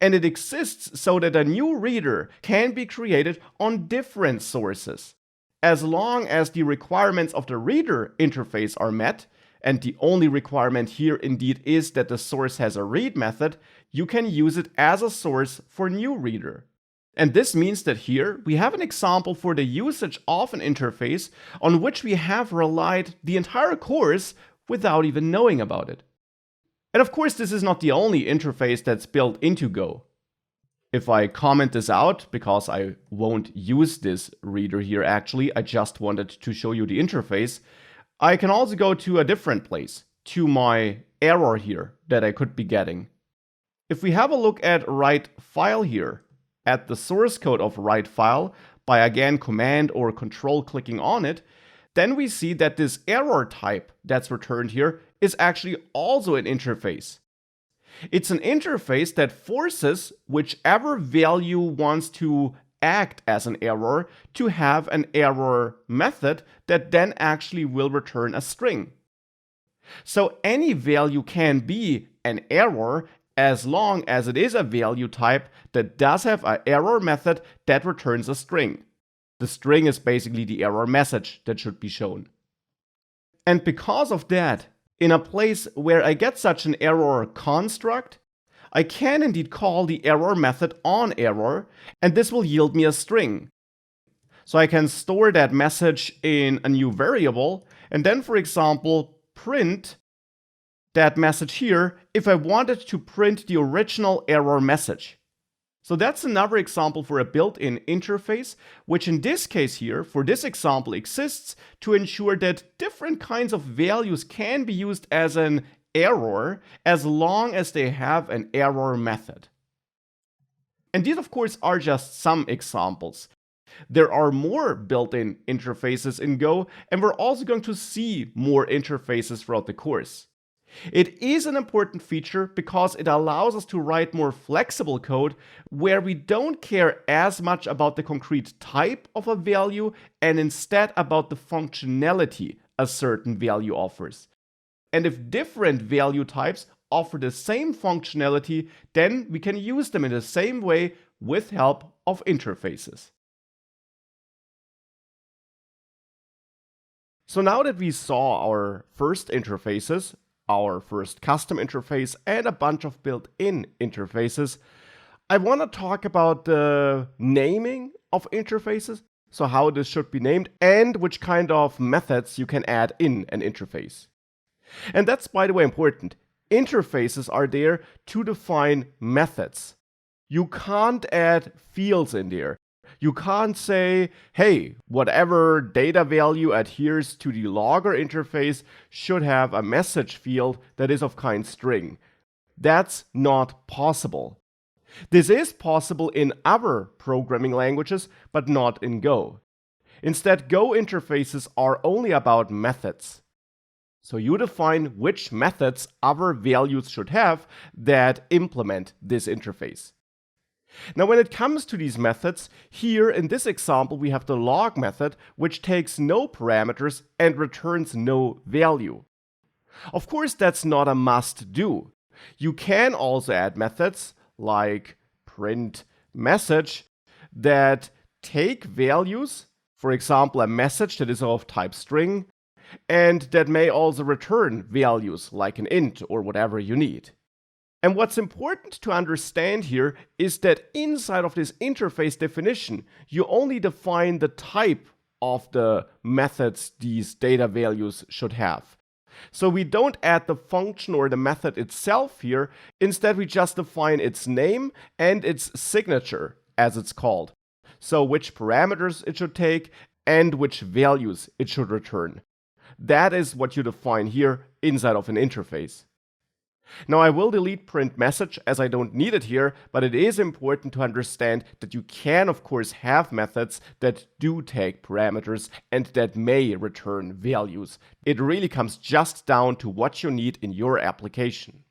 And it exists so that a new reader can be created on different sources. As long as the requirements of the reader interface are met, and the only requirement here indeed is that the source has a read method, you can use it as a source for new reader. And this means that here we have an example for the usage of an interface on which we have relied the entire course without even knowing about it. And of course, this is not the only interface that's built into Go. If I comment this out, because I won't use this reader here actually, I just wanted to show you the interface, I can also go to a different place, to my error here that I could be getting. If we have a look at write file here, at the source code of write file, by again command or control clicking on it, then we see that this error type that's returned here is actually also an interface. It's an interface that forces whichever value wants to act as an error to have an error method that then actually will return a string. So any value can be an error as long as it is a value type that does have an error method that returns a string. The string is basically the error message that should be shown. And because of that, in a place where I get such an error construct, I can indeed call the error method onError, and this will yield me a string. So I can store that message in a new variable, and then, for example, print that message here if I wanted to print the original error message. So that's another example for a built-in interface, which in this case here, for this example, exists to ensure that different kinds of values can be used as an error as long as they have an error method. And these, of course, are just some examples. There are more built-in interfaces in Go, and we're also going to see more interfaces throughout the course. It is an important feature because it allows us to write more flexible code where we don't care as much about the concrete type of a value and instead about the functionality a certain value offers. And if different value types offer the same functionality, then we can use them in the same way with help of interfaces. So now that we saw our first interfaces, our first custom interface, and a bunch of built-in interfaces, I want to talk about the naming of interfaces, so how this should be named, and which kind of methods you can add in an interface. And that's, by the way, important. Interfaces are there to define methods. You can't add fields in there. You can't say, hey, whatever data value adheres to the logger interface should have a message field that is of kind string. That's not possible. This is possible in other programming languages, but not in Go. Instead, Go interfaces are only about methods. So you define which methods other values should have that implement this interface. Now, when it comes to these methods, here in this example, we have the log method, which takes no parameters and returns no value. Of course, that's not a must-do. You can also add methods like print message that take values, for example, a message that is of type string, and that may also return values like an int or whatever you need. And what's important to understand here is that inside of this interface definition, you only define the type of the methods these data values should have. So we don't add the function or the method itself here. Instead, we just define its name and its signature, as it's called. So which parameters it should take and which values it should return. That is what you define here inside of an interface. Now, I will delete print message as I don't need it here, but it is important to understand that you can, of course, have methods that do take parameters and that may return values. It really comes just down to what you need in your application.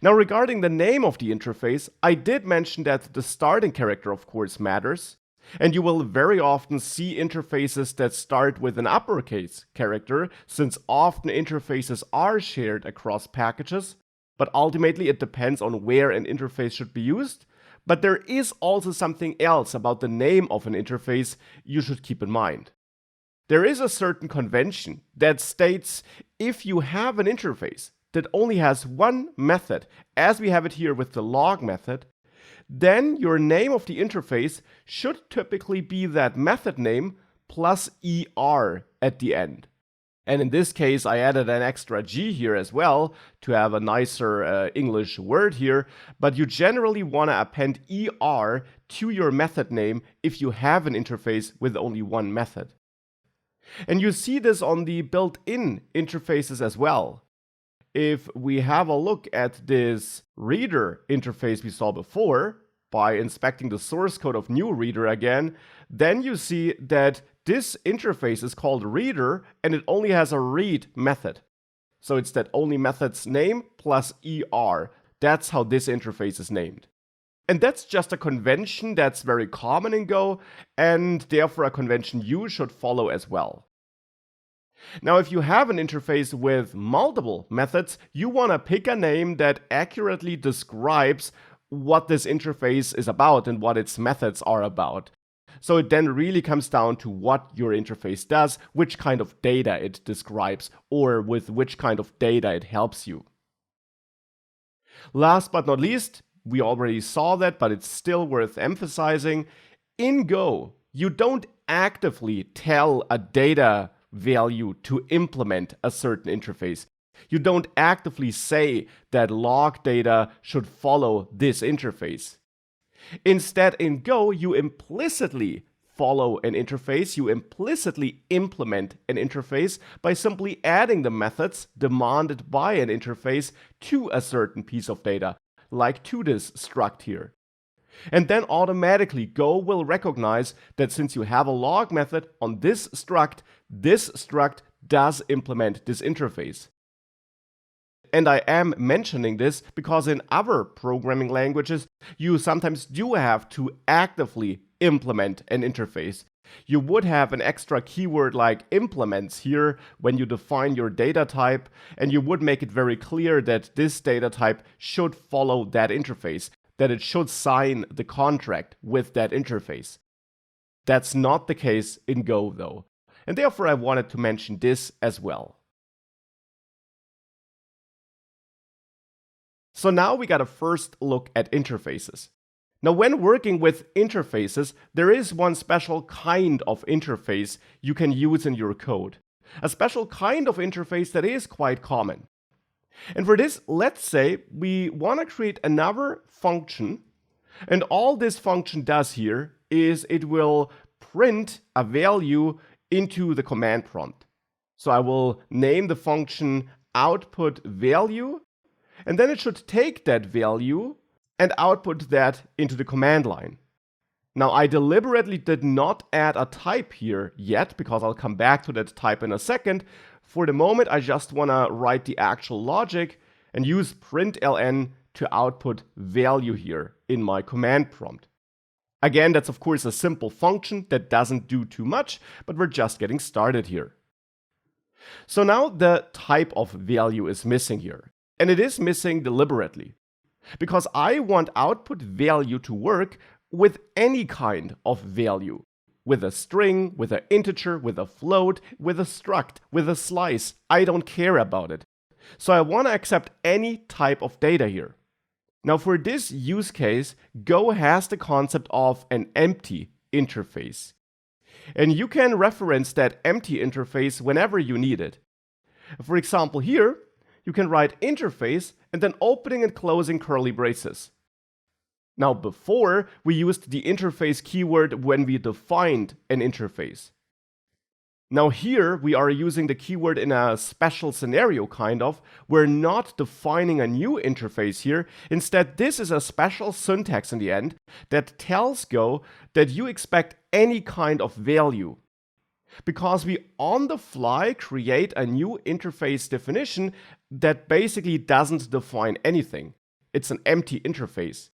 Now, regarding the name of the interface, I did mention that the starting character, of course, matters. And you will very often see interfaces that start with an uppercase character, since often interfaces are shared across packages, but ultimately it depends on where an interface should be used. But there is also something else about the name of an interface you should keep in mind. There is a certain convention that states if you have an interface that only has one method, as we have it here with the log method, then your name of the interface should typically be that method name plus ER at the end. And in this case, I added an extra G here as well to have a nicer English word here, but you generally want to append ER to your method name if you have an interface with only one method. And you see this on the built-in interfaces as well. If we have a look at this reader interface we saw before, by inspecting the source code of new reader again, then you see that this interface is called reader and it only has a read method. So it's that only method's name plus ER. That's how this interface is named. And that's just a convention that's very common in Go, and therefore a convention you should follow as well. Now, if you have an interface with multiple methods, you want to pick a name that accurately describes what this interface is about and what its methods are about. So it then really comes down to what your interface does, which kind of data it describes, or with which kind of data it helps you. Last but not least, we already saw that, but it's still worth emphasizing. In Go, you don't actively tell a data value to implement a certain interface. You don't actively say that log data should follow this interface. Instead, in Go, you implicitly follow an interface, you implicitly implement an interface by simply adding the methods demanded by an interface to a certain piece of data, like to this struct here. And then automatically Go will recognize that since you have a log method on this struct does implement this interface. And I am mentioning this because in other programming languages, you sometimes do have to actively implement an interface. You would have an extra keyword like implements here when you define your data type, and you would make it very clear that this data type should follow that interface, that it should sign the contract with that interface. That's not the case in Go though, and therefore I wanted to mention this as well. So now we got a first look at interfaces. Now, when working with interfaces, there is one special kind of interface you can use in your code. A special kind of interface that is quite common. And for this, let's say we want to create another function, and all this function does here is it will print a value into the command prompt. So I will name the function output value, and then it should take that value and output that into the command line. Now, I deliberately did not add a type here yet, because I'll come back to that type in a second. For the moment, I just want to write the actual logic and use println to output value here in my command prompt. Again, that's of course a simple function that doesn't do too much, but we're just getting started here. So now the type of value is missing here. And it is missing deliberately, because I want output value to work with any kind of value, with a string, with an integer, with a float, with a struct, with a slice. I don't care about it. So I want to accept any type of data here. Now for this use case, Go has the concept of an empty interface. And you can reference that empty interface whenever you need it. For example, here, you can write interface and then opening and closing curly braces. Now before, we used the interface keyword when we defined an interface. Now here, we are using the keyword in a special scenario kind of. We're not defining a new interface here. Instead, this is a special syntax in the end that tells Go that you expect any kind of value. Because we on the fly create a new interface definition that basically doesn't define anything. It's an empty interface.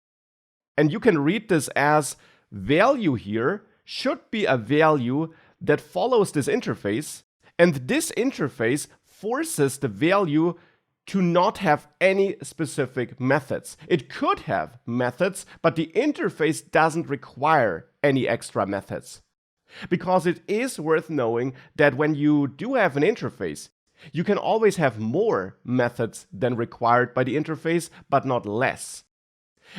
And you can read this as value here should be a value that follows this interface, and this interface forces the value to not have any specific methods. It could have methods, but the interface doesn't require any extra methods. Because it is worth knowing that when you do have an interface, you can always have more methods than required by the interface, but not less.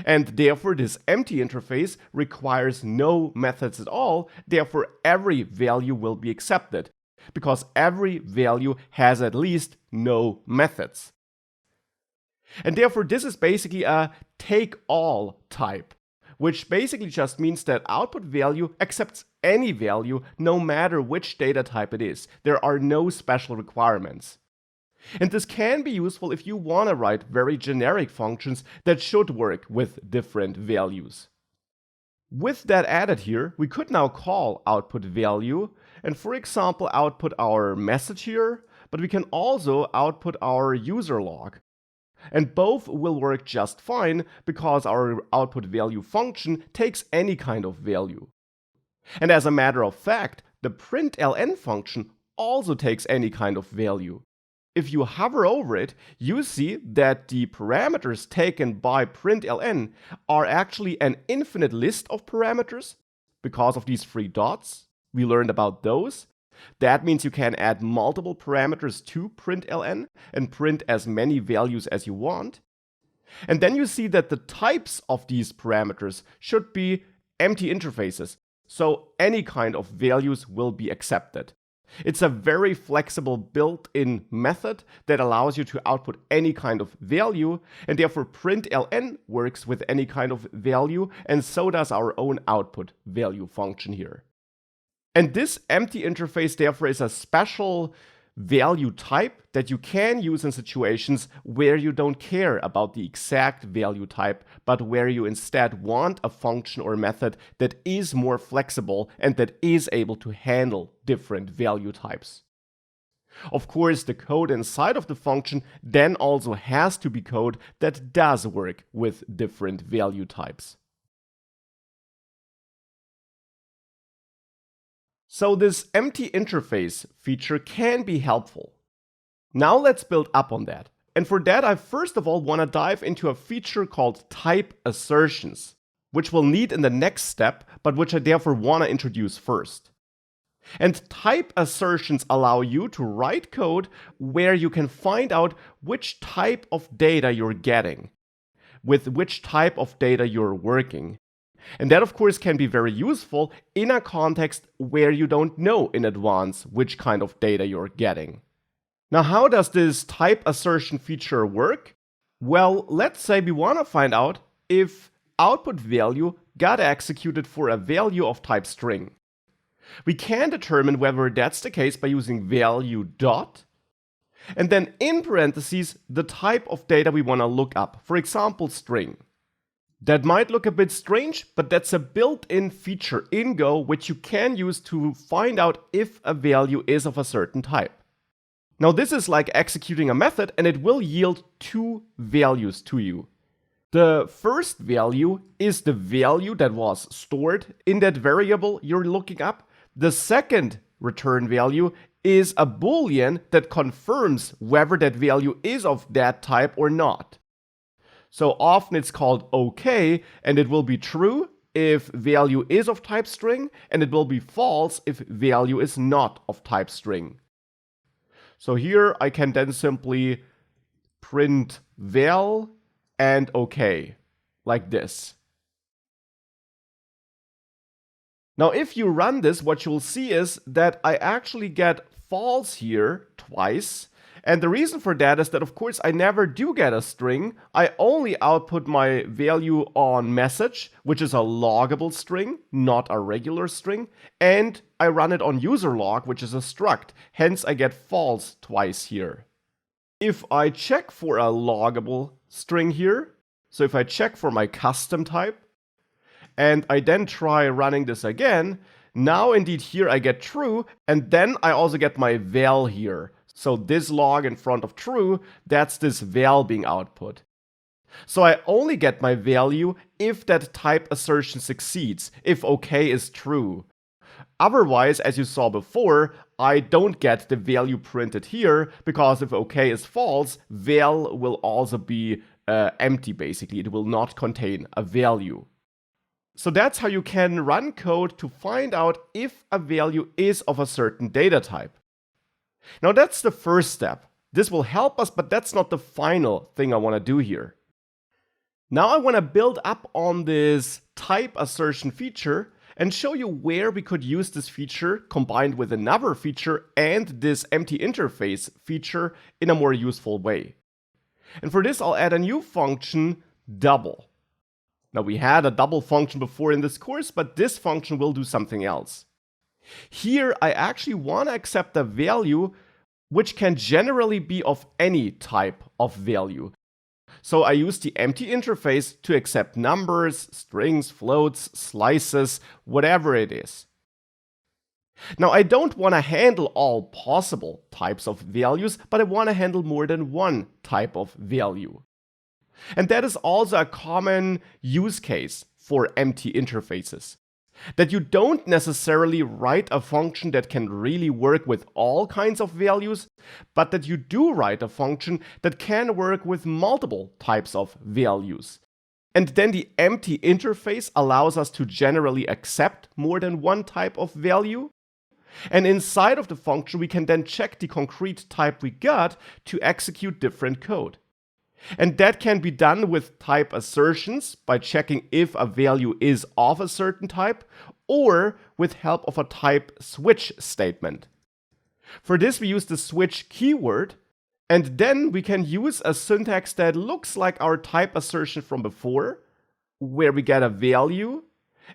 And therefore, this empty interface requires no methods at all, therefore every value will be accepted, because every value has at least no methods. And therefore, this is basically a take-all type, which basically just means that output value accepts any value no matter which data type it is. There are no special requirements. And this can be useful if you want to write very generic functions that should work with different values. With that added here, we could now call output value and, for example, output our message here, but we can also output our user log. And both will work just fine because our output value function takes any kind of value. And as a matter of fact, the println function also takes any kind of value. If you hover over it, you see that the parameters taken by println are actually an infinite list of parameters because of these three dots. We learned about those. That means you can add multiple parameters to println and print as many values as you want. And then you see that the types of these parameters should be empty interfaces, so any kind of values will be accepted. It's a very flexible built-in method that allows you to output any kind of value, and therefore println works with any kind of value, and so does our own output value function here. And this empty interface therefore is a special value type that you can use in situations where you don't care about the exact value type, but where you instead want a function or method that is more flexible and that is able to handle different value types. Of course, the code inside of the function then also has to be code that does work with different value types. So this empty interface feature can be helpful. Now let's build up on that. And for that, I first of all want to dive into a feature called type assertions, which we'll need in the next step, but which I therefore want to introduce first. And type assertions allow you to write code where you can find out which type of data you're getting, with which type of data you're working. And that, of course, can be very useful in a context where you don't know in advance which kind of data you're getting. Now, how does this type assertion feature work? Well, let's say we want to find out if output value got executed for a value of type string. We can determine whether that's the case by using value dot, and then in parentheses, the type of data we want to look up, for example, string. That might look a bit strange, but that's a built-in feature in Go which you can use to find out if a value is of a certain type. Now this is like executing a method and it will yield two values to you. The first value is the value that was stored in that variable you're looking up. The second return value is a boolean that confirms whether that value is of that type or not. So often it's called OK, and it will be true if value is of type string, and it will be false if value is not of type string. So here I can then simply print val and OK, like this. Now if you run this, what you'll see is that I actually get false here twice. And the reason for that is that, of course, I never do get a string. I only output my value on message, which is a loggable string, not a regular string. And I run it on user log, which is a struct. Hence, I get false twice here. If I check for a loggable string here, so if I check for my custom type, and I then try running this again, now indeed here I get true, and then I also get my val here. So this log in front of true, that's this val being output. So I only get my value if that type assertion succeeds, if OK is true. Otherwise, as you saw before, I don't get the value printed here, because if OK is false, val will also be empty basically. It will not contain a value. So that's how you can run code to find out if a value is of a certain data type. Now that's the first step. This will help us, but that's not the final thing I want to do here. Now I want to build up on this type assertion feature and show you where we could use this feature combined with another feature and this empty interface feature in a more useful way. And for this, I'll add a new function, double. Now we had a double function before in this course, but this function will do something else. Here I actually want to accept a value which can generally be of any type of value. So I use the empty interface to accept numbers, strings, floats, slices, whatever it is. Now I don't want to handle all possible types of values, but I want to handle more than one type of value. And that is also a common use case for empty interfaces. That you don't necessarily write a function that can really work with all kinds of values, but that you do write a function that can work with multiple types of values. And then the empty interface allows us to generally accept more than one type of value. And inside of the function, we can then check the concrete type we got to execute different code. And that can be done with type assertions by checking if a value is of a certain type, or with help of a type switch statement. For this we use the switch keyword, and then we can use a syntax that looks like our type assertion from before, where we get a value,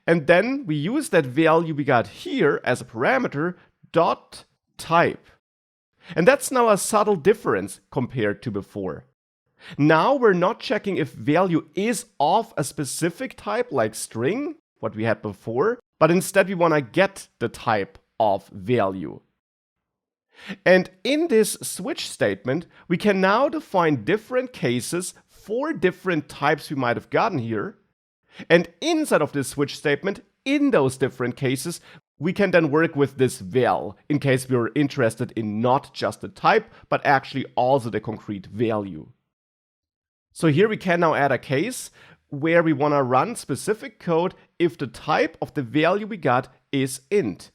and then we use that value we got here as a parameter dot type. And that's now a subtle difference compared to before. Now we're not checking if value is of a specific type like string, what we had before, but instead we want to get the type of value. And in this switch statement, we can now define different cases for different types we might have gotten here. And inside of this switch statement, in those different cases, we can then work with this val in case we're interested in not just the type, but actually also the concrete value. So here we can now add a case where we want to run specific code if the type of the value we got is int.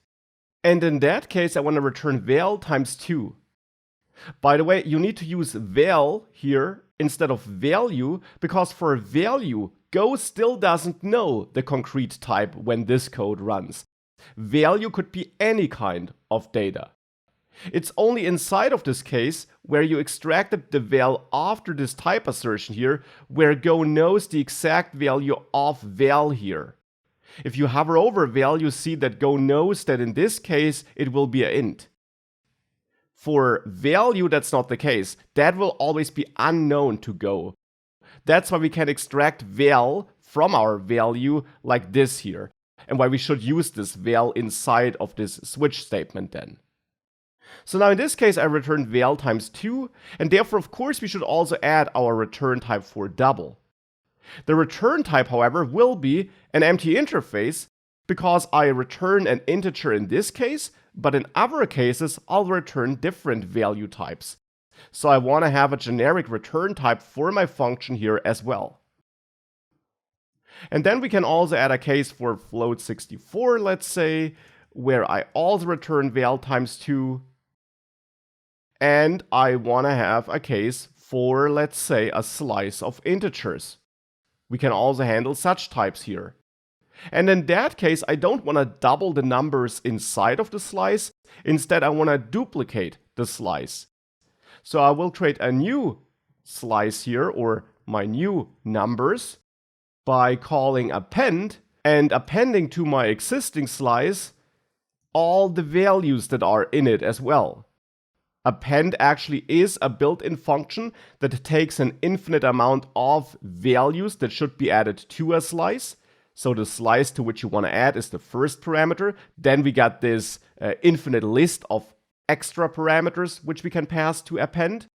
And in that case, I want to return val times 2. By the way, you need to use val here instead of value, because for value, Go still doesn't know the concrete type when this code runs. Value could be any kind of data. It's only inside of this case where you extracted the val after this type assertion here, where Go knows the exact value of val here. If you hover over val, you see that Go knows that in this case it will be an int. For value, that's not the case. That will always be unknown to Go. That's why we can extract val from our value like this here, and why we should use this val inside of this switch statement then. So now in this case I return val times 2, and therefore of course we should also add our return type for double. The return type, however, will be an empty interface, because I return an integer in this case, but in other cases I'll return different value types. So I want to have a generic return type for my function here as well. And then we can also add a case for float 64, let's say, where I also return val times 2. And I want to have a case for, let's say, a slice of integers. We can also handle such types here. And in that case, I don't want to double the numbers inside of the slice. Instead, I want to duplicate the slice. So I will create a new slice here, or my new numbers, by calling append and appending to my existing slice all the values that are in it as well. Append actually is a built-in function that takes an infinite amount of values that should be added to a slice. So the slice to which you want to add is the first parameter. Then we got this infinite list of extra parameters which we can pass to append.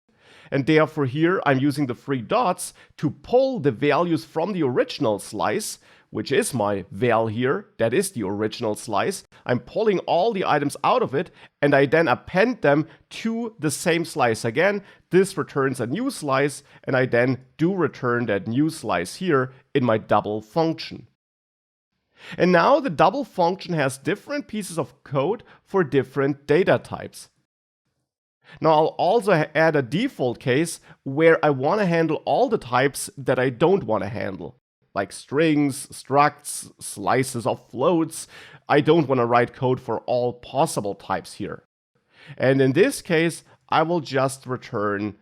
And therefore here I'm using the 3 dots to pull the values from the original slice, which is my val here, that is the original slice. I'm pulling all the items out of it, and I then append them to the same slice again. This returns a new slice, and I then do return that new slice here in my double function. And now the double function has different pieces of code for different data types. Now I'll also add a default case where I want to handle all the types that I don't want to handle, like strings, structs, slices of floats. I don't want to write code for all possible types here. And in this case, I will just return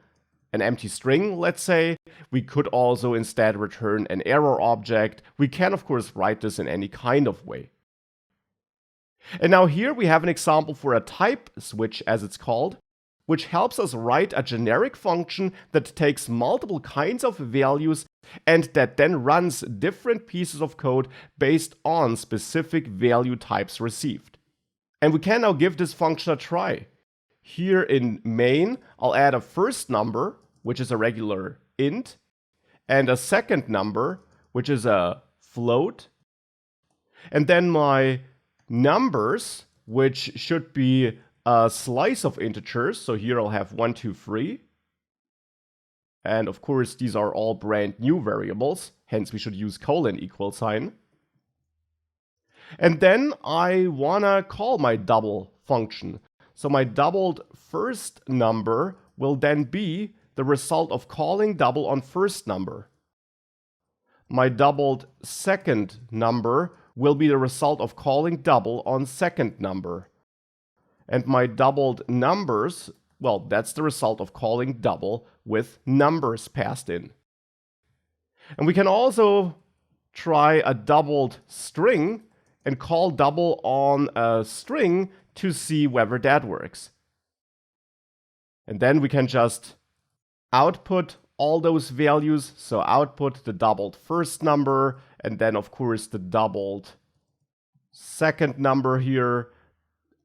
an empty string, let's say. We could also instead return an error object. We can, of course, write this in any kind of way. And now here we have an example for a type switch, as it's called, which helps us write a generic function that takes multiple kinds of values and that then runs different pieces of code based on specific value types received. And we can now give this function a try. Here in main, I'll add a first number, which is a regular int, and a second number, which is a float. And then my numbers, which should be a slice of integers. So here I'll have 1, 2, 3. And of course, these are all brand new variables. Hence, we should use :=. And then I wanna call my double function. So my doubled first number will then be the result of calling double on first number. My doubled second number will be the result of calling double on second number. And my doubled numbers, well, that's the result of calling double with numbers passed in. And we can also try a doubled string and call double on a string to see whether that works. And then we can just output all those values. So output the doubled first number, and then of course the doubled second number here,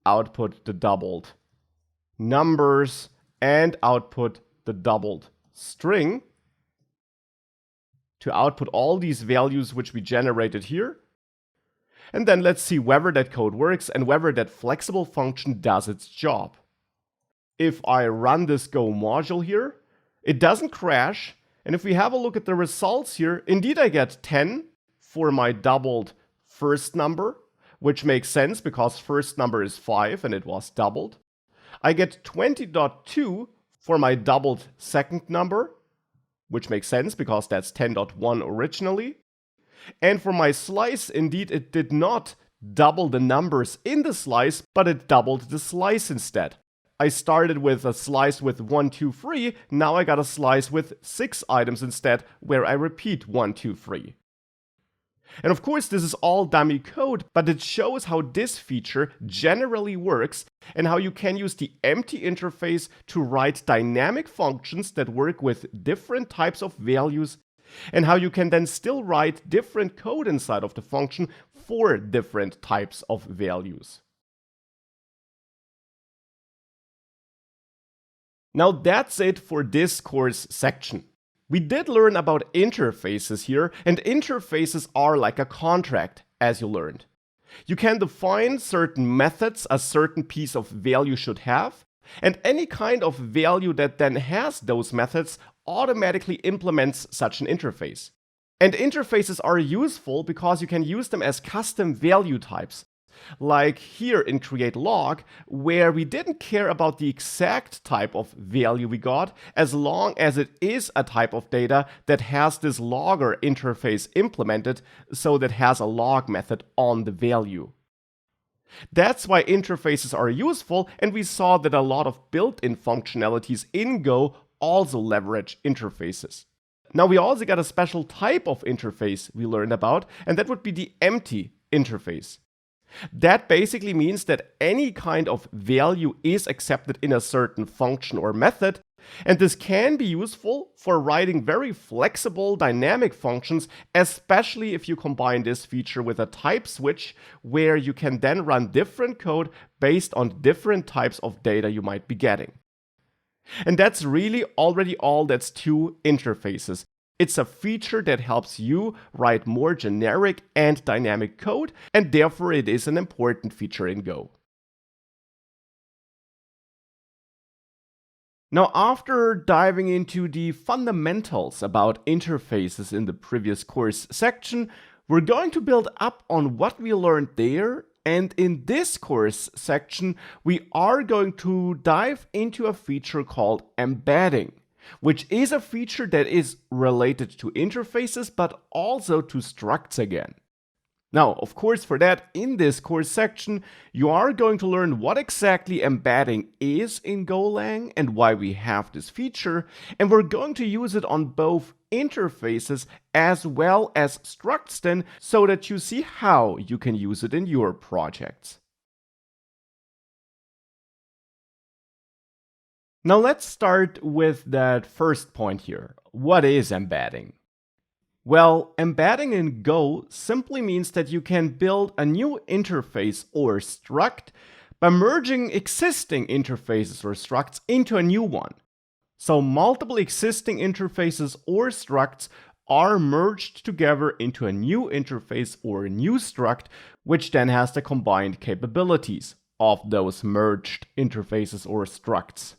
output the doubled numbers, and output the doubled string to output all these values which we generated here. And then let's see whether that code works and whether that flexible function does its job. If I run this Go module here, it doesn't crash. And if we have a look at the results here, indeed I get 10 for my doubled first number, which makes sense because first number is 5 and it was doubled. I get 20.2 for my doubled second number, which makes sense because that's 10.1 originally. And for my slice, indeed, it did not double the numbers in the slice, but it doubled the slice instead. I started with a slice with 1, 2, 3. Now I got a slice with 6 items instead, where I repeat 1, 2, 3. And of course, this is all dummy code, but it shows how this feature generally works and how you can use the empty interface to write dynamic functions that work with different types of values, and how you can then still write different code inside of the function for different types of values. Now that's it for this course section. We did learn about interfaces here, and interfaces are like a contract, as you learned. You can define certain methods a certain piece of value should have, and any kind of value that then has those methods automatically implements such an interface. And interfaces are useful because you can use them as custom value types. Like here in create_log, where we didn't care about the exact type of value we got, as long as it is a type of data that has this logger interface implemented, so that has a log method on the value. That's why interfaces are useful, and we saw that a lot of built-in functionalities in Go also leverage interfaces. Now we also got a special type of interface we learned about, and that would be the empty interface. That basically means that any kind of value is accepted in a certain function or method, and this can be useful for writing very flexible dynamic functions, especially if you combine this feature with a type switch, where you can then run different code based on different types of data you might be getting. And that's really already all that's to interfaces. It's a feature that helps you write more generic and dynamic code, and therefore it is an important feature in Go. Now, after diving into the fundamentals about interfaces in the previous course section, We're going to build up on what we learned there, and in this course section, we are going to dive into a feature called embedding, which is a feature that is related to interfaces, but also to structs again. Now, of course, for that, in this course section, you are going to learn what exactly embedding is in Golang and why we have this feature, and we're going to use it on both interfaces as well as structs then, so that you see how you can use it in your projects. Now let's start with that first point here. What is embedding? Well, embedding in Go simply means that you can build a new interface or struct by merging existing interfaces or structs into a new one. So multiple existing interfaces or structs are merged together into a new interface or a new struct, which then has the combined capabilities of those merged interfaces or structs.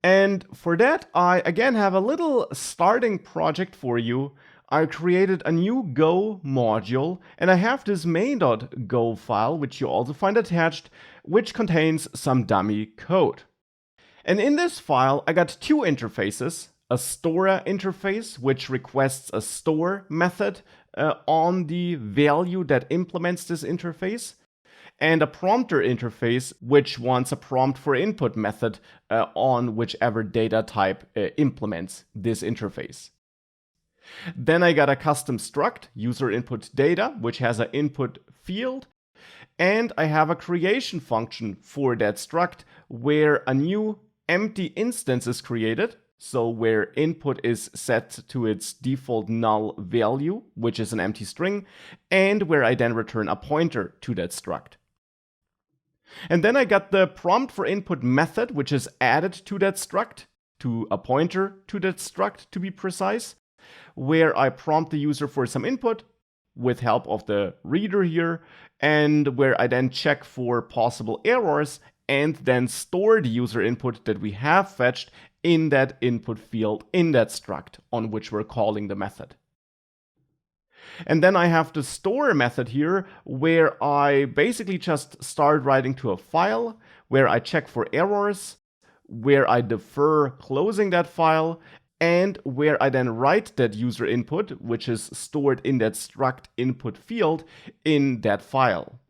And for that, I again have a little starting project for you. I created a new Go module, and I have this main.go file, which you also find attached, which contains some dummy code. And in this file, I got two interfaces, a store interface, which requests a store method on the value that implements this interface, and a prompter interface, which wants a prompt for input method on whichever data type implements this interface. Then I got a custom struct, user input data, which has an input field, and I have a creation function for that struct where a new empty instance is created, so where input is set to its default null value, which is an empty string, and where I then return a pointer to that struct. And then I got the prompt for input method, which is added to that struct, to a pointer to that struct to be precise, where I prompt the user for some input with help of the reader here, and where I then check for possible errors and then store the user input that we have fetched in that input field in that struct on which we're calling the method. And then I have the store method here, where I basically just start writing to a file, where I check for errors, where I defer closing that file, and where I then write that user input, which is stored in that struct input field, in that file.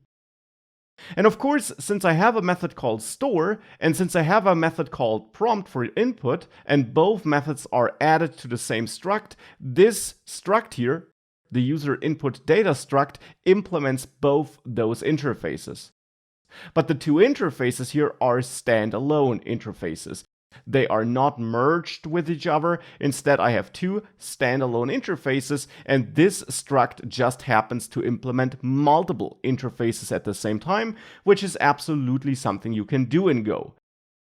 And of course, since I have a method called store, and since I have a method called prompt for input, and both methods are added to the same struct, this struct here, the user input data struct, implements both those interfaces. But the two interfaces here are standalone interfaces. They are not merged with each other. Instead, I have two standalone interfaces, and this struct just happens to implement multiple interfaces at the same time, which is absolutely something you can do in Go.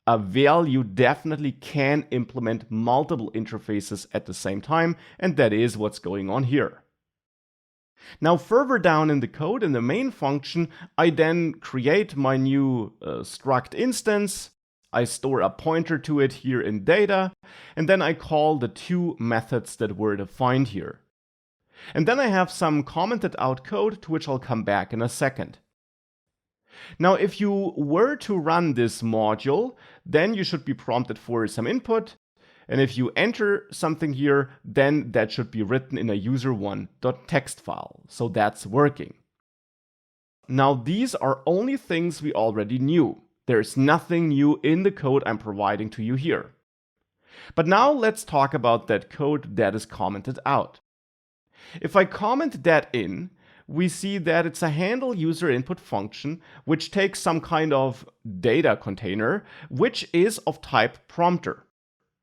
A value definitely can implement multiple interfaces at the same time, and that is what's going on here. Now, further down in the code, in the main function, I then create my new struct instance. I store a pointer to it here in data, and then I call the two methods that were defined here. And then I have some commented out code to which I'll come back in a second. Now, if you were to run this module, then you should be prompted for some input. And if you enter something here, then that should be written in a user1.txt file. So that's working. Now, these are only things we already knew. There's nothing new in the code I'm providing to you here. But now let's talk about that code that is commented out. If I comment that in, we see that it's a handle user input function, which takes some kind of data container, which is of type prompter.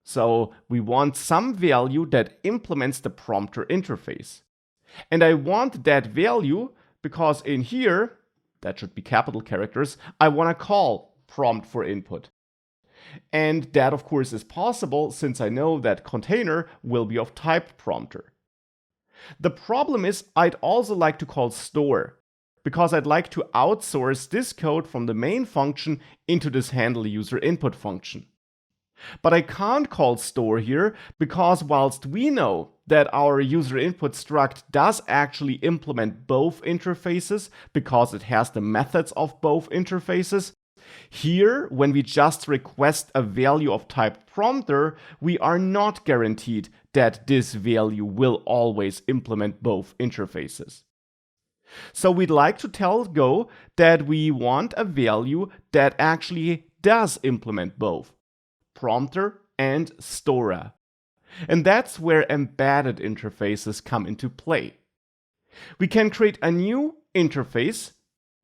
So we want some value that implements the prompter interface. And I want that value because in here, that should be capital characters, I want to call prompt for input. And that of course is possible since I know that container will be of type prompter. The problem is I'd also like to call store because I'd like to outsource this code from the main function into this handle user input function. But I can't call store here because whilst we know that our user input struct does actually implement both interfaces because it has the methods of both interfaces, here, when we just request a value of type prompter, we are not guaranteed that this value will always implement both interfaces. So we'd like to tell Go that we want a value that actually does implement both prompter and storer. And that's where embedded interfaces come into play. We can create a new interface,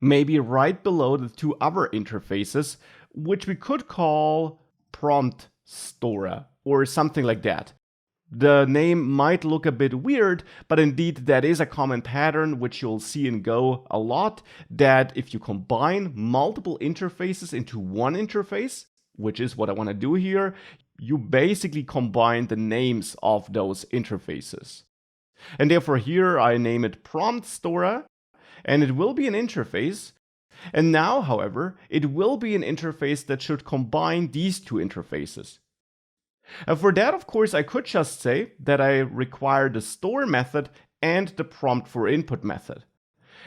maybe right below the two other interfaces, which we could call prompt storer or something like that. The name might look a bit weird, but indeed that is a common pattern which you'll see in Go a lot, that if you combine multiple interfaces into one interface, which is what I want to do here, you basically combine the names of those interfaces. And therefore here I name it prompt storer, and it will be an interface. And now, however, it will be an interface that should combine these two interfaces. And for that, of course, I could just say that I require the store method and the prompt for input method.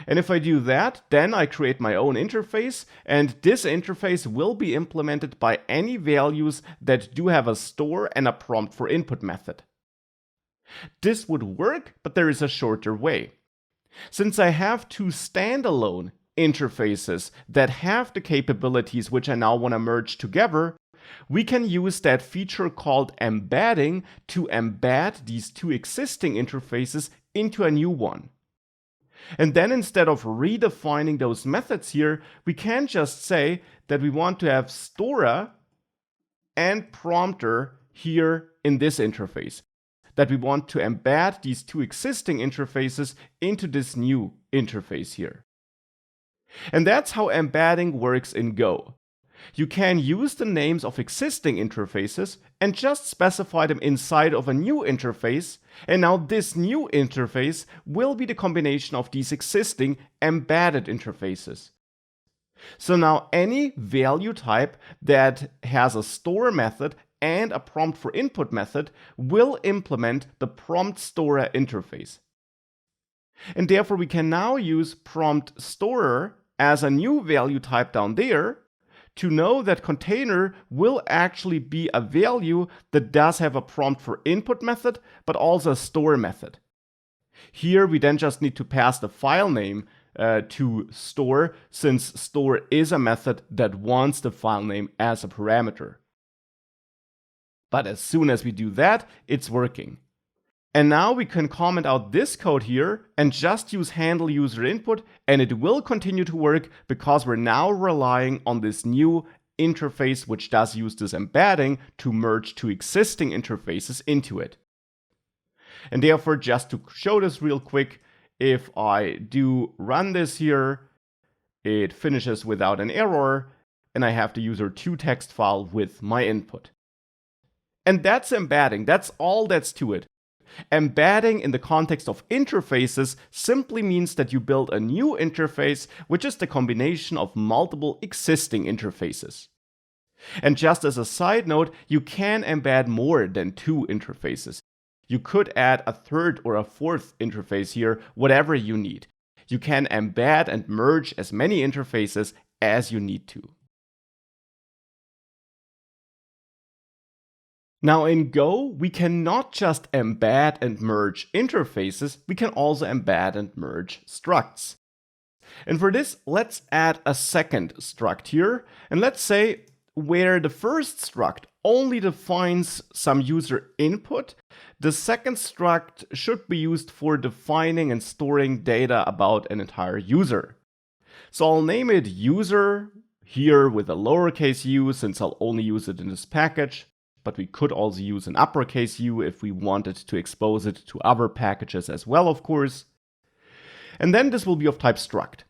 And if I do that, then I create my own interface, and this interface will be implemented by any values that do have a store and a prompt for input method. This would work, but there is a shorter way. Since I have two standalone interfaces that have the capabilities which I now want to merge together, we can use that feature called embedding to embed these two existing interfaces into a new one. And then instead of redefining those methods here, we can just say that we want to have storer and prompter here in this interface. That we want to embed these two existing interfaces into this new interface here. And that's how embedding works in Go. You can use the names of existing interfaces and just specify them inside of a new interface, and now this new interface will be the combination of these existing embedded interfaces. So now any value type that has a store method and a prompt for input method will implement the prompt storer interface. And therefore we can now use prompt storer as a new value type down there to know that container will actually be a value that does have a prompt for input method, but also a store method. Here we then just need to pass the file name to store, since store is a method that wants the file name as a parameter. But as soon as we do that, it's working. And now we can comment out this code here and just use handle user input, and it will continue to work because we're now relying on this new interface which does use this embedding to merge two existing interfaces into it. And therefore, just to show this real quick, if I do run this here, it finishes without an error, and I have the user2 text file with my input. And that's embedding. That's all that's to it. Embedding in the context of interfaces simply means that you build a new interface, which is the combination of multiple existing interfaces. And just as a side note, you can embed more than two interfaces. You could add a third or a fourth interface here, whatever you need. You can embed and merge as many interfaces as you need to. Now in Go, we can not just embed and merge interfaces, we can also embed and merge structs. And for this, let's add a second struct here. And let's say where the first struct only defines some user input, the second struct should be used for defining and storing data about an entire user. So I'll name it user here with a lowercase u, since I'll only use it in this package. But we could also use an uppercase U if we wanted to expose it to other packages as well, of course. And then this will be of type struct.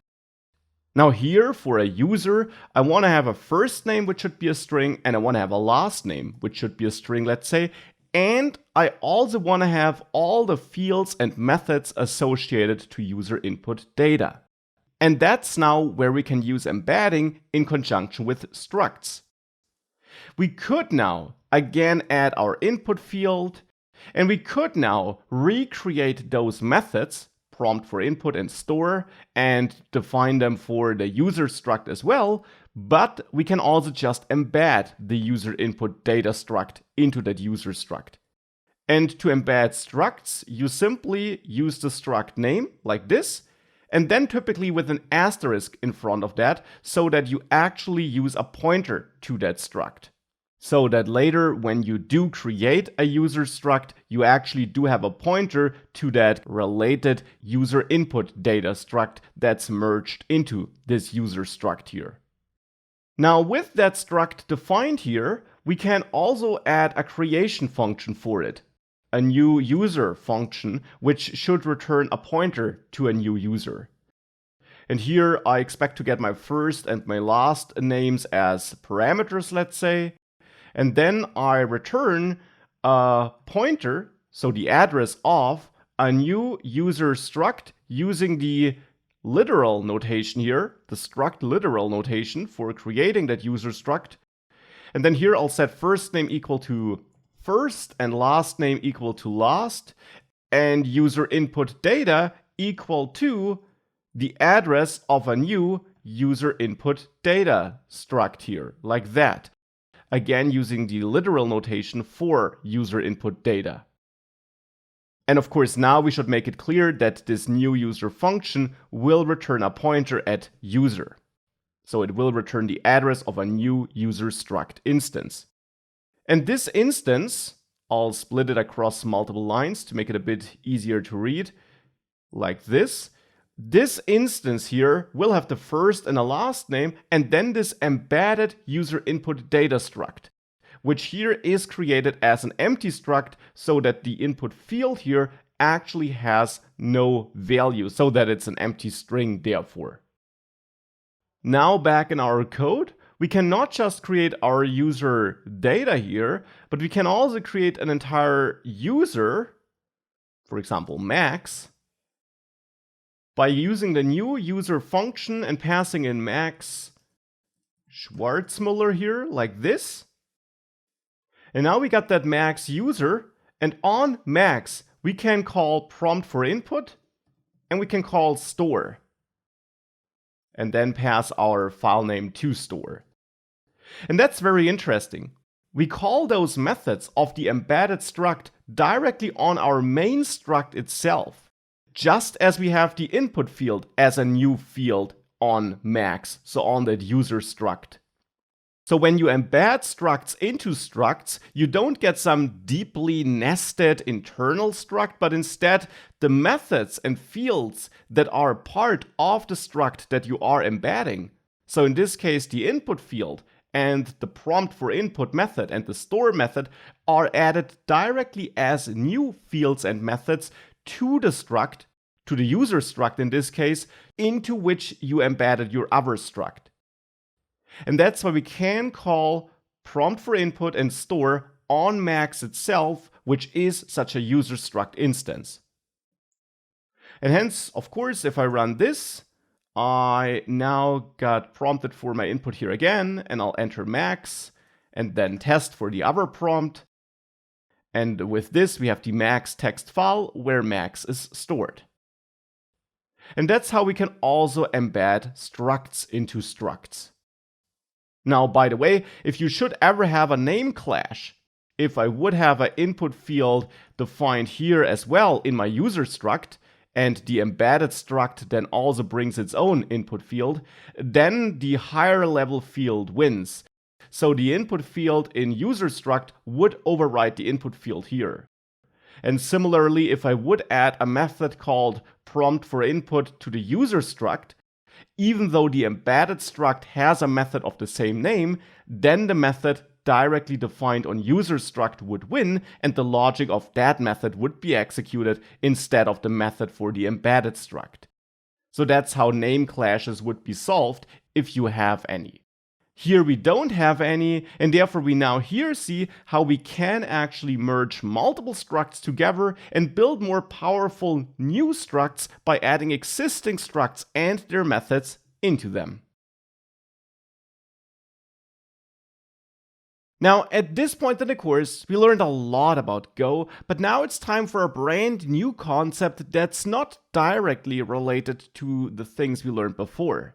Now here, for a user, I want to have a first name, which should be a string, and I want to have a last name, which should be a string, let's say. And I also want to have all the fields and methods associated to user input data. And that's now where we can use embedding in conjunction with structs. We could now again add our input field, and we could now recreate those methods, prompt for input and store, and define them for the user struct as well, but we can also just embed the user input data struct into that user struct. And to embed structs, you simply use the struct name like this, and then typically with an asterisk in front of that, so that you actually use a pointer to that struct. So that later, when you do create a user struct, you actually do have a pointer to that related user input data struct that's merged into this user struct here. Now, with that struct defined here, we can also add a creation function for it, a new user function, which should return a pointer to a new user. And here I expect to get my first and my last names as parameters, let's say. And then I return a pointer, so the address of a new user struct using the literal notation here, the struct literal notation for creating that user struct. And then here I'll set first name equal to first and last name equal to last, and user input data equal to the address of a new user input data struct here, like that. Again, using the literal notation for user input data. And of course, now we should make it clear that this new user function will return a pointer at user. So it will return the address of a new user struct instance. And this instance, I'll split it across multiple lines to make it a bit easier to read, like this. This instance here will have the first and a last name, and then this embedded user input data struct, which here is created as an empty struct so that the input field here actually has no value, so that it's an empty string therefore. Now back in our code, we can not just create our user data here, but we can also create an entire user, for example, Max, by using the new user function and passing in Max Schwarzmüller here, like this. And now we got that Max user, and on Max, we can call prompt for input, and we can call store, and then pass our file name to store. And that's very interesting. We call those methods of the embedded struct directly on our main struct itself, just as we have the input field as a new field on Max, so on that user struct. So when you embed structs into structs, you don't get some deeply nested internal struct, but instead the methods and fields that are part of the struct that you are embedding. So in this case, the input field and the prompt for input method and the store method are added directly as new fields and methods to the struct, to the user struct in this case, into which you embedded your other struct. And that's why we can call prompt for input and store on Max itself, which is such a user struct instance. And hence, of course, if I run this, I now got prompted for my input here again, and I'll enter Max and then test for the other prompt. And with this, we have the Max text file where Max is stored. And that's how we can also embed structs into structs. Now, by the way, if you should ever have a name clash, if I would have an input field defined here as well in my user struct, and the embedded struct then also brings its own input field, then the higher level field wins. So the input field in user struct would override the input field here. And similarly, if I would add a method called prompt for input to the user struct, even though the embedded struct has a method of the same name, then the method directly defined on user struct would win, and the logic of that method would be executed instead of the method for the embedded struct. So that's how name clashes would be solved if you have any. Here we don't have any, and therefore we now here see how we can actually merge multiple structs together and build more powerful new structs by adding existing structs and their methods into them. Now, at this point in the course, we learned a lot about Go, but now it's time for a brand new concept that's not directly related to the things we learned before.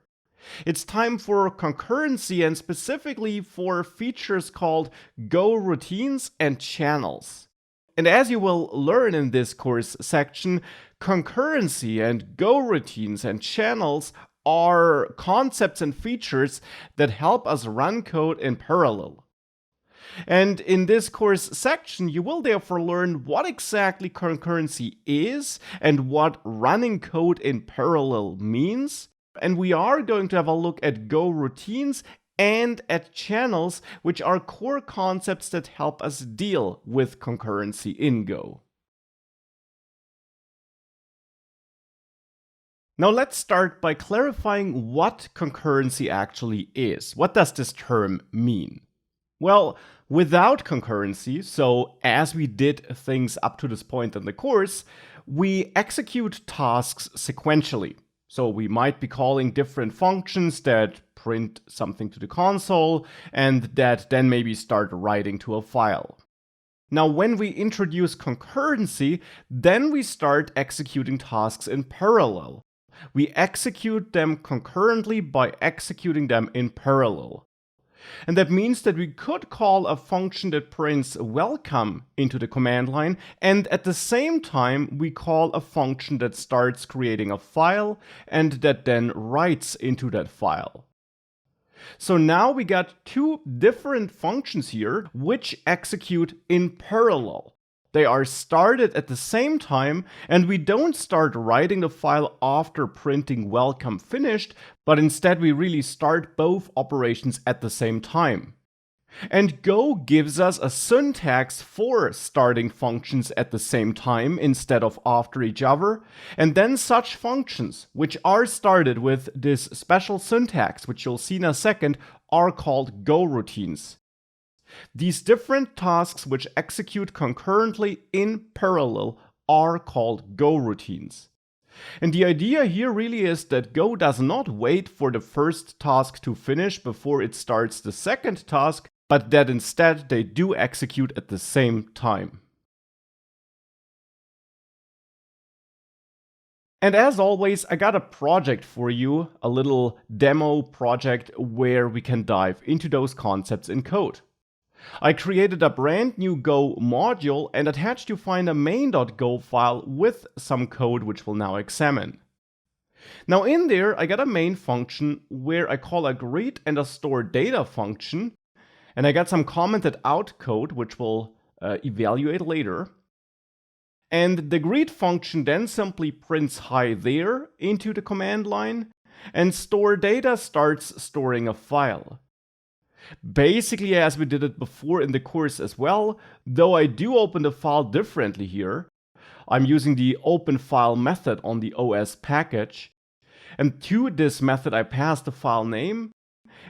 It's time for concurrency, and specifically for features called Goroutines and channels. And as you will learn in this course section, concurrency and Goroutines and channels are concepts and features that help us run code in parallel. And in this course section, you will therefore learn what exactly concurrency is and what running code in parallel means. And we are going to have a look at Goroutines and at channels, which are core concepts that help us deal with concurrency in Go. Now let's start by clarifying what concurrency actually is. What does this term mean? Well, without concurrency, so as we did things up to this point in the course, we execute tasks sequentially. So we might be calling different functions that print something to the console and that then maybe start writing to a file. Now, when we introduce concurrency, then we start executing tasks in parallel. We execute them concurrently by executing them in parallel. And that means that we could call a function that prints welcome into the command line, and at the same time we call a function that starts creating a file and that then writes into that file. So now we got two different functions here which execute in parallel. They are started at the same time, and we don't start writing the file after printing welcome finished, but instead we really start both operations at the same time. And Go gives us a syntax for starting functions at the same time instead of after each other, and then such functions which are started with this special syntax, which you'll see in a second, are called Goroutines. These different tasks which execute concurrently in parallel are called Goroutines. And the idea here really is that Go does not wait for the first task to finish before it starts the second task, but that instead they do execute at the same time. And as always, I got a project for you, a little demo project where we can dive into those concepts in code. I created a brand new Go module and attached you find a main.go file with some code which we'll now examine. Now in there I got a main function where I call a greet and a store data function, and I got some commented out code which we'll evaluate later. And the greet function then simply prints hi there into the command line, and store data starts storing a file. Basically as we did it before in the course as well, though I do open the file differently here. I'm using the open file method on the OS package, and to this method I pass the file name,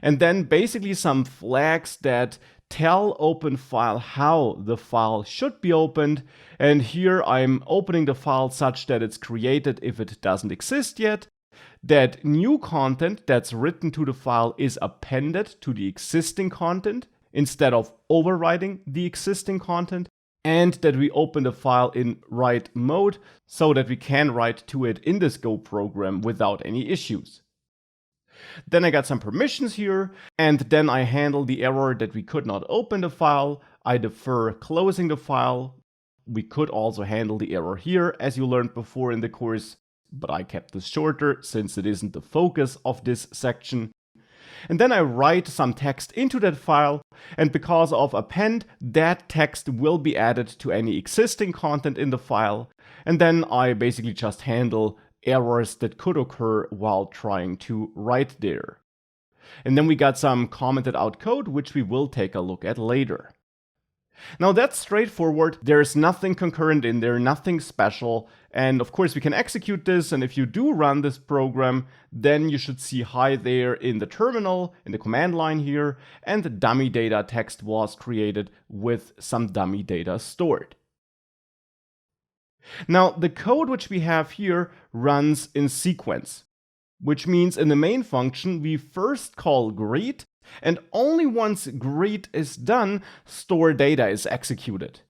and then basically some flags that tell OpenFile how the file should be opened, and here I'm opening the file such that it's created if it doesn't exist yet, that new content that's written to the file is appended to the existing content instead of overwriting the existing content, and that we open the file in write mode so that we can write to it in this Go program without any issues. Then I got some permissions here, and then I handle the error that we could not open the file. I defer closing the file. We could also handle the error here, as you learned before in the course, but I kept this shorter since it isn't the focus of this section. And then I write some text into that file, and because of append, that text will be added to any existing content in the file, and then I basically just handle errors that could occur while trying to write there. And then we got some commented out code, which we will take a look at later. Now that's straightforward, there's nothing concurrent in there, nothing special, and of course we can execute this, and if you do run this program, then you should see hi there in the terminal, in the command line here, and the dummy data text was created with some dummy data stored. Now the code which we have here runs in sequence, which means in the main function we first call greet, And only once greet is done, store data is executed.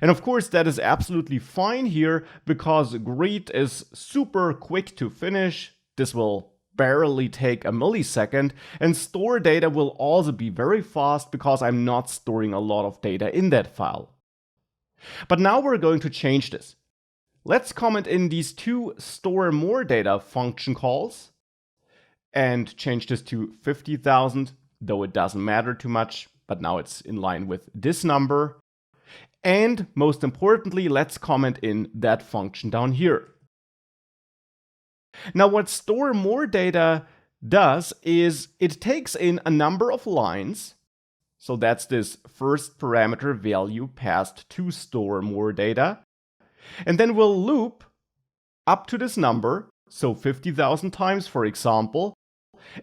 And of course, that is absolutely fine here because greet is super quick to finish. This will barely take a millisecond, and store data will also be very fast because I'm not storing a lot of data in that file. But now we're going to change this. Let's comment in these two store more data function calls and change this to 50,000, though it doesn't matter too much, but now it's in line with this number. And most importantly, let's comment in that function down here. Now, what store more data does is it takes in a number of lines. So that's this first parameter value passed to store more data. And then we'll loop up to this number, so 50,000 times, for example,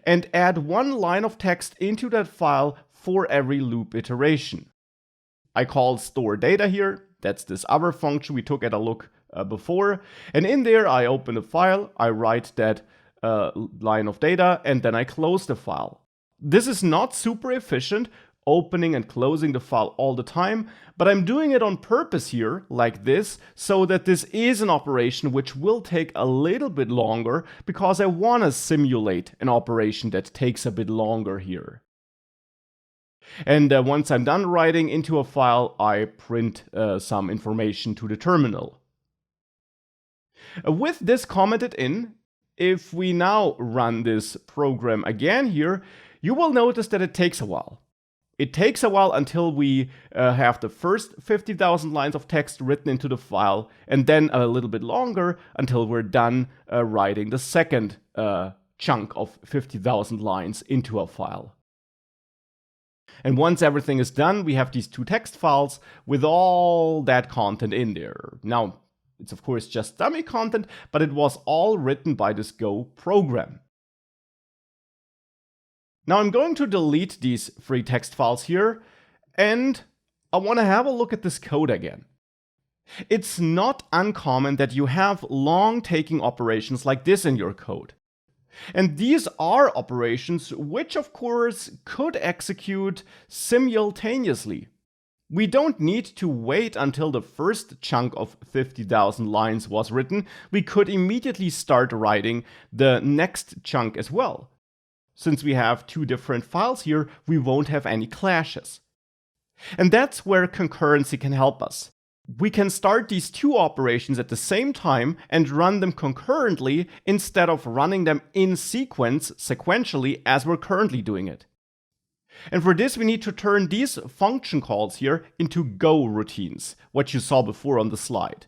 and add one line of text into that file for every loop iteration. I call store data here. That's this other function we took at a look before. And in there, I open a file, I write that line of data, and then I close the file. This is not super efficient, opening and closing the file all the time, but I'm doing it on purpose here, like this, so that this is an operation which will take a little bit longer because I want to simulate an operation that takes a bit longer here. And once I'm done writing into a file, I print some information to the terminal. With this commented in, if we now run this program again here, you will notice that it takes a while. It takes a while until we have the first 50,000 lines of text written into the file, and then a little bit longer until we're done writing the second chunk of 50,000 lines into a file. And once everything is done, we have these two text files with all that content in there. Now, it's of course just dummy content, but it was all written by this Go program. Now I'm going to delete these free text files here, and I want to have a look at this code again. It's not uncommon that you have long-taking operations like this in your code. And these are operations which, of course, could execute simultaneously. We don't need to wait until the first chunk of 50,000 lines was written. We could immediately start writing the next chunk as well. Since we have two different files here, we won't have any clashes. And that's where concurrency can help us. We can start these two operations at the same time and run them concurrently instead of running them in sequence sequentially as we're currently doing it. And for this, we need to turn these function calls here into Goroutines, what you saw before on the slide.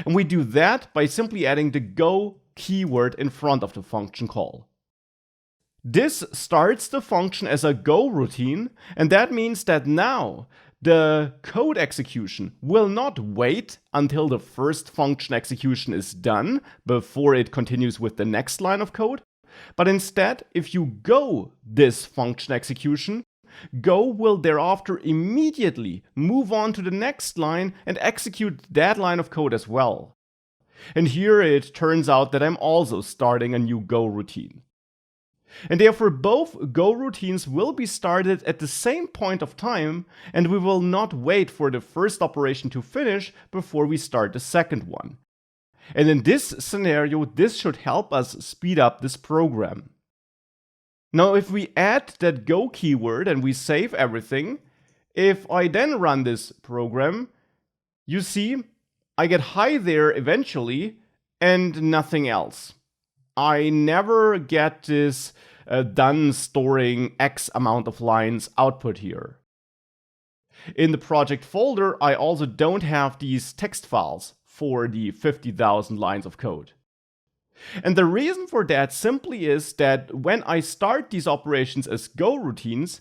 And we do that by simply adding the Go keyword in front of the function call. This starts the function as a Goroutine, and that means that now the code execution will not wait until the first function execution is done before it continues with the next line of code, but instead, if you go this function execution, Go will thereafter immediately move on to the next line and execute that line of code as well. And here it turns out that I'm also starting a new Goroutine. And therefore both Goroutines will be started at the same point of time, and we will not wait for the first operation to finish before we start the second one. And in this scenario, this should help us speed up this program. Now, if we add that Go keyword and we save everything, if I then run this program, you see I get hi there eventually and nothing else. I never get this done storing X amount of lines output here. In the project folder, I also don't have these text files for the 50,000 lines of code. And the reason for that simply is that when I start these operations as Goroutines,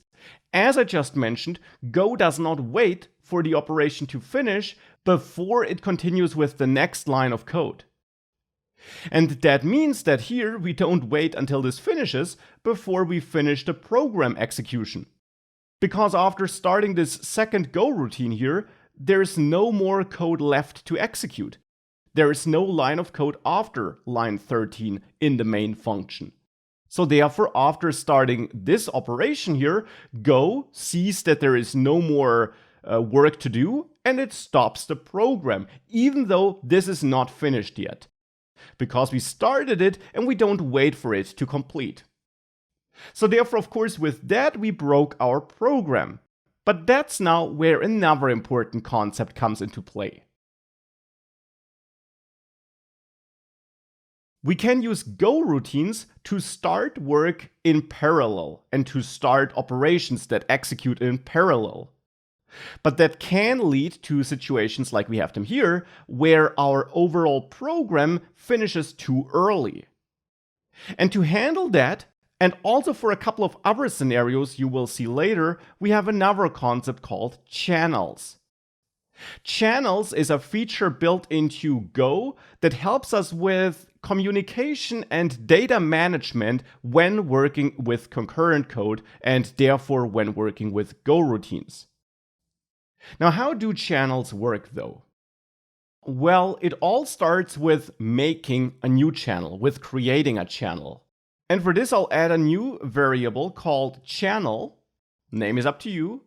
as I just mentioned, Go does not wait for the operation to finish before it continues with the next line of code. And that means that here we don't wait until this finishes before we finish the program execution. Because after starting this second Goroutine here, there's no more code left to execute. There is no line of code after line 13 in the main function. So therefore, after starting this operation here, Go sees that there is no more work to do, and it stops the program, even though this is not finished yet, because we started it and we don't wait for it to complete. So therefore, of course, with that, we broke our program. But that's now where another important concept comes into play. We can use Goroutines to start work in parallel and to start operations that execute in parallel. But that can lead to situations like we have them here, where our overall program finishes too early. And to handle that, and also for a couple of other scenarios you will see later, we have another concept called channels. Channels is a feature built into Go that helps us with communication and data management when working with concurrent code and therefore when working with Goroutines. Now, how do channels work though? Well, it all starts with making a new channel, with creating a channel. And for this, I'll add a new variable called channel. Name is up to you.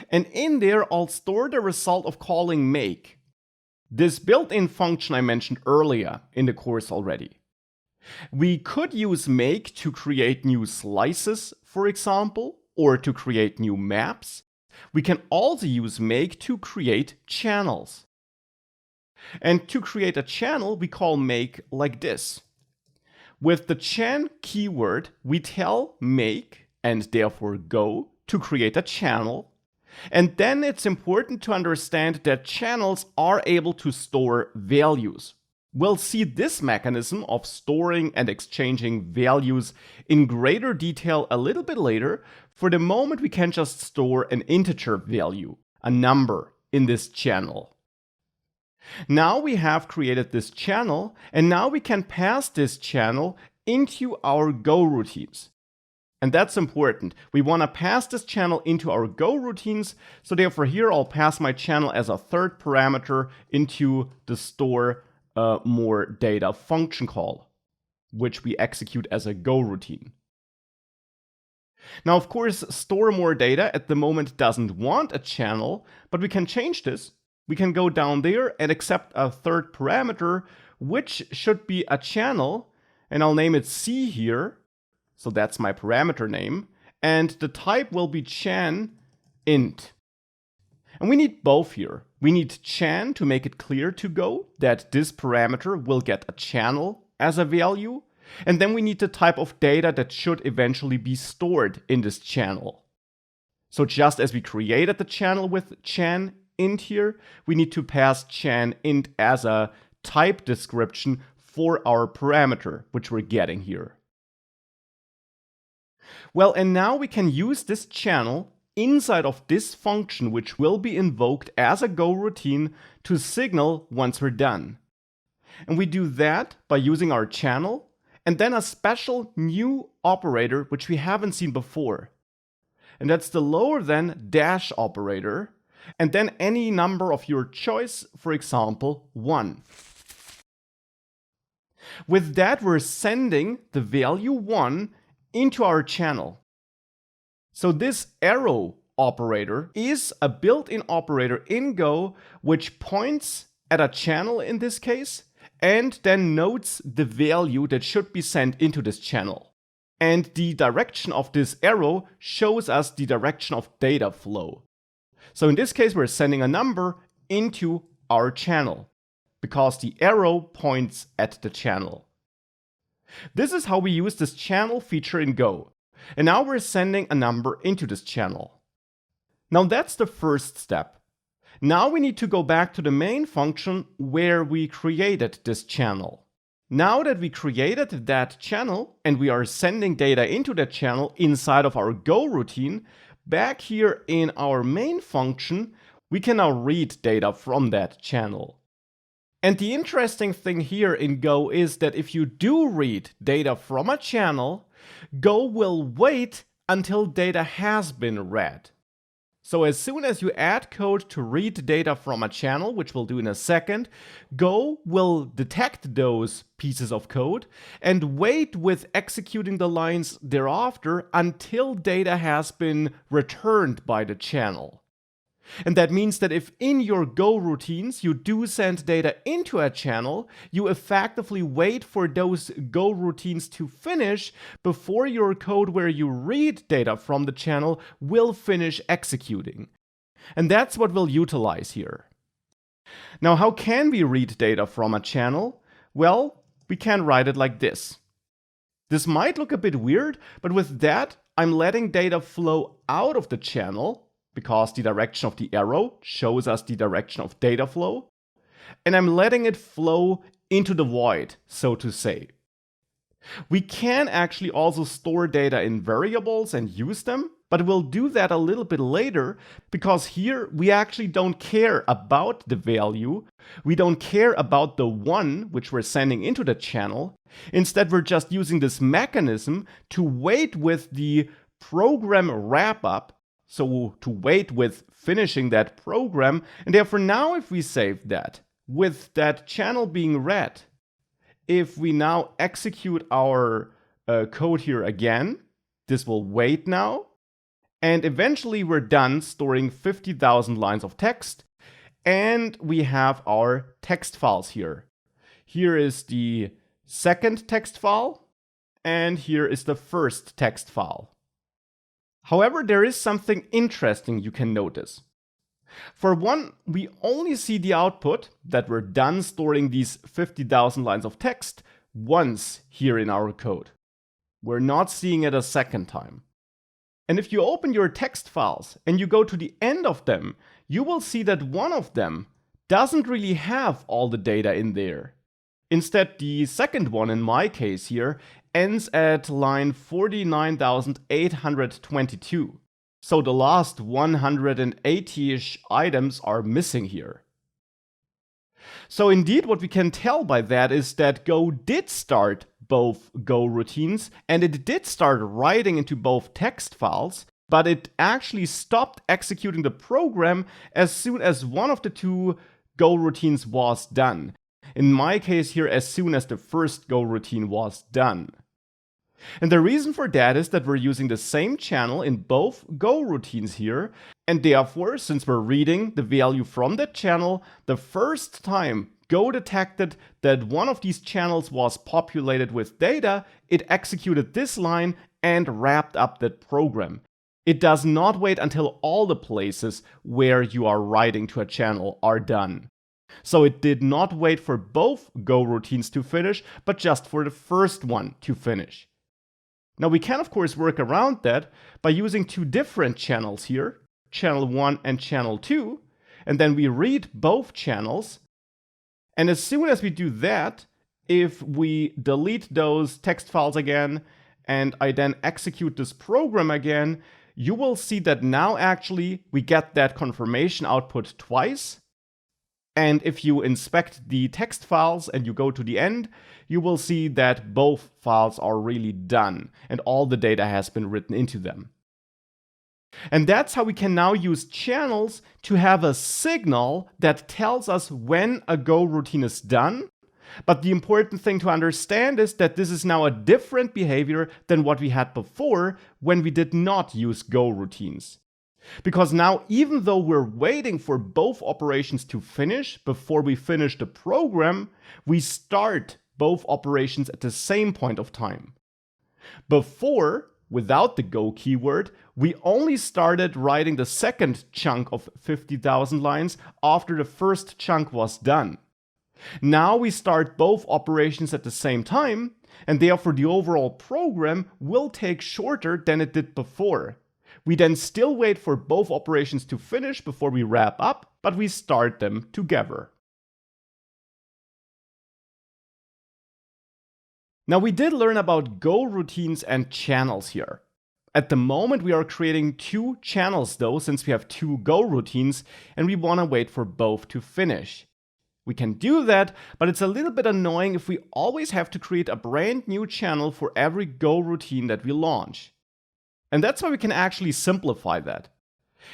And in there, I'll store the result of calling make. This built-in function I mentioned earlier in the course already. We could use make to create new slices, for example, or to create new maps. We can also use make to create channels. And to create a channel, we call make like this. With the chan keyword, we tell make, and therefore Go, to create a channel. And then it's important to understand that channels are able to store values. We'll see this mechanism of storing and exchanging values in greater detail a little bit later. For the moment, we can just store an integer value, a number, in this channel. Now we have created this channel, and now we can pass this channel into our Goroutines. And that's important. We want to pass this channel into our Goroutines, so therefore here I'll pass my channel as a third parameter into the store more data function call, which we execute as a Goroutine. Now, of course, store more data at the moment doesn't want a channel, but we can change this. We can go down there and accept a third parameter, which should be a channel, and I'll name it C here. So that's my parameter name. And the type will be chan int. And we need both here. We need chan to make it clear to Go that this parameter will get a channel as a value. And then we need the type of data that should eventually be stored in this channel. So just as we created the channel with chan int here, we need to pass chan int as a type description for our parameter, which we're getting here. Well, and now we can use this channel inside of this function, which will be invoked as a Goroutine to signal once we're done. And we do that by using our channel and then a special new operator, which we haven't seen before. And that's the lower than dash operator, and then any number of your choice, for example, 1. With that, we're sending the value 1 into our channel. So this arrow operator is a built-in operator in Go, which points at a channel in this case, and then notes the value that should be sent into this channel. And the direction of this arrow shows us the direction of data flow. So in this case, we're sending a number into our channel because the arrow points at the channel. This is how we use this channel feature in Go. And now we're sending a number into this channel. Now that's the first step. Now we need to go back to the main function where we created this channel. Now that we created that channel and we are sending data into that channel inside of our Goroutine, back here in our main function, we can now read data from that channel. And the interesting thing here in Go is that if you do read data from a channel, Go will wait until data has been read. So as soon as you add code to read data from a channel, which we'll do in a second, Go will detect those pieces of code and wait with executing the lines thereafter until data has been returned by the channel. And that means that if in your Go routines you do send data into a channel, you effectively wait for those Go routines to finish before your code where you read data from the channel will finish executing. And that's what we'll utilize here. Now, how can we read data from a channel? Well, we can write it like this. This might look a bit weird, but with that, I'm letting data flow out of the channel, because the direction of the arrow shows us the direction of data flow, and I'm letting it flow into the void, so to say. We can actually also store data in variables and use them, but we'll do that a little bit later, because here we actually don't care about the value. We don't care about the one which we're sending into the channel. Instead, we're just using this mechanism to wait with the program wrap up. So to wait with finishing that program, and therefore now if we save that, with that channel being read, if we now execute our code here again, this will wait now, and eventually we're done storing 50,000 lines of text, and we have our text files here. Here is the second text file, and here is the first text file. However, there is something interesting you can notice. For one, we only see the output that we're done storing these 50,000 lines of text once here in our code. We're not seeing it a second time. And if you open your text files and you go to the end of them, you will see that one of them doesn't really have all the data in there. Instead, the second one, in my case here, ends at line 49,822. So the last 180-ish items are missing here. So indeed, what we can tell by that is that Go did start both Go routines, and it did start writing into both text files, but it actually stopped executing the program as soon as one of the two Go routines was done. In my case here, as soon as the first Go routine was done. And the reason for that is that we're using the same channel in both Go routines here, and therefore, since we're reading the value from that channel, the first time Go detected that one of these channels was populated with data, it executed this line and wrapped up that program. It does not wait until all the places where you are writing to a channel are done. So it did not wait for both Go routines to finish, but just for the first one to finish. Now we can of course work around that by using two different channels here, channel 1 and channel 2, and then we read both channels. And as soon as we do that, if we delete those text files again, and I then execute this program again, you will see that now actually we get that confirmation output twice. And if you inspect the text files and you go to the end, you will see that both files are really done and all the data has been written into them. And that's how we can now use channels to have a signal that tells us when a Go routine is done. But the important thing to understand is that this is now a different behavior than what we had before when we did not use Go routines. Because now, even though we're waiting for both operations to finish before we finish the program, we start both operations at the same point of time. Before, without the Go keyword, we only started writing the second chunk of 50,000 lines after the first chunk was done. Now we start both operations at the same time, and therefore the overall program will take shorter than it did before. We then still wait for both operations to finish before we wrap up, but we start them together. Now we did learn about Go routines and channels here. At the moment we are creating two channels though, since we have two Go routines and we want to wait for both to finish. We can do that, but it's a little bit annoying if we always have to create a brand new channel for every Go routine that we launch. And that's why we can actually simplify that.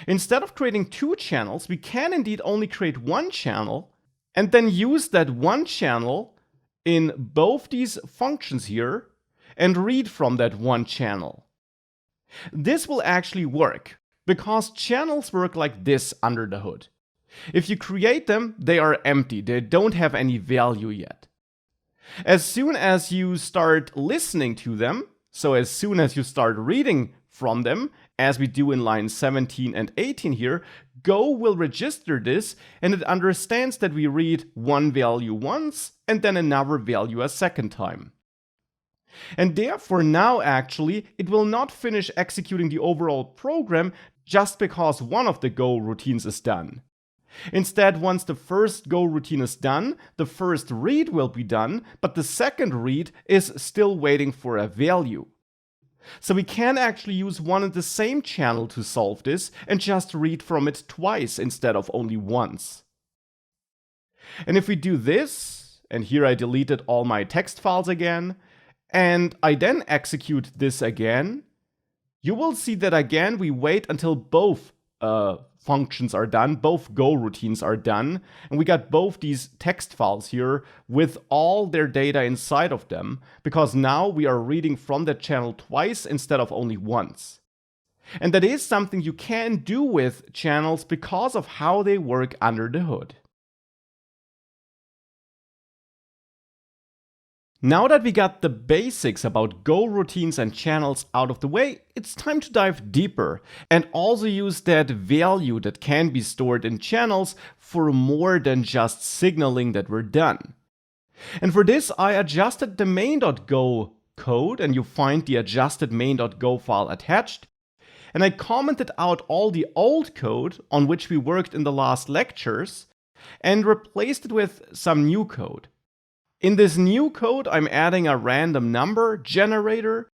Instead of creating two channels, we can indeed only create one channel and then use that one channel in both these functions here and read from that one channel. This will actually work because channels work like this under the hood. If you create them, they are empty, they don't have any value yet. As soon as you start listening to them, so as soon as you start reading from them, as we do in line 17 and 18 here, Go will register this and it understands that we read one value once and then another value a second time. And therefore now actually it will not finish executing the overall program just because one of the Go routines is done. Instead, once the first Go routine is done, the first read will be done, but the second read is still waiting for a value. So we can actually use one and the same channel to solve this and just read from it twice instead of only once. And if we do this, and here I deleted all my text files again, and I then execute this again, you will see that again we wait until both functions are done, both Go routines are done, and we got both these text files here with all their data inside of them, because now we are reading from that channel twice instead of only once. And that is something you can do with channels because of how they work under the hood. Now that we got the basics about Go routines and channels out of the way, it's time to dive deeper and also use that value that can be stored in channels for more than just signaling that we're done. And for this, I adjusted the main.go code, and you find the adjusted main.go file attached. And I commented out all the old code on which we worked in the last lectures and replaced it with some new code. In this new code, I'm adding a random number generator,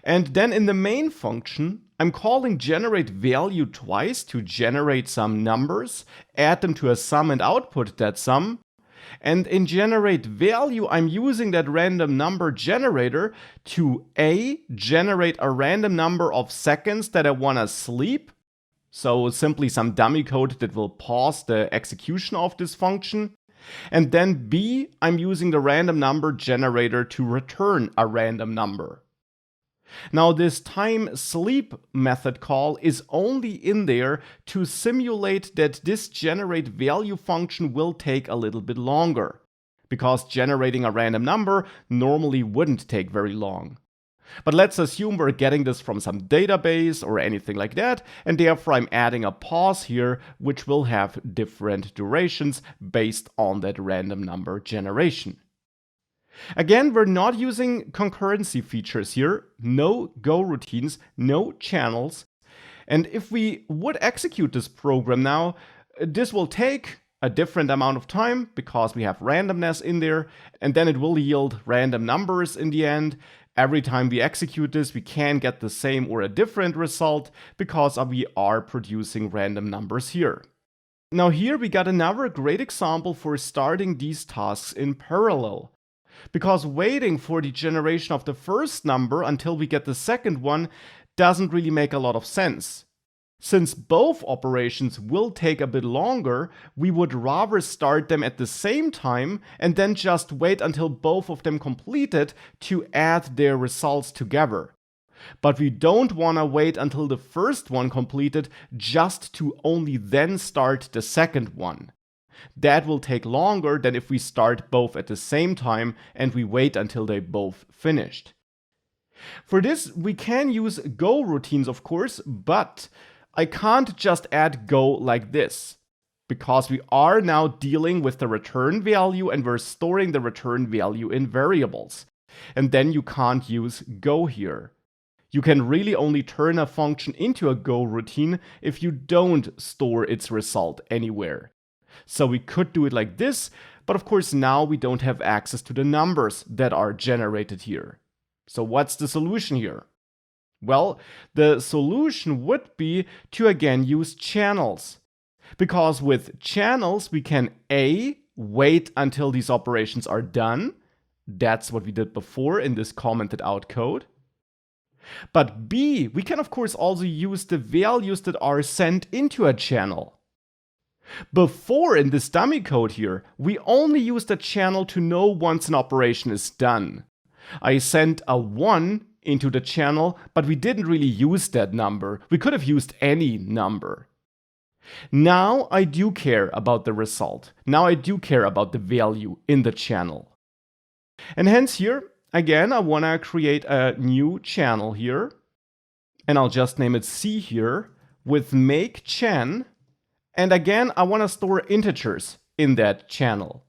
and then in the main function, I'm calling generate value twice to generate some numbers, add them to a sum and output that sum. And in generate value, I'm using that random number generator to generate a random number of seconds that I want to sleep. So simply some dummy code that will pause the execution of this function. And then B, I'm using the random number generator to return a random number. Now this time sleep method call is only in there to simulate that this generate value function will take a little bit longer, because generating a random number normally wouldn't take very long. But let's assume we're getting this from some database or anything like that, and therefore I'm adding a pause here, which will have different durations based on that random number generation. Again, we're not using concurrency features here, no Go routines, no channels. And if we would execute this program now, this will take a different amount of time because we have randomness in there, and then it will yield random numbers in the end. Every time we execute this, we can get the same or a different result because we are producing random numbers here. Now here we got another great example for starting these tasks in parallel. Because waiting for the generation of the first number until we get the second one doesn't really make a lot of sense. Since both operations will take a bit longer, we would rather start them at the same time and then just wait until both of them completed to add their results together. But we don't want to wait until the first one completed just to only then start the second one. That will take longer than if we start both at the same time and we wait until they both finished. For this, we can use Go routines, of course, but I can't just add Go like this, because we are now dealing with the return value and we're storing the return value in variables. And then you can't use Go here. You can really only turn a function into a Go routine if you don't store its result anywhere. So we could do it like this, but of course now we don't have access to the numbers that are generated here. So what's the solution here? Well, the solution would be to again use channels. Because with channels we can wait until these operations are done. That's what we did before in this commented out code. But B, we can of course also use the values that are sent into a channel. Before, in this dummy code here, we only used a channel to know once an operation is done. I sent a 1 into the channel, but we didn't really use that number. We could have used any number. Now I do care about the result. Now I do care about the value in the channel. And hence here, again, I want to create a new channel here. And I'll just name it C here with make chan. And again, I want to store integers in that channel.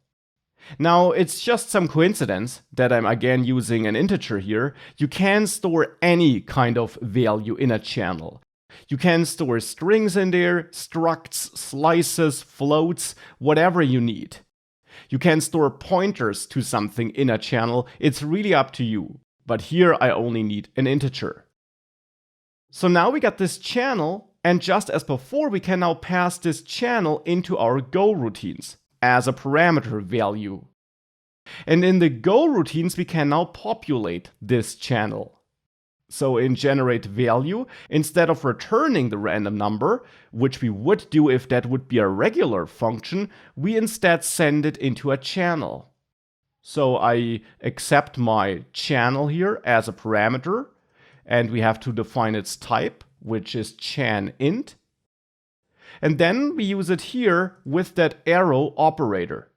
Now, it's just some coincidence that I'm again using an integer here. You can store any kind of value in a channel. You can store strings in there, structs, slices, floats, whatever you need. You can store pointers to something in a channel. It's really up to you. But here I only need an integer. So now we got this channel, and just as before, we can now pass this channel into our Goroutines as a parameter value. And in the Goroutines, we can now populate this channel. So in generate value, instead of returning the random number, which we would do if that would be a regular function, we instead send it into a channel. So I accept my channel here as a parameter, and we have to define its type, which is chan int. And then we use it here with that arrow operator.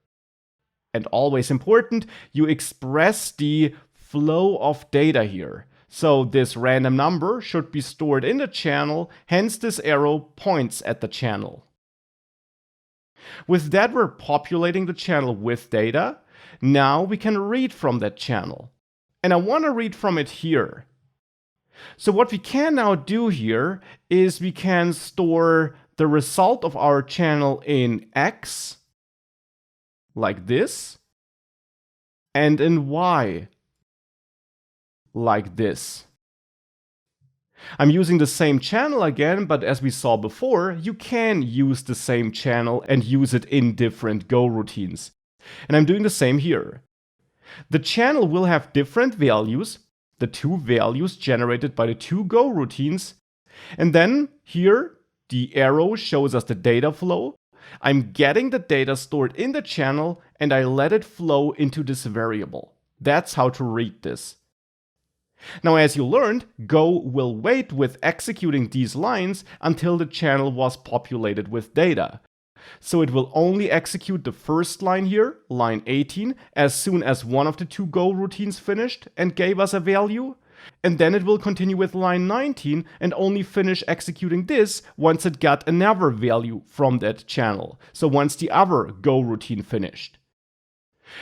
And always important, you express the flow of data here. So this random number should be stored in the channel, hence this arrow points at the channel. With that, we're populating the channel with data. Now we can read from that channel. And I want to read from it here. So what we can now do here is we can store the result of our channel in X, like this, and in Y, like this. I'm using the same channel again, but as we saw before, you can use the same channel and use it in different Goroutines. And I'm doing the same here. The channel will have different values, the two values generated by the two Goroutines. And then here, the arrow shows us the data flow. I'm getting the data stored in the channel and I let it flow into this variable. That's how to read this. Now, as you learned, Go will wait with executing these lines until the channel was populated with data. So it will only execute the first line here, line 18, as soon as one of the two Goroutines finished and gave us a value. And then it will continue with line 19 and only finish executing this once it got another value from that channel. So once the other Goroutine finished.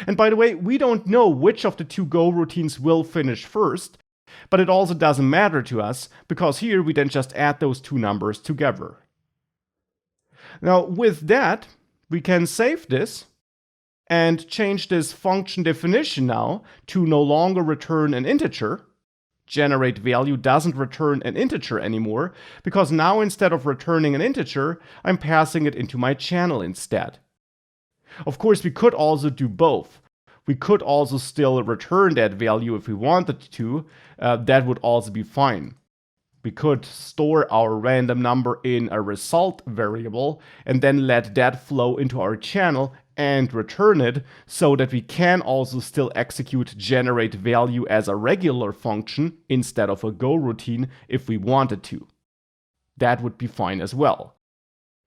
And by the way, we don't know which of the two Goroutines will finish first, but it also doesn't matter to us because here we then just add those two numbers together. Now with that, we can save this and change this function definition now to no longer return an integer. Generate value doesn't return an integer anymore because now instead of returning an integer, I'm passing it into my channel instead. Of course, we could also do both. We could also still return that value if we wanted to. That would also be fine. We could store our random number in a result variable and then let that flow into our channel and return it so that we can also still execute generate value as a regular function instead of a Goroutine if we wanted to. That would be fine as well.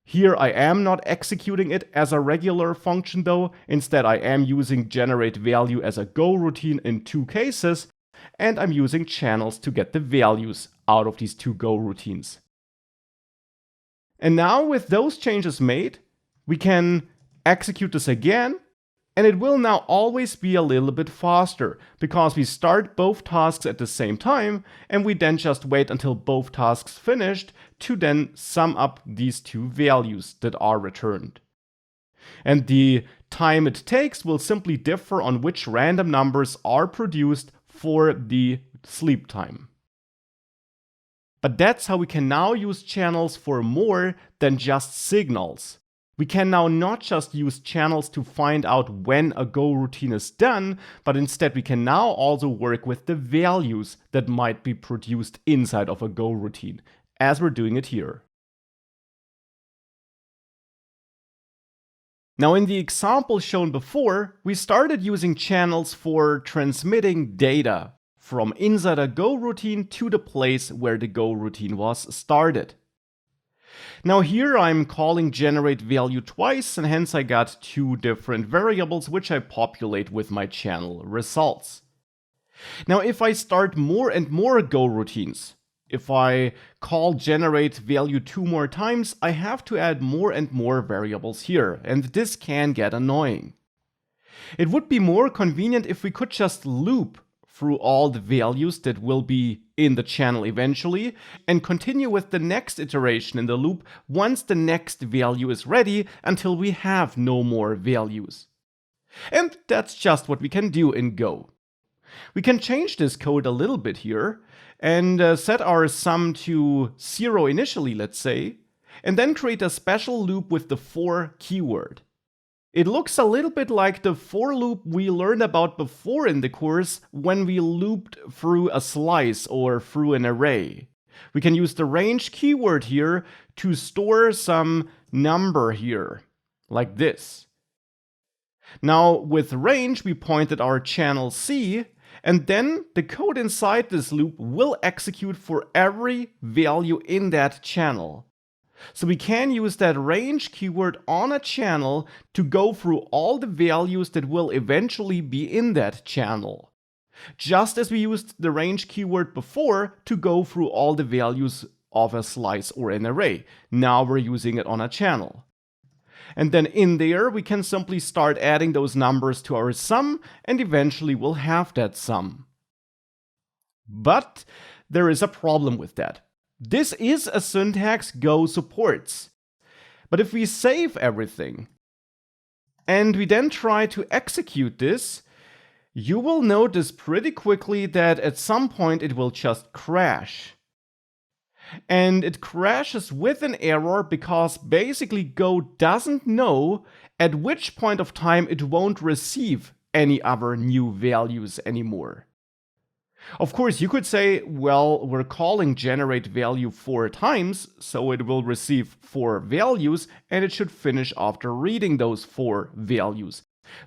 Here I am not executing it as a regular function though. Instead I am using generate value as a Goroutine in two cases, and I'm using channels to get the values out of these two Goroutines. And now with those changes made, we can execute this again, and it will now always be a little bit faster because we start both tasks at the same time and we then just wait until both tasks finished to then sum up these two values that are returned. And the time it takes will simply differ on which random numbers are produced for the sleep time. But that's how we can now use channels for more than just signals. We can now not just use channels to find out when a Go routine is done, but instead we can now also work with the values that might be produced inside of a Go routine, as we're doing it here. Now, in the example shown before, we started using channels for transmitting data from inside a Go routine to the place where the Go routine was started. Now here I'm calling generate value twice, and hence I got two different variables which I populate with my channel results. Now if I start more and more Go routines, if I call generate value 2 more times, I have to add more and more variables here, and this can get annoying. It would be more convenient if we could just loop through all the values that will be in the channel eventually, and continue with the next iteration in the loop once the next value is ready until we have no more values. And that's just what we can do in Go. We can change this code a little bit here and set our sum to 0 initially, let's say, and then create a special loop with the for keyword. It looks a little bit like the for loop we learned about before in the course when we looped through a slice or through an array. We can use the range keyword here to store some number here, like this. Now with range we point at our channel C, and then the code inside this loop will execute for every value in that channel. So we can use that range keyword on a channel to go through all the values that will eventually be in that channel. Just as we used the range keyword before to go through all the values of a slice or an array. Now we're using it on a channel. And then in there, we can simply start adding those numbers to our sum, and eventually we'll have that sum. But there is a problem with that. This is a syntax Go supports. But if we save everything, and we then try to execute this, you will notice pretty quickly that at some point it will just crash. And it crashes with an error because basically Go doesn't know at which point of time it won't receive any other new values anymore. Of course, you could say, well, we're calling generate value 4 times, so it will receive 4 values and it should finish after reading those 4 values.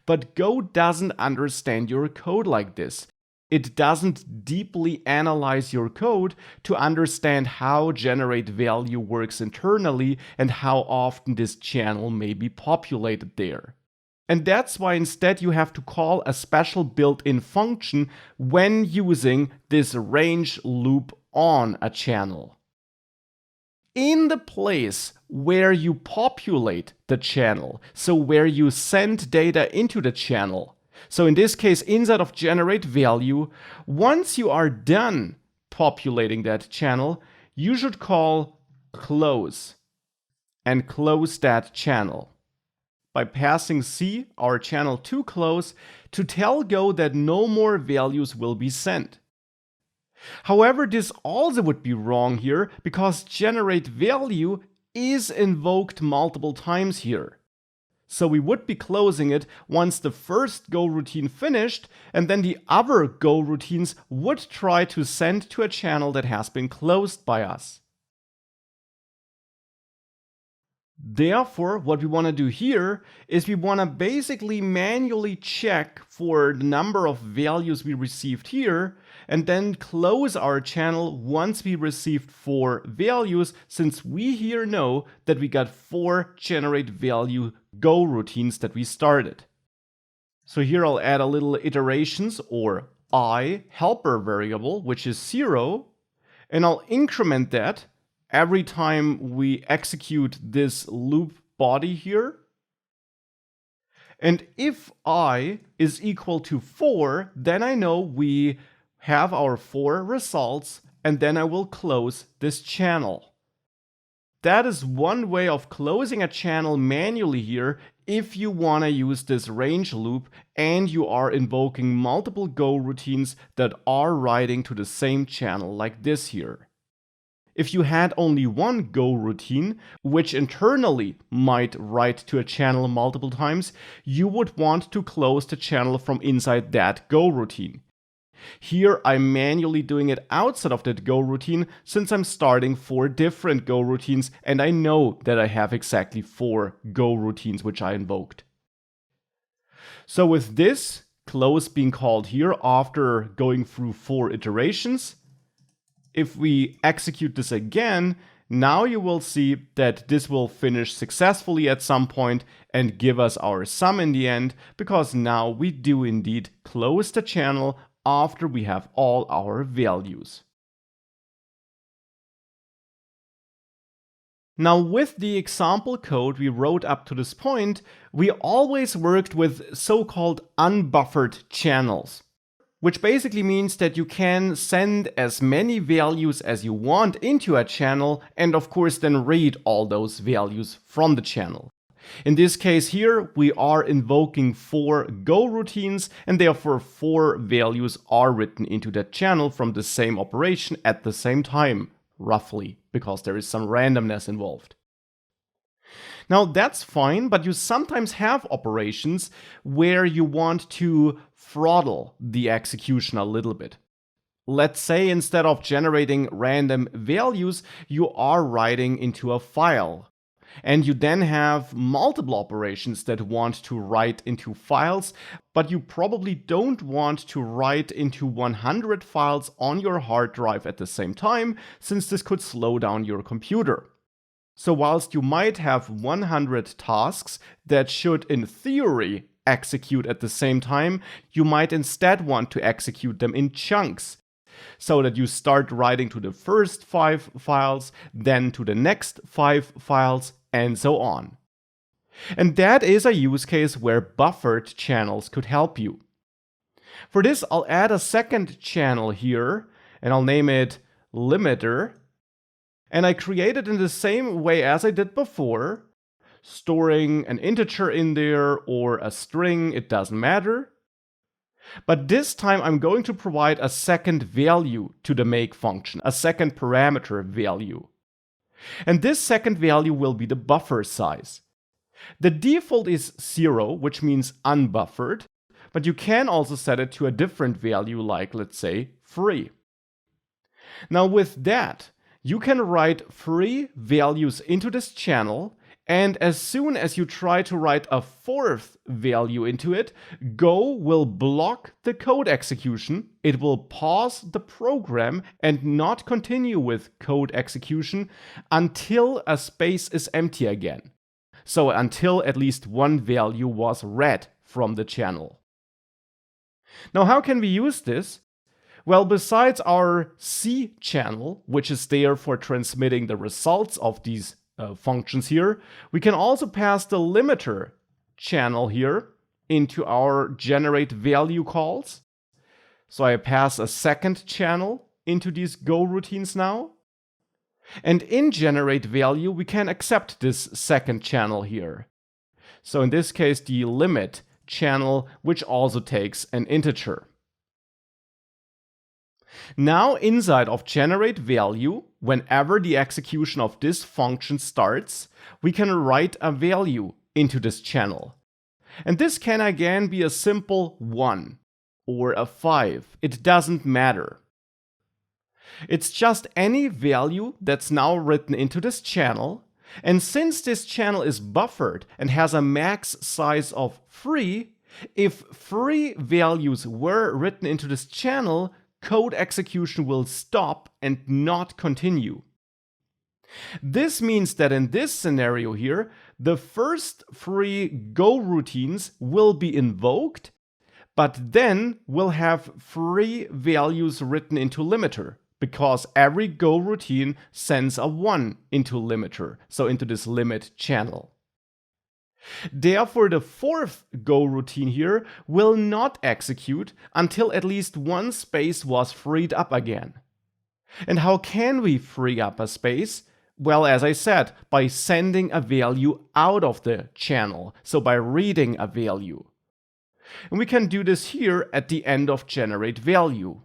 But Go doesn't understand your code like this. It doesn't deeply analyze your code to understand how generate value works internally and how often this channel may be populated there. And that's why instead you have to call a special built-in function when using this range loop on a channel. In the place where you populate the channel, so where you send data into the channel, so in this case, inside of generate value, once you are done populating that channel, you should call close and close that channel by passing C, our channel to close, to tell Go that no more values will be sent. However, this also would be wrong here because generate value is invoked multiple times here. So we would be closing it once the first Go routine finished, and then the other Go routines would try to send to a channel that has been closed by us. Therefore, what we want to do here is we want to basically manually check for the number of values we received here, and then close our channel once we received 4 values, since we here know that we got 4 generate value Go routines that we started. So here I'll add a little iterations or I helper variable, which is 0, and I'll increment that every time we execute this loop body here. And if I is equal to 4, then I know we have our 4 results, and then I will close this channel. That is one way of closing a channel manually here if you want to use this range loop and you are invoking multiple Go routines that are writing to the same channel like this here. If you had only one Go routine, which internally might write to a channel multiple times, you would want to close the channel from inside that Go routine. Here I'm manually doing it outside of that Go routine since I'm starting 4 different Go routines and I know that I have exactly 4 Go routines which I invoked. So with this close being called here after going through 4 iterations, if we execute this again, now you will see that this will finish successfully at some point and give us our sum in the end, because now we do indeed close the channel after we have all our values. Now, with the example code we wrote up to this point, we always worked with so-called unbuffered channels, which basically means that you can send as many values as you want into a channel and of course then read all those values from the channel. In this case here, we are invoking 4 Go routines and therefore 4 values are written into that channel from the same operation at the same time, roughly, because there is some randomness involved. Now that's fine, but you sometimes have operations where you want to throttle the execution a little bit. Let's say instead of generating random values, you are writing into a file. And you then have multiple operations that want to write into files, but you probably don't want to write into 100 files on your hard drive at the same time, since this could slow down your computer. So whilst you might have 100 tasks that should, in theory, execute at the same time, you might instead want to execute them in chunks, so that you start writing to the first 5 files, then to the next 5 files, and so on. And that is a use case where buffered channels could help you. For this, I'll add a second channel here, and I'll name it limiter. And I create it in the same way as I did before, storing an integer in there or a string, it doesn't matter. But this time I'm going to provide a second value to the make function, a second parameter value. And this second value will be the buffer size. The default is 0, which means unbuffered, but you can also set it to a different value, like let's say 3. Now with that, you can write 3 values into this channel, and as soon as you try to write a 4th value into it, Go will block the code execution, it will pause the program and not continue with code execution until a space is empty again. So until at least one value was read from the channel. Now how can we use this? Well, besides our C channel, which is there for transmitting the results of these functions here, we can also pass the limiter channel here into our generate value calls. So I pass a second channel into these Go routines now. And in generate value, we can accept this second channel here. So in this case, the limit channel, which also takes an integer. Now inside of generate value, whenever the execution of this function starts, we can write a value into this channel. And this can again be a simple 1 or a 5, it doesn't matter. It's just any value that's now written into this channel, and since this channel is buffered and has a max size of 3, if 3 values were written into this channel, code execution will stop and not continue. This means that in this scenario here, the first 3 Go routines will be invoked, but then we'll have 3 values written into limiter, because every Go routine sends a 1 into limiter, so into this limit channel. Therefore, the 4th Go routine here will not execute until at least one space was freed up again. And how can we free up a space? Well, as I said, by sending a value out of the channel, so by reading a value. And we can do this here at the end of generate value.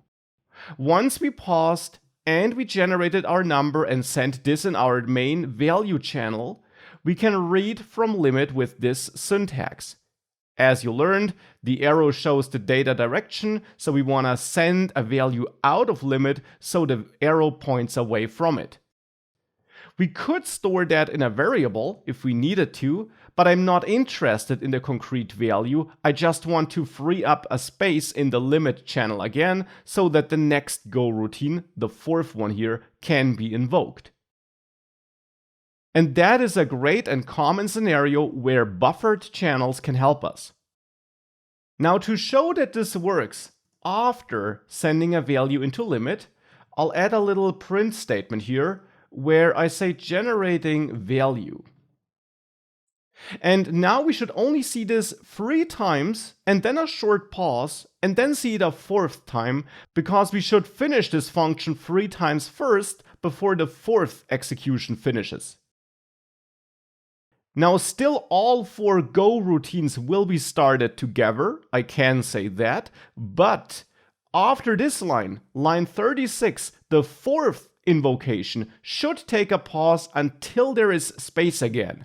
Once we paused and we generated our number and sent this in our main value channel, we can read from limit with this syntax. As you learned, the arrow shows the data direction, so we want to send a value out of limit so the arrow points away from it. We could store that in a variable if we needed to, but I'm not interested in the concrete value. I just want to free up a space in the limit channel again so that the next Go routine, the fourth one here, can be invoked. And that is a great and common scenario where buffered channels can help us. Now, to show that this works after sending a value into limit, I'll add a little print statement here where I say generating value. And now we should only see this 3 times and then a short pause and then see it a 4th time, because we should finish this function 3 times first before the 4th execution finishes. Now, still all 4 Go routines will be started together, I can say that, but after this line, line 36, the 4th invocation should take a pause until there is space again.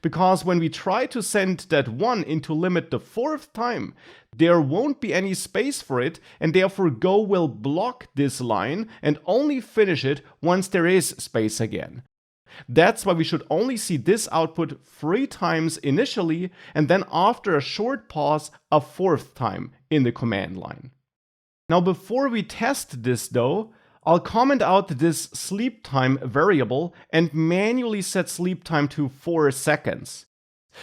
Because when we try to send that 1 into limit the 4th time, there won't be any space for it, and therefore Go will block this line and only finish it once there is space again. That's why we should only see this output 3 times initially, and then after a short pause, a 4th time in the command line. Now, before we test this though, I'll comment out this sleep time variable and manually set sleep time to 4 seconds.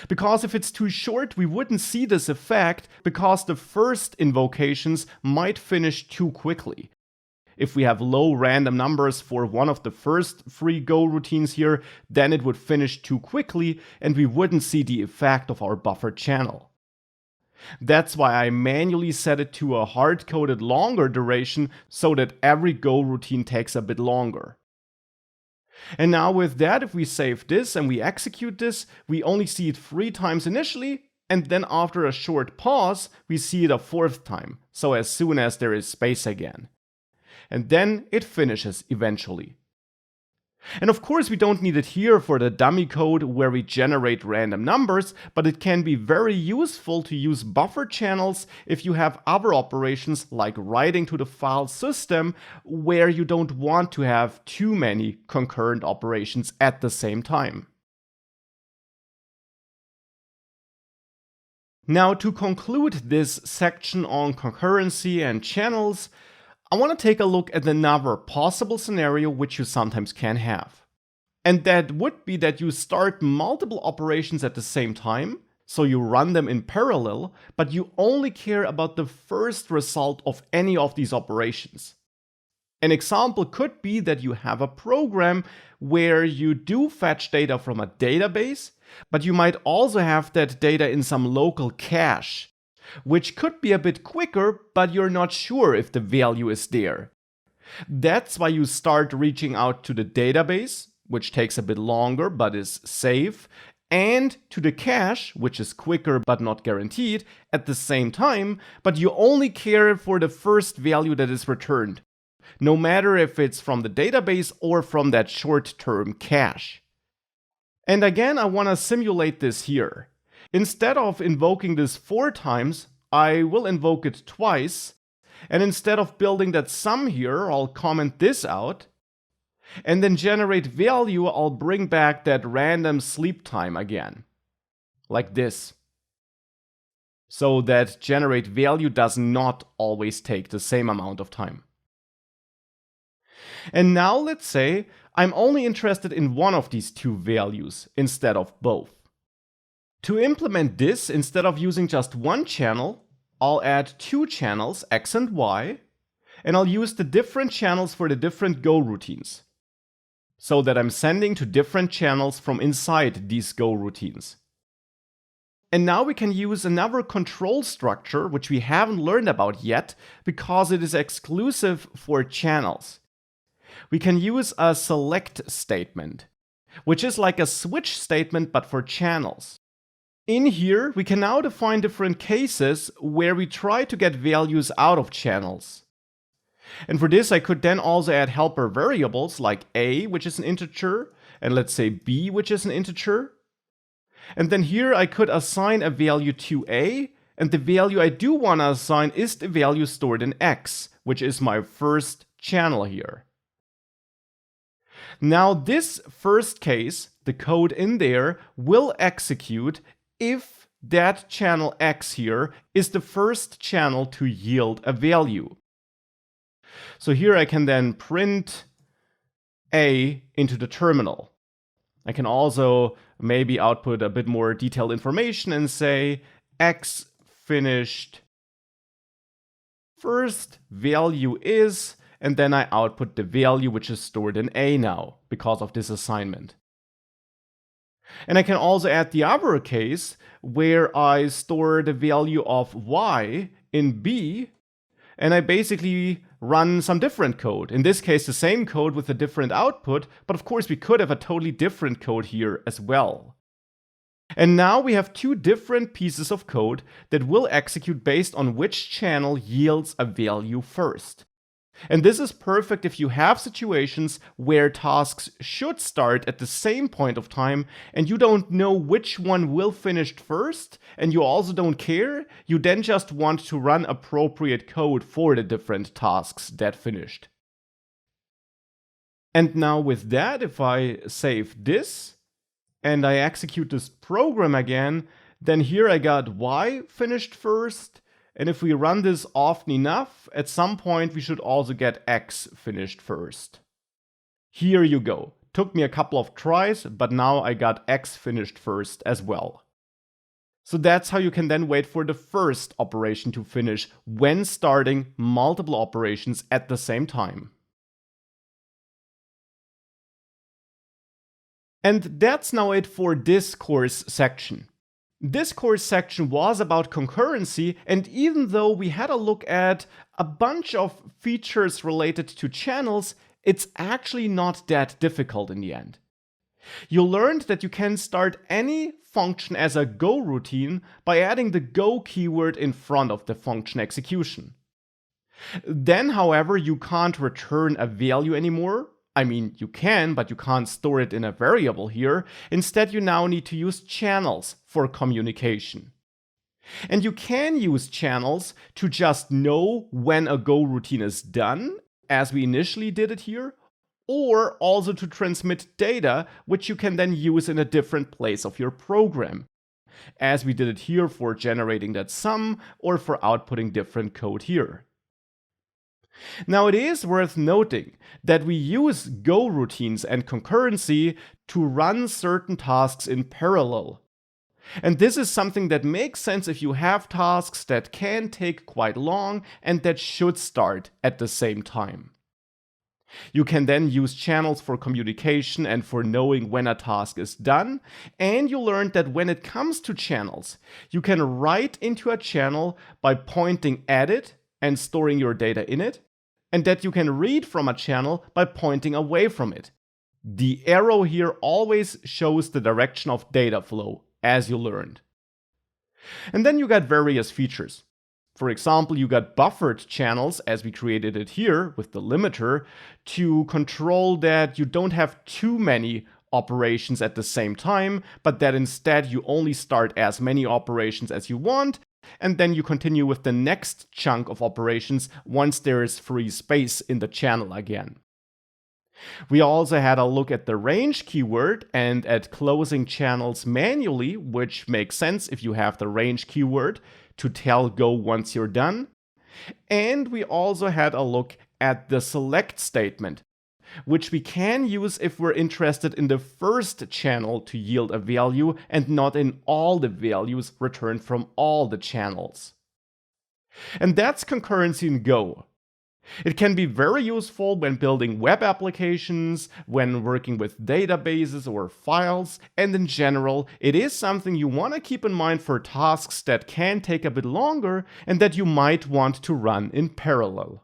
Because if it's too short, we wouldn't see this effect because the first invocations might finish too quickly. If we have low random numbers for one of the first 3 Go routines here, then it would finish too quickly and we wouldn't see the effect of our buffered channel. That's why I manually set it to a hard-coded longer duration so that every Go routine takes a bit longer. And now with that, if we save this and we execute this, we only see it 3 times initially, and then after a short pause, we see it a 4th time, so as soon as there is space again. And then it finishes eventually. And of course we don't need it here for the dummy code where we generate random numbers, but it can be very useful to use buffer channels if you have other operations like writing to the file system where you don't want to have too many concurrent operations at the same time. Now, to conclude this section on concurrency and channels, I want to take a look at another possible scenario which you sometimes can have. And that would be that you start multiple operations at the same time, so you run them in parallel, but you only care about the first result of any of these operations. An example could be that you have a program where you do fetch data from a database, but you might also have that data in some local cache, which could be a bit quicker, but you're not sure if the value is there. That's why you start reaching out to the database, which takes a bit longer but is safe, and to the cache, which is quicker but not guaranteed, at the same time, but you only care for the first value that is returned, no matter if it's from the database or from that short-term cache. And again, I want to simulate this here. Instead of invoking this 4 times, I will invoke it twice, and instead of building that sum here, I'll comment this out, and then generate value, I'll bring back that random sleep time again, like this. So that generate value does not always take the same amount of time. And now let's say I'm only interested in one of these 2 values instead of both. To implement this, instead of using just one channel, I'll add 2 channels, X and Y, and I'll use the different channels for the different Go routines, so that I'm sending to different channels from inside these Go routines. And now we can use another control structure, which we haven't learned about yet, because it is exclusive for channels. We can use a select statement, which is like a switch statement but for channels. In here, we can now define different cases where we try to get values out of channels. And for this, I could then also add helper variables like a, which is an integer, and let's say b, which is an integer. And then here I could assign a value to a, and the value I do want to assign is the value stored in x, which is my first channel here. Now this first case, the code in there, will execute if that channel x here is the first channel to yield a value. So here I can then print a into the terminal. I can also maybe output a bit more detailed information and say x finished first value is, and then I output the value which is stored in a now because of this assignment. And I can also add the other case where I store the value of y in b, and I basically run some different code. In this case, the same code with a different output, but of course we could have a totally different code here as well. And now we have two different pieces of code that will execute based on which channel yields a value first. And this is perfect if you have situations where tasks should start at the same point of time and you don't know which one will finish first, and you also don't care. You then just want to run appropriate code for the different tasks that finished. And now with that, if I save this and I execute this program again, then here I got y finished first. And if we run this often enough, at some point we should also get x finished first. Here you go. Took me a couple of tries, but now I got x finished first as well. So that's how you can then wait for the first operation to finish when starting multiple operations at the same time. And that's now it for this course section. This course section was about concurrency, and even though we had a look at a bunch of features related to channels, it's actually not that difficult in the end. You learned that you can start any function as a Goroutine by adding the Go keyword in front of the function execution. Then, however, you can't return a value anymore. I mean, you can, but you can't store it in a variable here. Instead, you now need to use channels for communication. And you can use channels to just know when a Goroutine is done, as we initially did it here, or also to transmit data, which you can then use in a different place of your program, as we did it here for generating that sum or for outputting different code here. Now it is worth noting that we use Goroutines and concurrency to run certain tasks in parallel. And this is something that makes sense if you have tasks that can take quite long and that should start at the same time. You can then use channels for communication and for knowing when a task is done, and you learned that when it comes to channels, you can write into a channel by pointing at it and storing your data in it, and that you can read from a channel by pointing away from it. The arrow here always shows the direction of data flow, as you learned. And then you got various features. For example, you got buffered channels, as we created it here with the limiter, to control that you don't have too many operations at the same time, but that instead you only start as many operations as you want, and then you continue with the next chunk of operations once there is free space in the channel again. We also had a look at the range keyword and at closing channels manually, which makes sense if you have the range keyword to tell Go once you're done. And we also had a look at the select statement, which we can use if we're interested in the first channel to yield a value and not in all the values returned from all the channels. And that's concurrency in Go. It can be very useful when building web applications, when working with databases or files, and in general, it is something you want to keep in mind for tasks that can take a bit longer and that you might want to run in parallel.